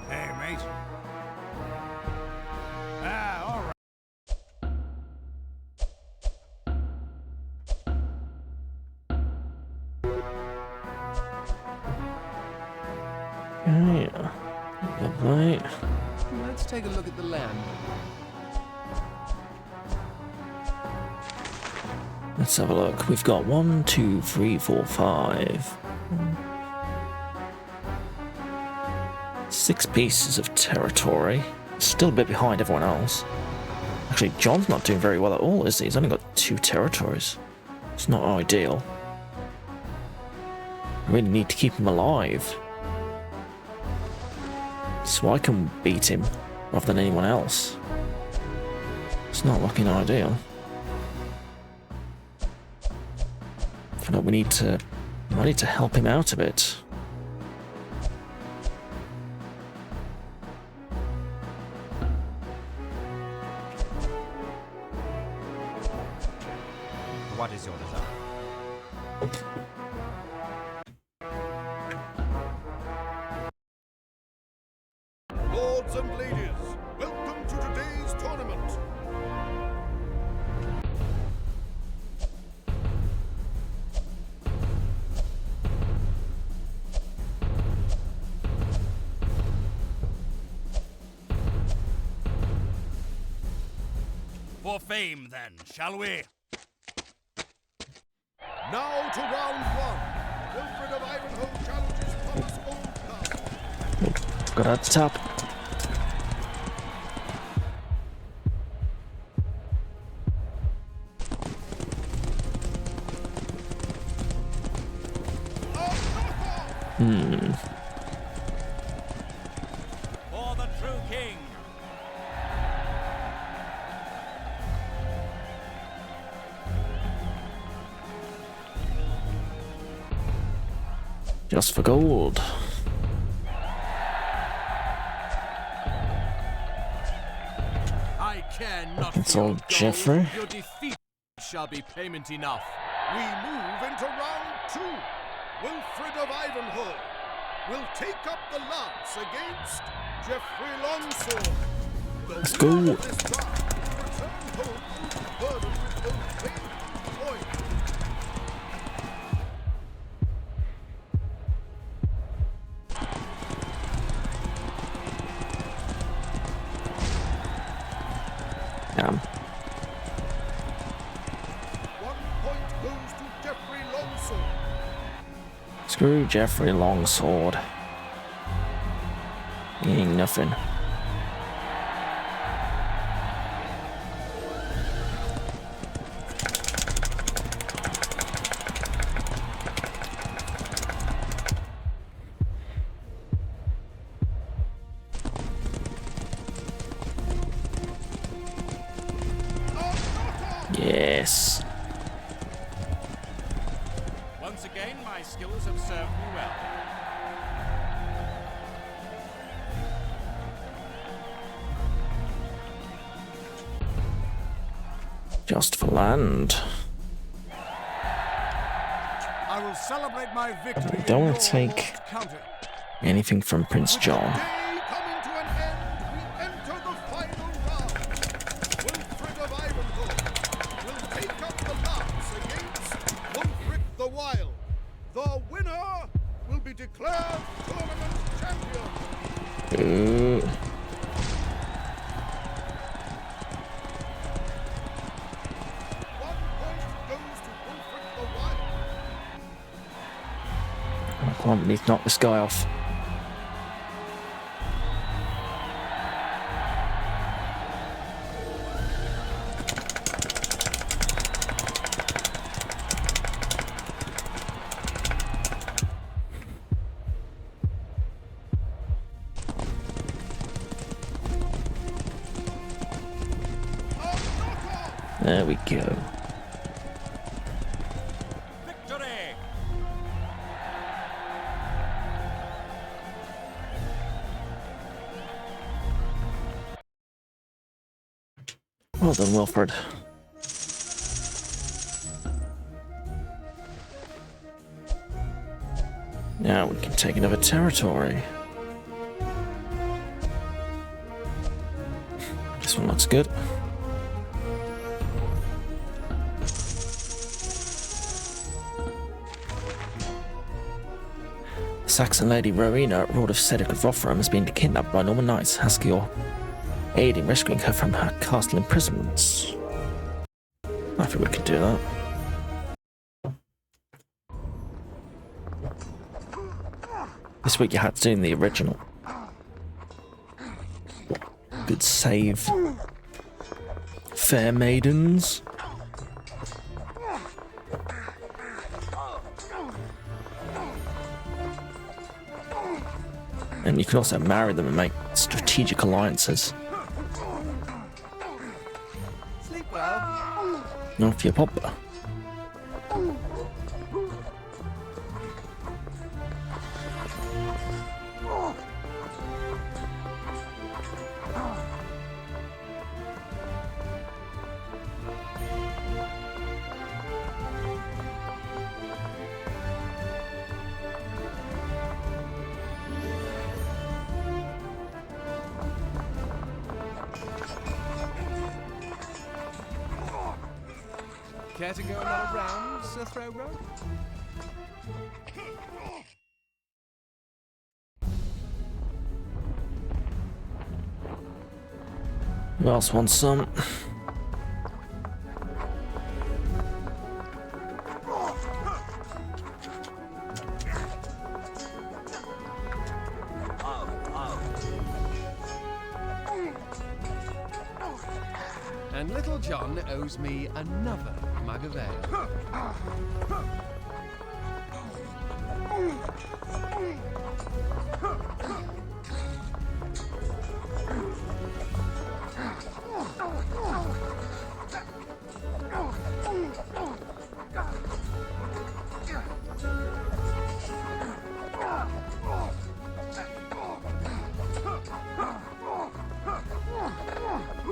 Hey, mate. All right. Yeah. Lovely. Let's take a look at the land. Let's have a look. We've got 1, 2, 3, 4, 5. 6 pieces of territory. Still a bit behind everyone else. Actually, John's not doing very well at all, is he? He's only got 2 territories. It's not ideal. I really need to keep him alive, so I can beat him rather than anyone else. It's not looking ideal. But we need to help him out a bit. What is your desire? Lords and ladies, welcome to today's tournament. For fame, then, shall we? Now to round one. Wilfred of Ivanhoe challenges Thomas Oldcastle. Got at the top. For the true king. Just for gold. I care not It's for your all gold. Geoffrey. Your defeat shall be payment enough. We move into round two. Wilfred of Ivanhoe will take up the lance against Geoffrey Longsword. Let's go. This bout will return home burdened with those famed coins. Damn. 1 point goes to Geoffrey Longsword. Screw Geoffrey Longsword. He ain't nothing. Yes. Once again, my skills have served me well. Just for land. I will celebrate my victory. Don't in want to your take counter. anything from Prince John. Day coming to an end, we enter the final round. Wilfred of Ivanhoe will take up the lance against Wulfric the Wild. The winner will be declared tournament champion. Come on, we need to knock this guy off. There we go. Victory! Well done, Wilfred. Now we can take another territory. This one looks good. The Saxon lady Rowena, Lord of Cedric of Rotherham, has been kidnapped by Norman knights. Haskill aid in rescuing her from her castle imprisonments. I think we can do that. This week you had to do in the original. Good save. Fair maidens. And you can also marry them and make strategic alliances. Sleep well. Off you pop. Care to go another round, Sir Throwgrove? Who else wants some? And Little John owes me another mug of ale.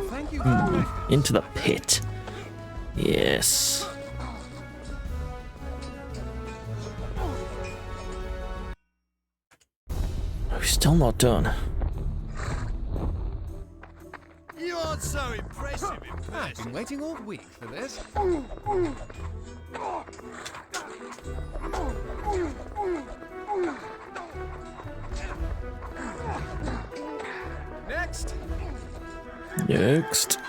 Thank you. Into the pit. Yes. We're still not done. You aren't so impressive in person. I've been waiting all week for this. Next. Next.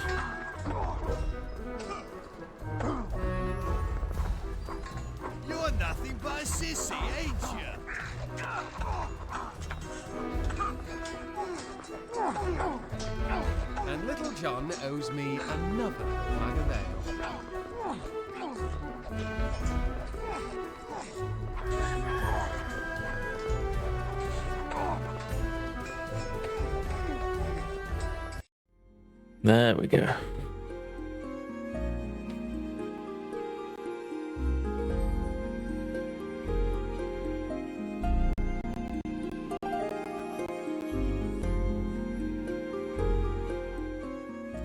You're nothing but a sissy, ain't you? And Little John owes me another mug of ale. There we go.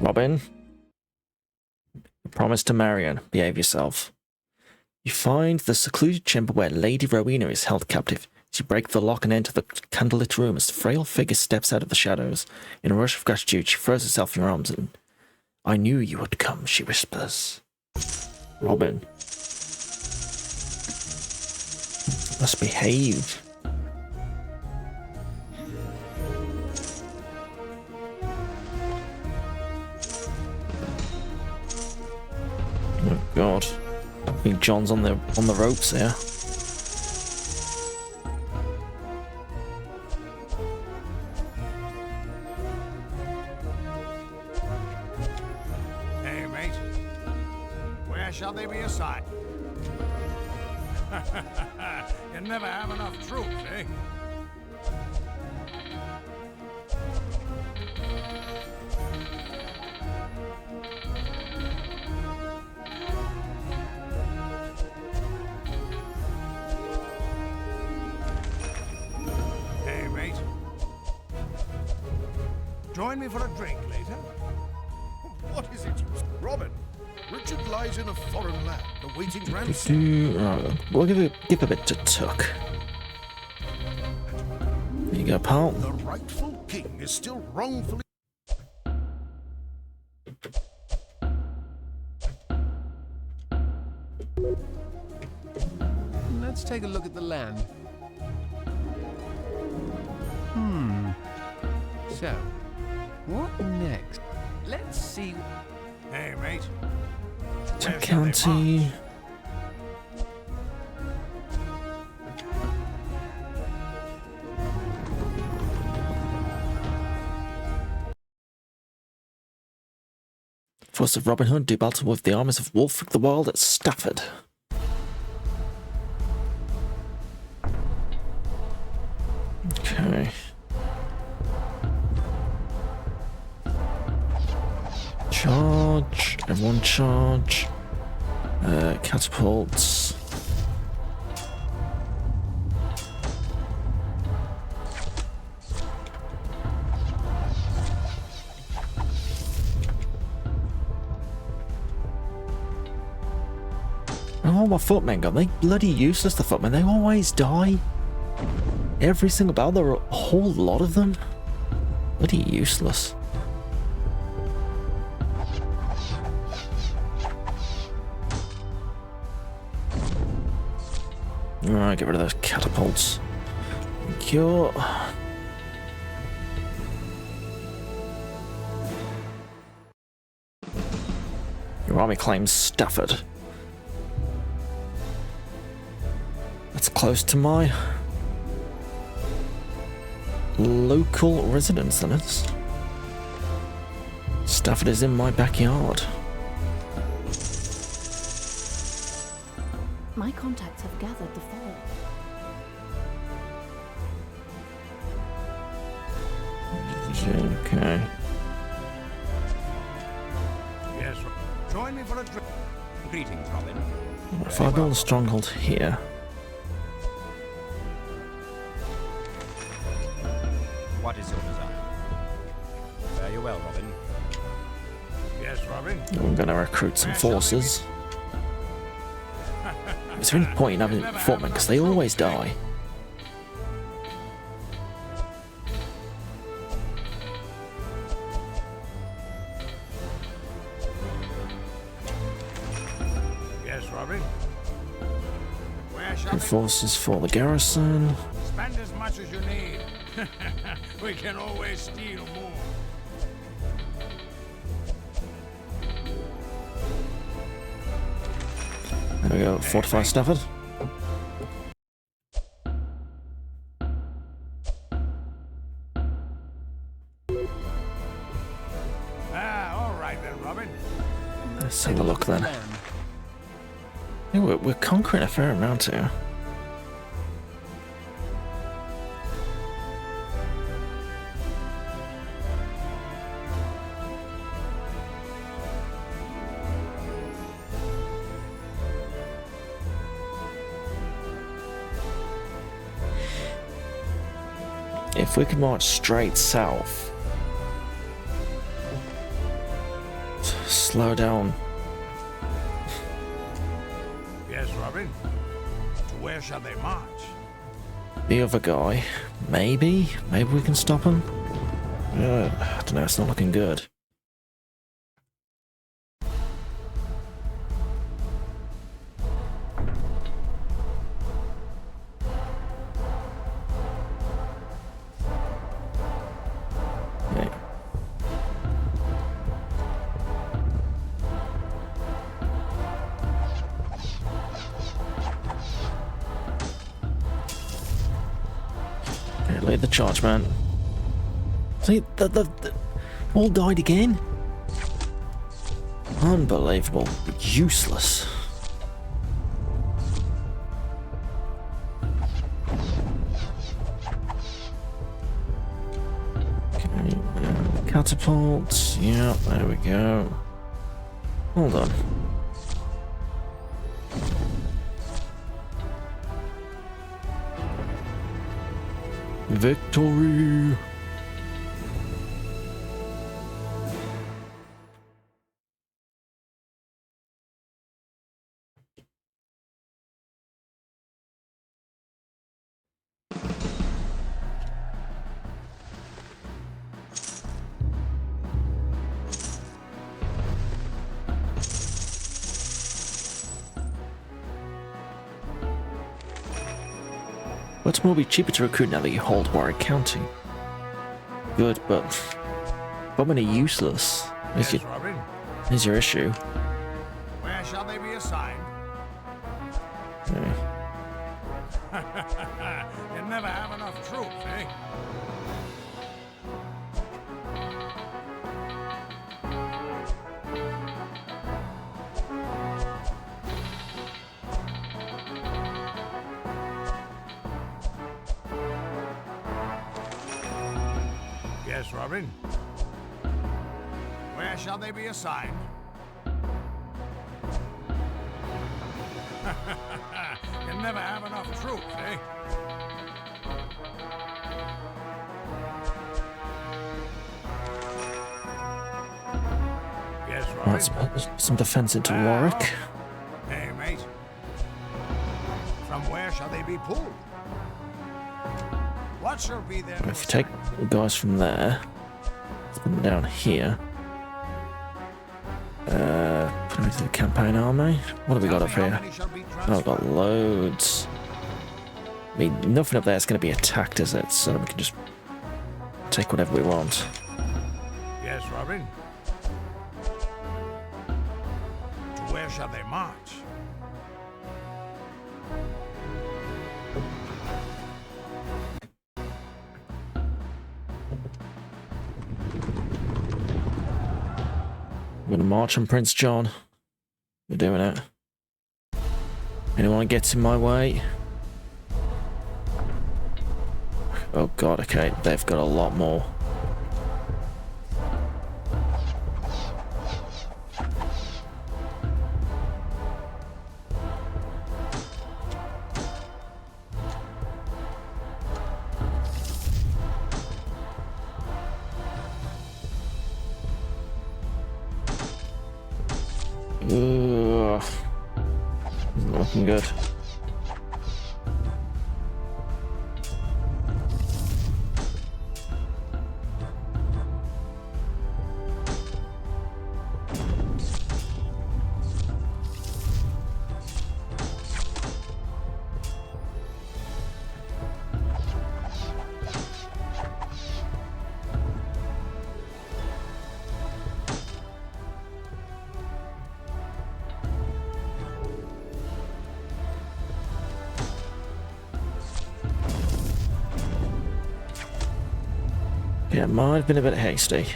Robin, promise to Marion. Behave yourself. You find the secluded chamber where Lady Rowena is held captive. You break the lock and enter the candlelit room as the frail figure steps out of the shadows. In a rush of gratitude, she throws herself in your arms and... I knew you would come, she whispers. Robin. Must behave. Oh God. I think John's on the ropes here. Hey, mate. Where shall they be assigned? You never have enough troops, eh? Hey, mate. Join me for a drink later. What is it? Robin, Richard lies in a foreign land, awaiting ransom. We'll give a bit to Tuck. There you go, pal. The rightful king is still wrongfully... Let's take a look at the land. So, what next? Let's see. Hey, mate. Tuck County. Forces of Robin Hood do battle with the armies of Wulfric the Wild at Stafford. Okay. Charge. Everyone charge. Catapults. Oh, my footmen got they bloody useless, the footmen. They always die. Every single battle, there are a whole lot of them. Bloody useless. Alright, get rid of those catapults. Thank you. Your army claims Stafford. That's close to my local residence, then it's. Stafford is in my backyard. My contacts have gathered the fog. Okay. Yes, join me for a drink. Greetings, Robin. If I build a stronghold here, What is your desire? Fare you well, Robin. Yes, Robin. I'm going to recruit some forces. Is there any point in having footmen? Because they always die. Yes, Robin. Where shall Forces for the garrison. spend as much as you need? We can always steal more. There we go, fortify Stafford. All right then, Robin. Let's have a look then. Yeah, we're conquering a fair amount here. If we could march straight south, slow down. Yes, Robin. To where shall they march? The other guy, maybe we can stop him. I don't know. It's not looking good. Lead the charge, man. See, the all died again. Unbelievable. Useless. Okay, catapults. Yeah, there we go. Hold on. Victory! But it will be cheaper to recruit now that you hold Warwick County. Good, but Bowmen are useless. Yes, Robin. Is your issue. Where shall they be assigned? Okay. You never have enough troops, eh? Yes, Robin. Where shall they be assigned? You never have enough troops, eh? Yes, Robin. Let's put some defense into Warwick. Hey, mate. From where shall they be pulled? What shall be their... If you take the guys from there, put them down here. Put them into the campaign army. What have we got up here? Oh, we've got loads. I mean, nothing up there is going to be attacked, is it? So we can just take whatever we want. Yes, Robin. To where shall they march? Gonna march on Prince John. We're doing it. Anyone gets in my way? Oh god, okay, they've got a lot more. Ugh. Isn't looking good. Yeah, might have been a bit hasty.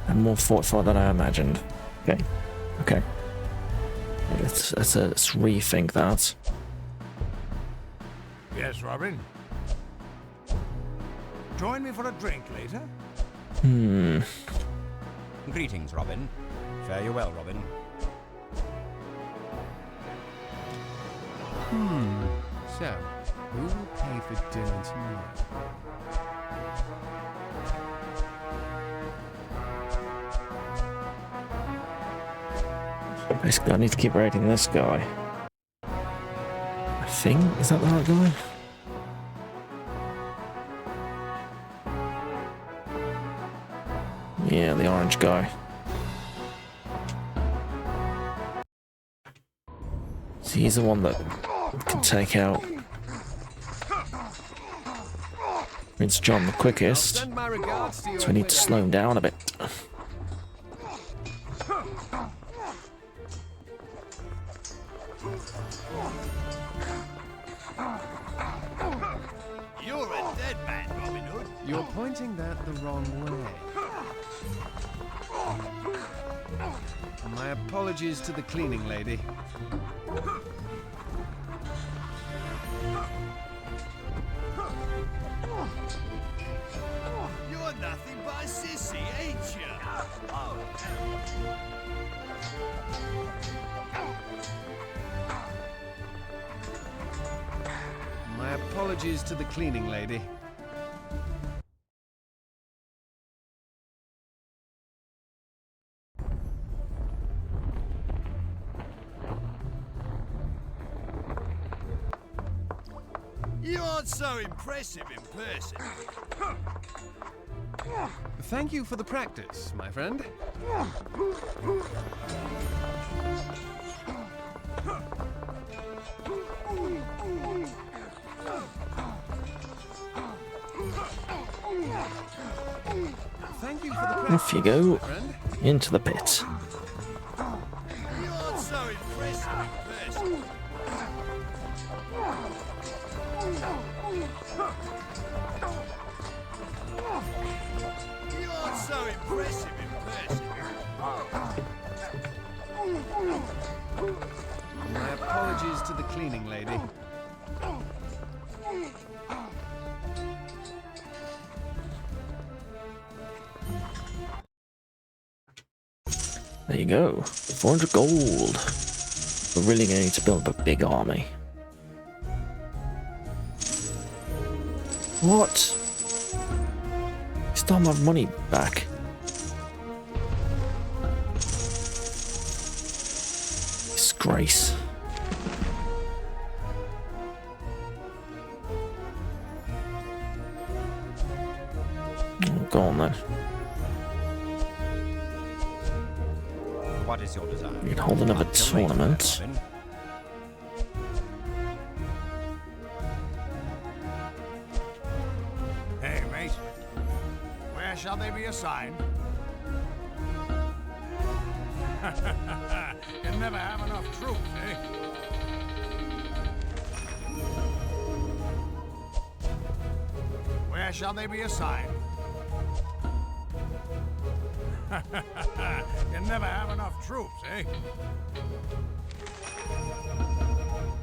And more fortified than I imagined. Okay. Okay. Let's rethink that. Yes, Robin? Join me for a drink later? Greetings, Robin. Fare you well, Robin. So, who will pay for dinner tomorrow? Basically, I need to keep raiding this guy. I think, is that the right guy? Yeah, the orange guy. So he's the one that can take out Prince John the quickest. So we need to slow him down a bit. You're a dead man, Robin Hood. You're pointing that the wrong way. My apologies to the cleaning lady. You're nothing but a sissy, ain't you? My apologies to the cleaning lady. You aren't so impressive in person. Thank you for the practice, my friend. Thank you for the practice. Off you go. Into the pit. You aren't so impressive in person. You aren't so impressive in person. My apologies to the cleaning lady. There you go. 400 gold. We're really going to need to build a big army. What? Stole my money back. Disgrace. Oh, go on then. What is your desire? We can hold another tournament. Hey, mate. Where shall they be assigned? You'll never have enough troops, eh? Where shall they be assigned? You never have enough troops, eh?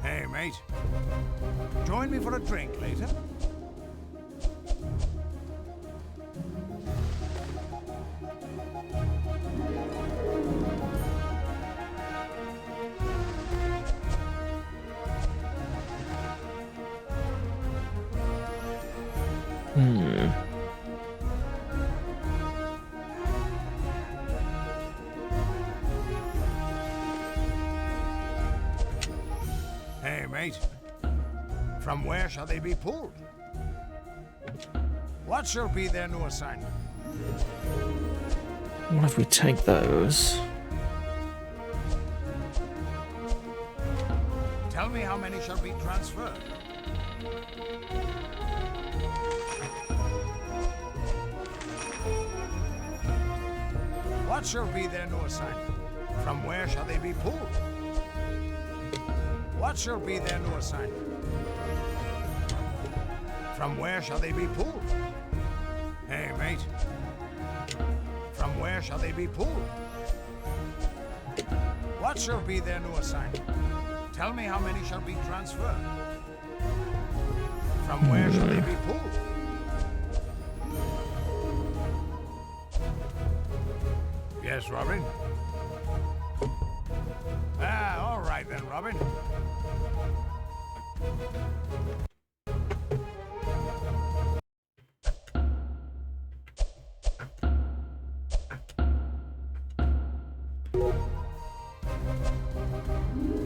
Hey, mate. Join me for a drink later? Hey, mate. From where shall they be pulled? What shall be their new assignment? What if we take those? Tell me how many shall be transferred. What shall be their new assignment? From where shall they be pulled? What shall be their new assignment? From where shall they be pulled? Hey, mate. From where shall they be pulled? What shall be their new assignment? Tell me how many shall be transferred. From where shall they be pulled? Yes, Robin? All right then, Robin.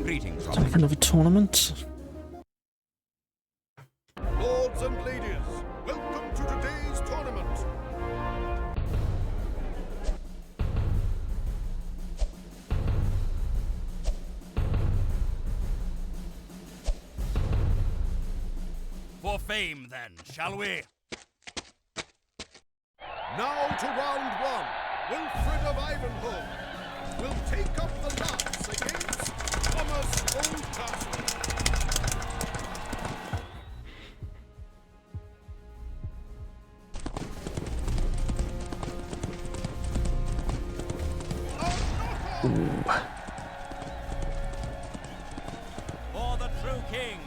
Greetings, Time for another tournament. Lords and ladies, welcome to today's tournament. For fame, then, shall we? Now to round one. Wilfred of Ivanhoe will take up the lance against Thomas Oldcastle. For the true king.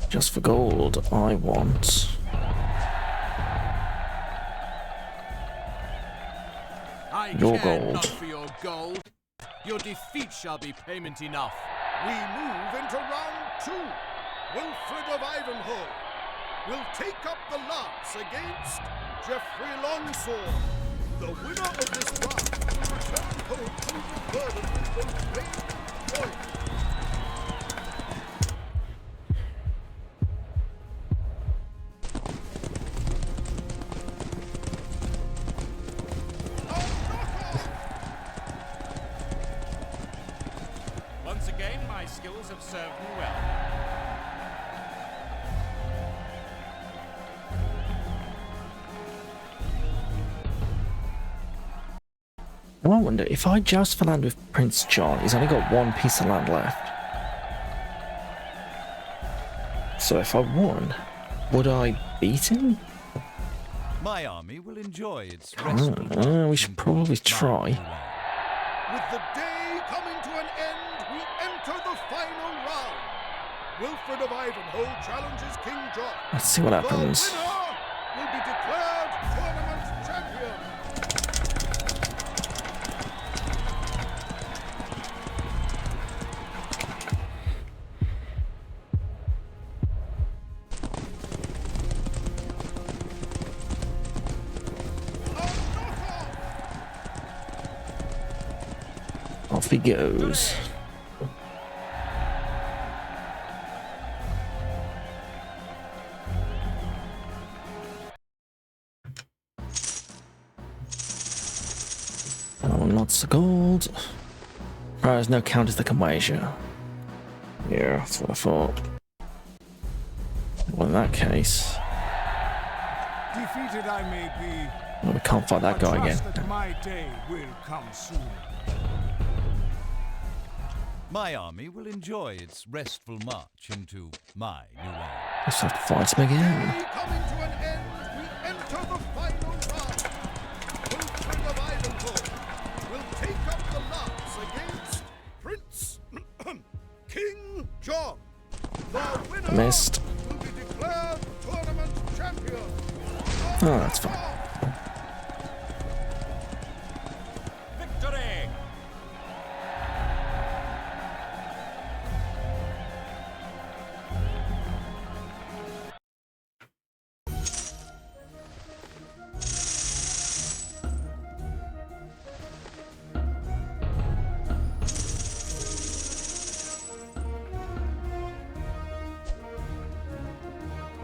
Just for gold, I want. I Your care gold. not for your gold. Your defeat shall be payment enough. We move into round two. Wilfred of Ivanhoe will take up the lance against Geoffrey Longsword. The winner of this round will return home to the burden with both fame and glory. Once again, my skills have served me well. I wonder if I joust for land with Prince John, he's only got one piece of land left. So if I won, would I beat him? My army will enjoy its restful We should probably try. With the day coming to an end, we enter the final round. Wilfred of Ivanhoe challenges King John. Let's see what happens. The winner will be declared tournament champion. Off he goes. Oh, lots of gold. Right, there's no counters that can wager. Yeah, that's what I thought. Well, in that case, Defeated I may be, well, we can't fight that guy trust again. that my day will come soon. My army will enjoy its restful march into my new land. Let's have to fight him again. Coming to an end, we enter the final round. Wilfred of Ivanhoe will take up the lance against Prince King John. The winner Missed. will be declared tournament champion. Oh, that's fine. Victory!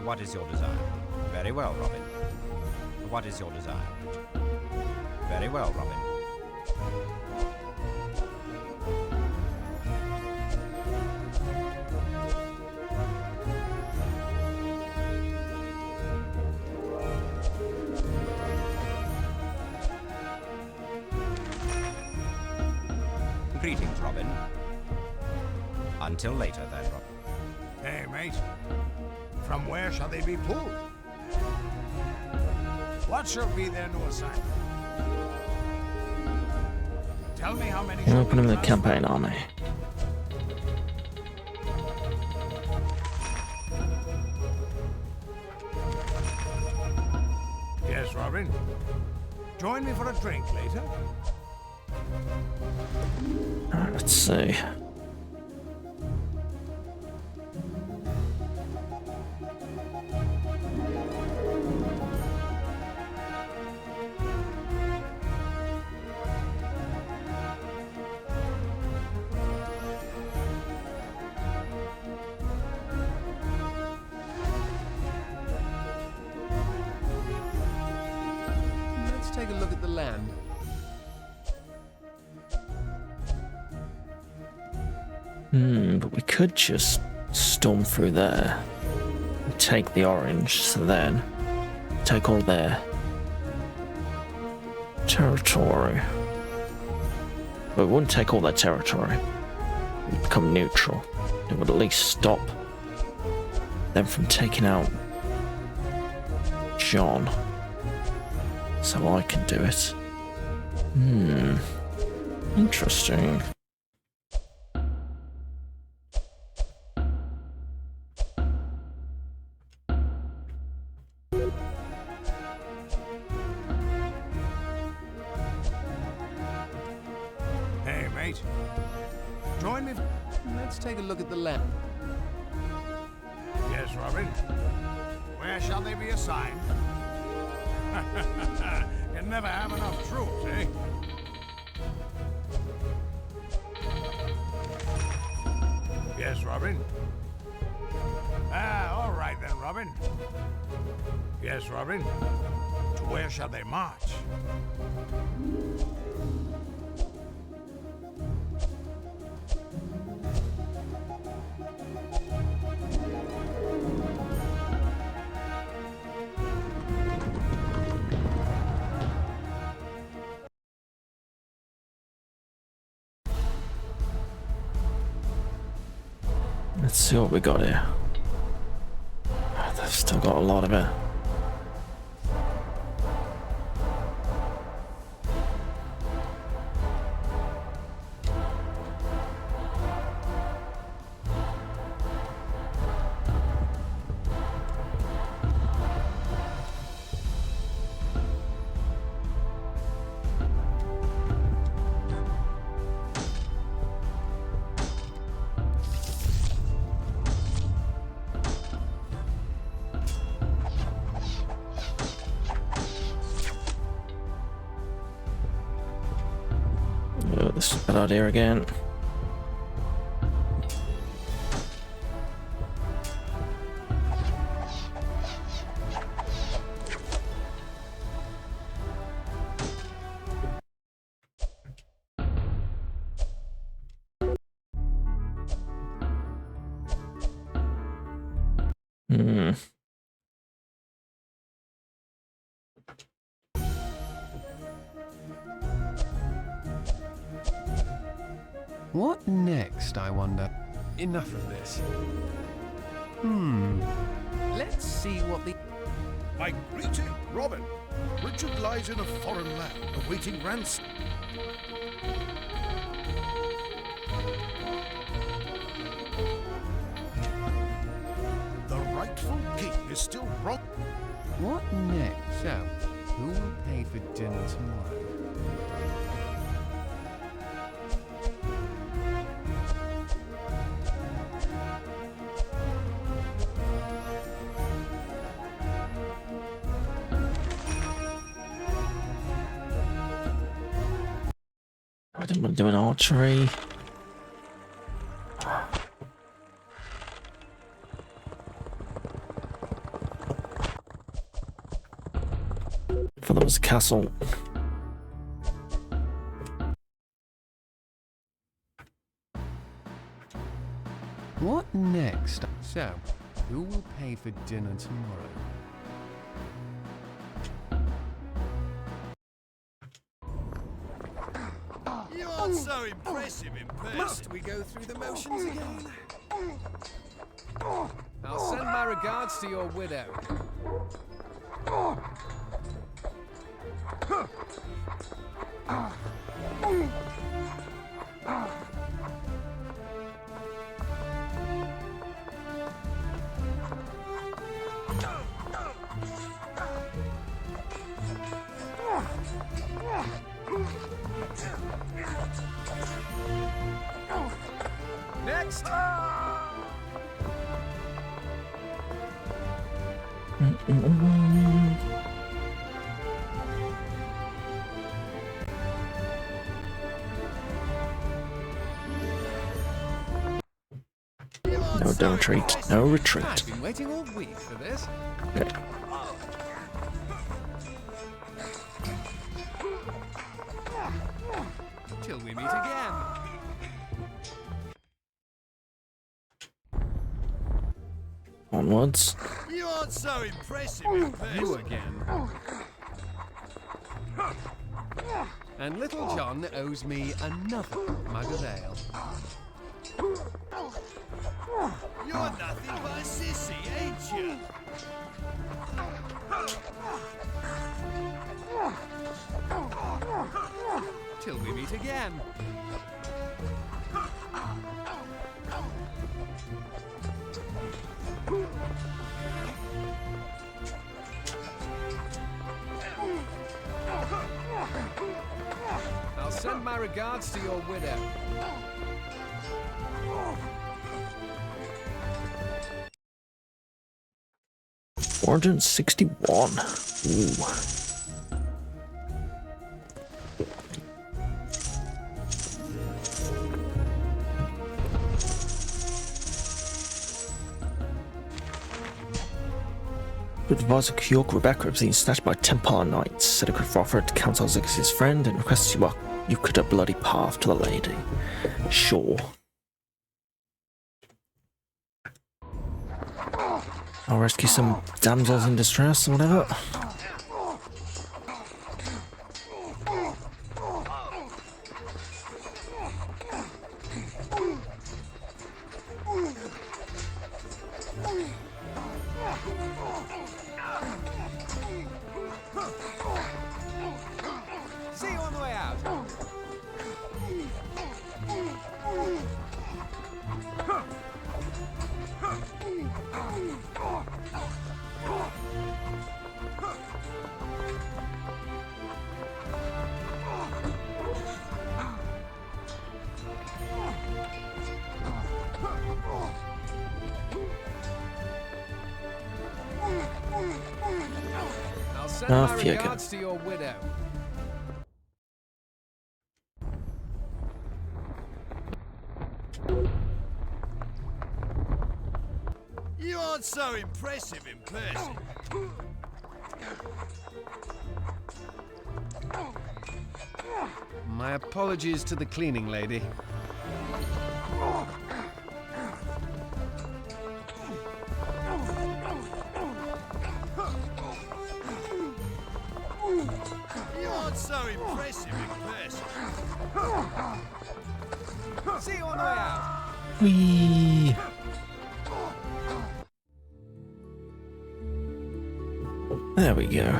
What is your desire? Very well, Robin. What is your desire? Very well, Robin. Greetings, Robin. Until later, then, Robin. Hey, mate. From where shall they be pulled? What shall be their new assignment? Tell me how many. We'll put him in the campaign army. Yes, Robin. Join me for a drink later. Alright, let's see. Let's take a look at the land. But we could just storm through there and take the orange, so then take all their territory. But we wouldn't take all their territory. We'd become neutral. It would at least stop them from taking out John. So I can do it. Interesting. Hey, mate. Join me. Let's take a look at the land. Yes, Robin. Where shall they be assigned? Can never have enough troops, eh? Yes, Robin. All right then, Robin. Yes, Robin. To where shall they march? Let's see what we got here. They've still got a lot of it. This is a bad idea again. What next, I wonder? Enough of this. Let's see what the... My greeting, Robin. Richard lies in a foreign land, awaiting ransom. The rightful king is still wrong. What next? So, who will pay for dinner tomorrow? I didn't want to do an archery. For there was a castle. What next? So, who will pay for dinner tomorrow? You aren't so impressive in person. Must we go through the motions again? I'll send my regards to your widow. Next! No, don't retreat. No retreat. I've been waiting all week for this. Okay. Till we meet again. Onwards. You aren't so impressive in person. You again. And Little John owes me another mug of ale. You're nothing but a sissy, ain't you? Till we meet again. I'll send my regards to your widow. $461. Ooh. Good advisor York Rebecca was being snatched by Templar Knights, said it could offer it to Count Osric his friend, and requested you could a bloody path to the lady. Sure. I'll rescue some damsels in distress or whatever. See you on the way out. I'll send my Off you go. regards to your widow. You aren't so impressive in person. My apologies to the cleaning lady. You aren't so impressive in person. See you on the way out. Whee! There we go.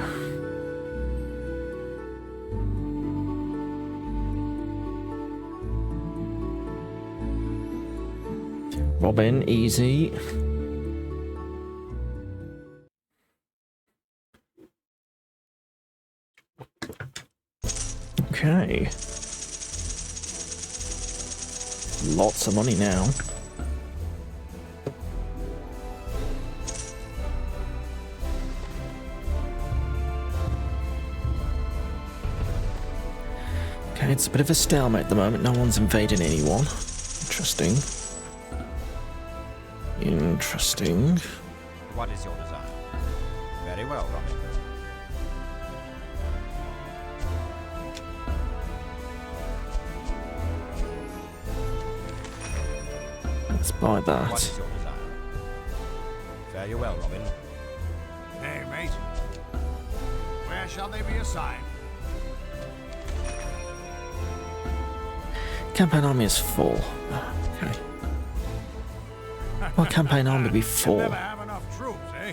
Robin, easy. Okay. Lots of money now. Okay, it's a bit of a stalemate at the moment. No one's invading anyone. Interesting. Interesting. What is your desire? Very well, Robin. Let's buy that. What is your desire? Fare you well, Robin. Hey, mate. Where shall they be assigned? Campaign army is full. Okay. Why campaign army be full? Never have enough troops, eh?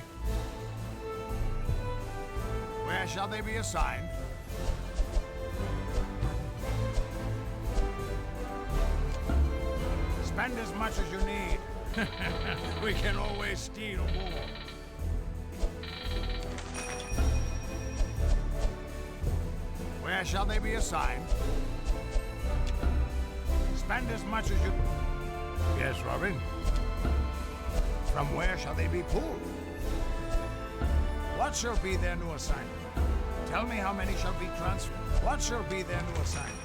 Where shall they be assigned? Spend as much as you need. We can always steal more. Where shall they be assigned? Spend as much as you... Yes, Robin? From where shall they be pulled? What shall be their new assignment? Tell me how many shall be transferred. What shall be their new assignment?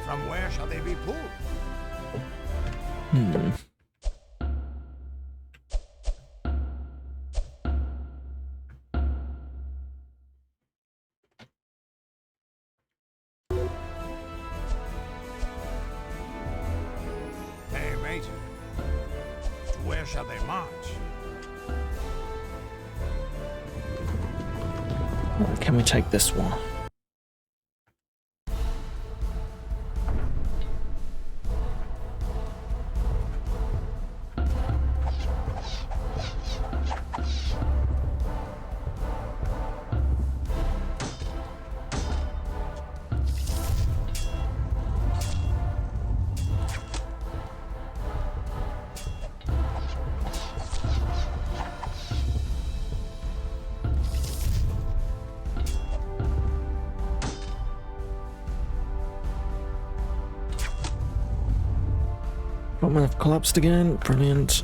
From where shall they be pulled? Hey, mate. To where shall they march? Can we take this one? Roman have collapsed again. Brilliant.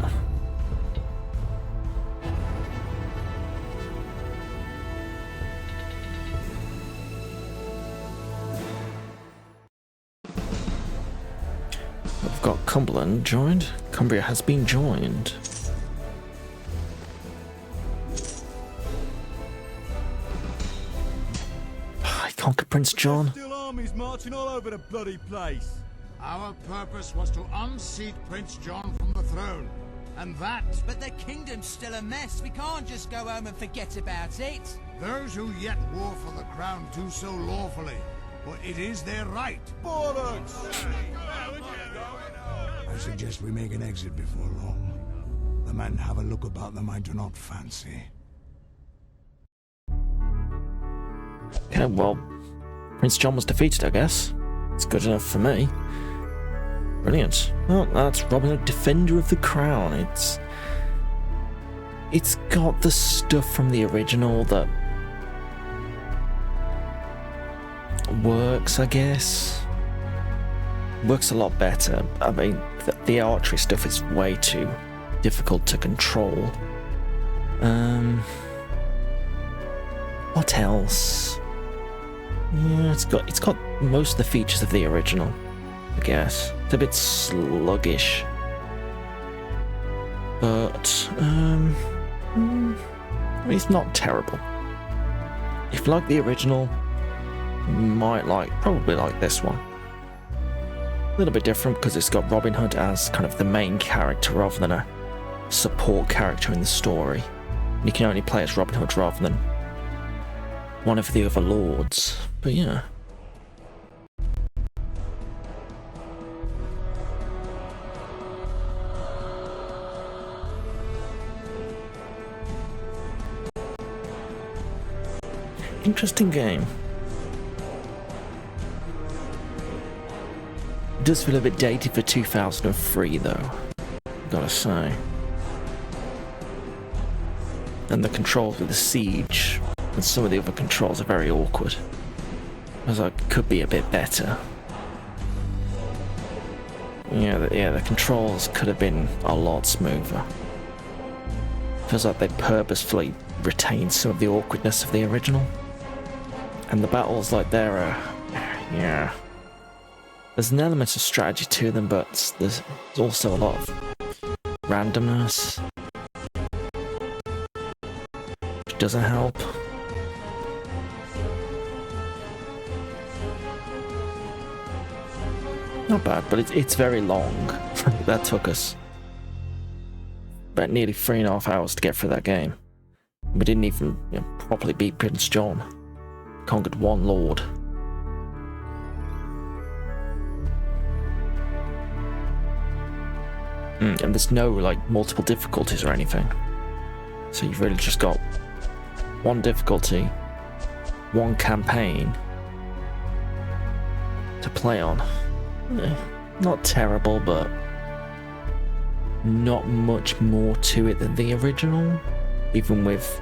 We've got Cumberland joined. Cumbria has been joined. I conquer Prince John. Still armies marching all over the bloody place. Our purpose was to unseat Prince John from the throne, and that... But the kingdom's still a mess. We can't just go home and forget about it. Those who yet war for the crown do so lawfully, for it is their right. Bollocks! I suggest we make an exit before long. The men have a look about them I do not fancy. Okay, well, Prince John was defeated, I guess. It's good enough for me. Brilliant. Well, that's Robin Hood, Defender of the Crown. It's got the stuff from the original that works, I guess. Works a lot better. I mean, the archery stuff is way too difficult to control. What else? Yeah, it's got most of the features of the original, I guess. It's a bit sluggish. But, I mean, it's not terrible. If you like the original, you might probably like this one. A little bit different because it's got Robin Hood as kind of the main character rather than a support character in the story. And you can only play as Robin Hood rather than one of the other lords. But yeah. Interesting game. It does feel a bit dated for 2003 though, gotta say. And the controls with the siege and some of the other controls are very awkward. I was like, could be a bit better. Yeah, the controls could have been a lot smoother. Feels like they purposefully retained some of the awkwardness of the original. And the battles, like, yeah. There's an element of strategy to them, but there's also a lot of randomness, which doesn't help. Not bad, but it's very long. That took us about nearly 3.5 hours to get through that game. We didn't even properly beat Prince John. Conquered one lord. And there's no like multiple difficulties or anything. So you've really just got one difficulty, one campaign to play on. Not terrible, but not much more to it than the original, even with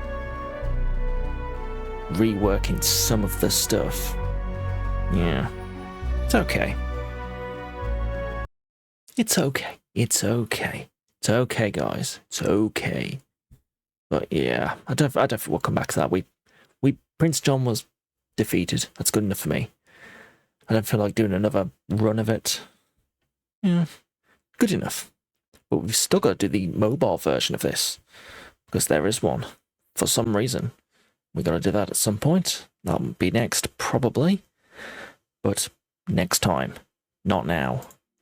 reworking some of the stuff. Yeah, it's okay. It's okay. It's okay. It's okay, guys. It's okay. But yeah, I don't think we'll come back to that. We Prince John was defeated. That's good enough for me. I don't feel like doing another run of it. Yeah, good enough. But we've still got to do the mobile version of this, because there is one. For some reason, we got to do that at some point. That'll be next, probably. But next time, not now.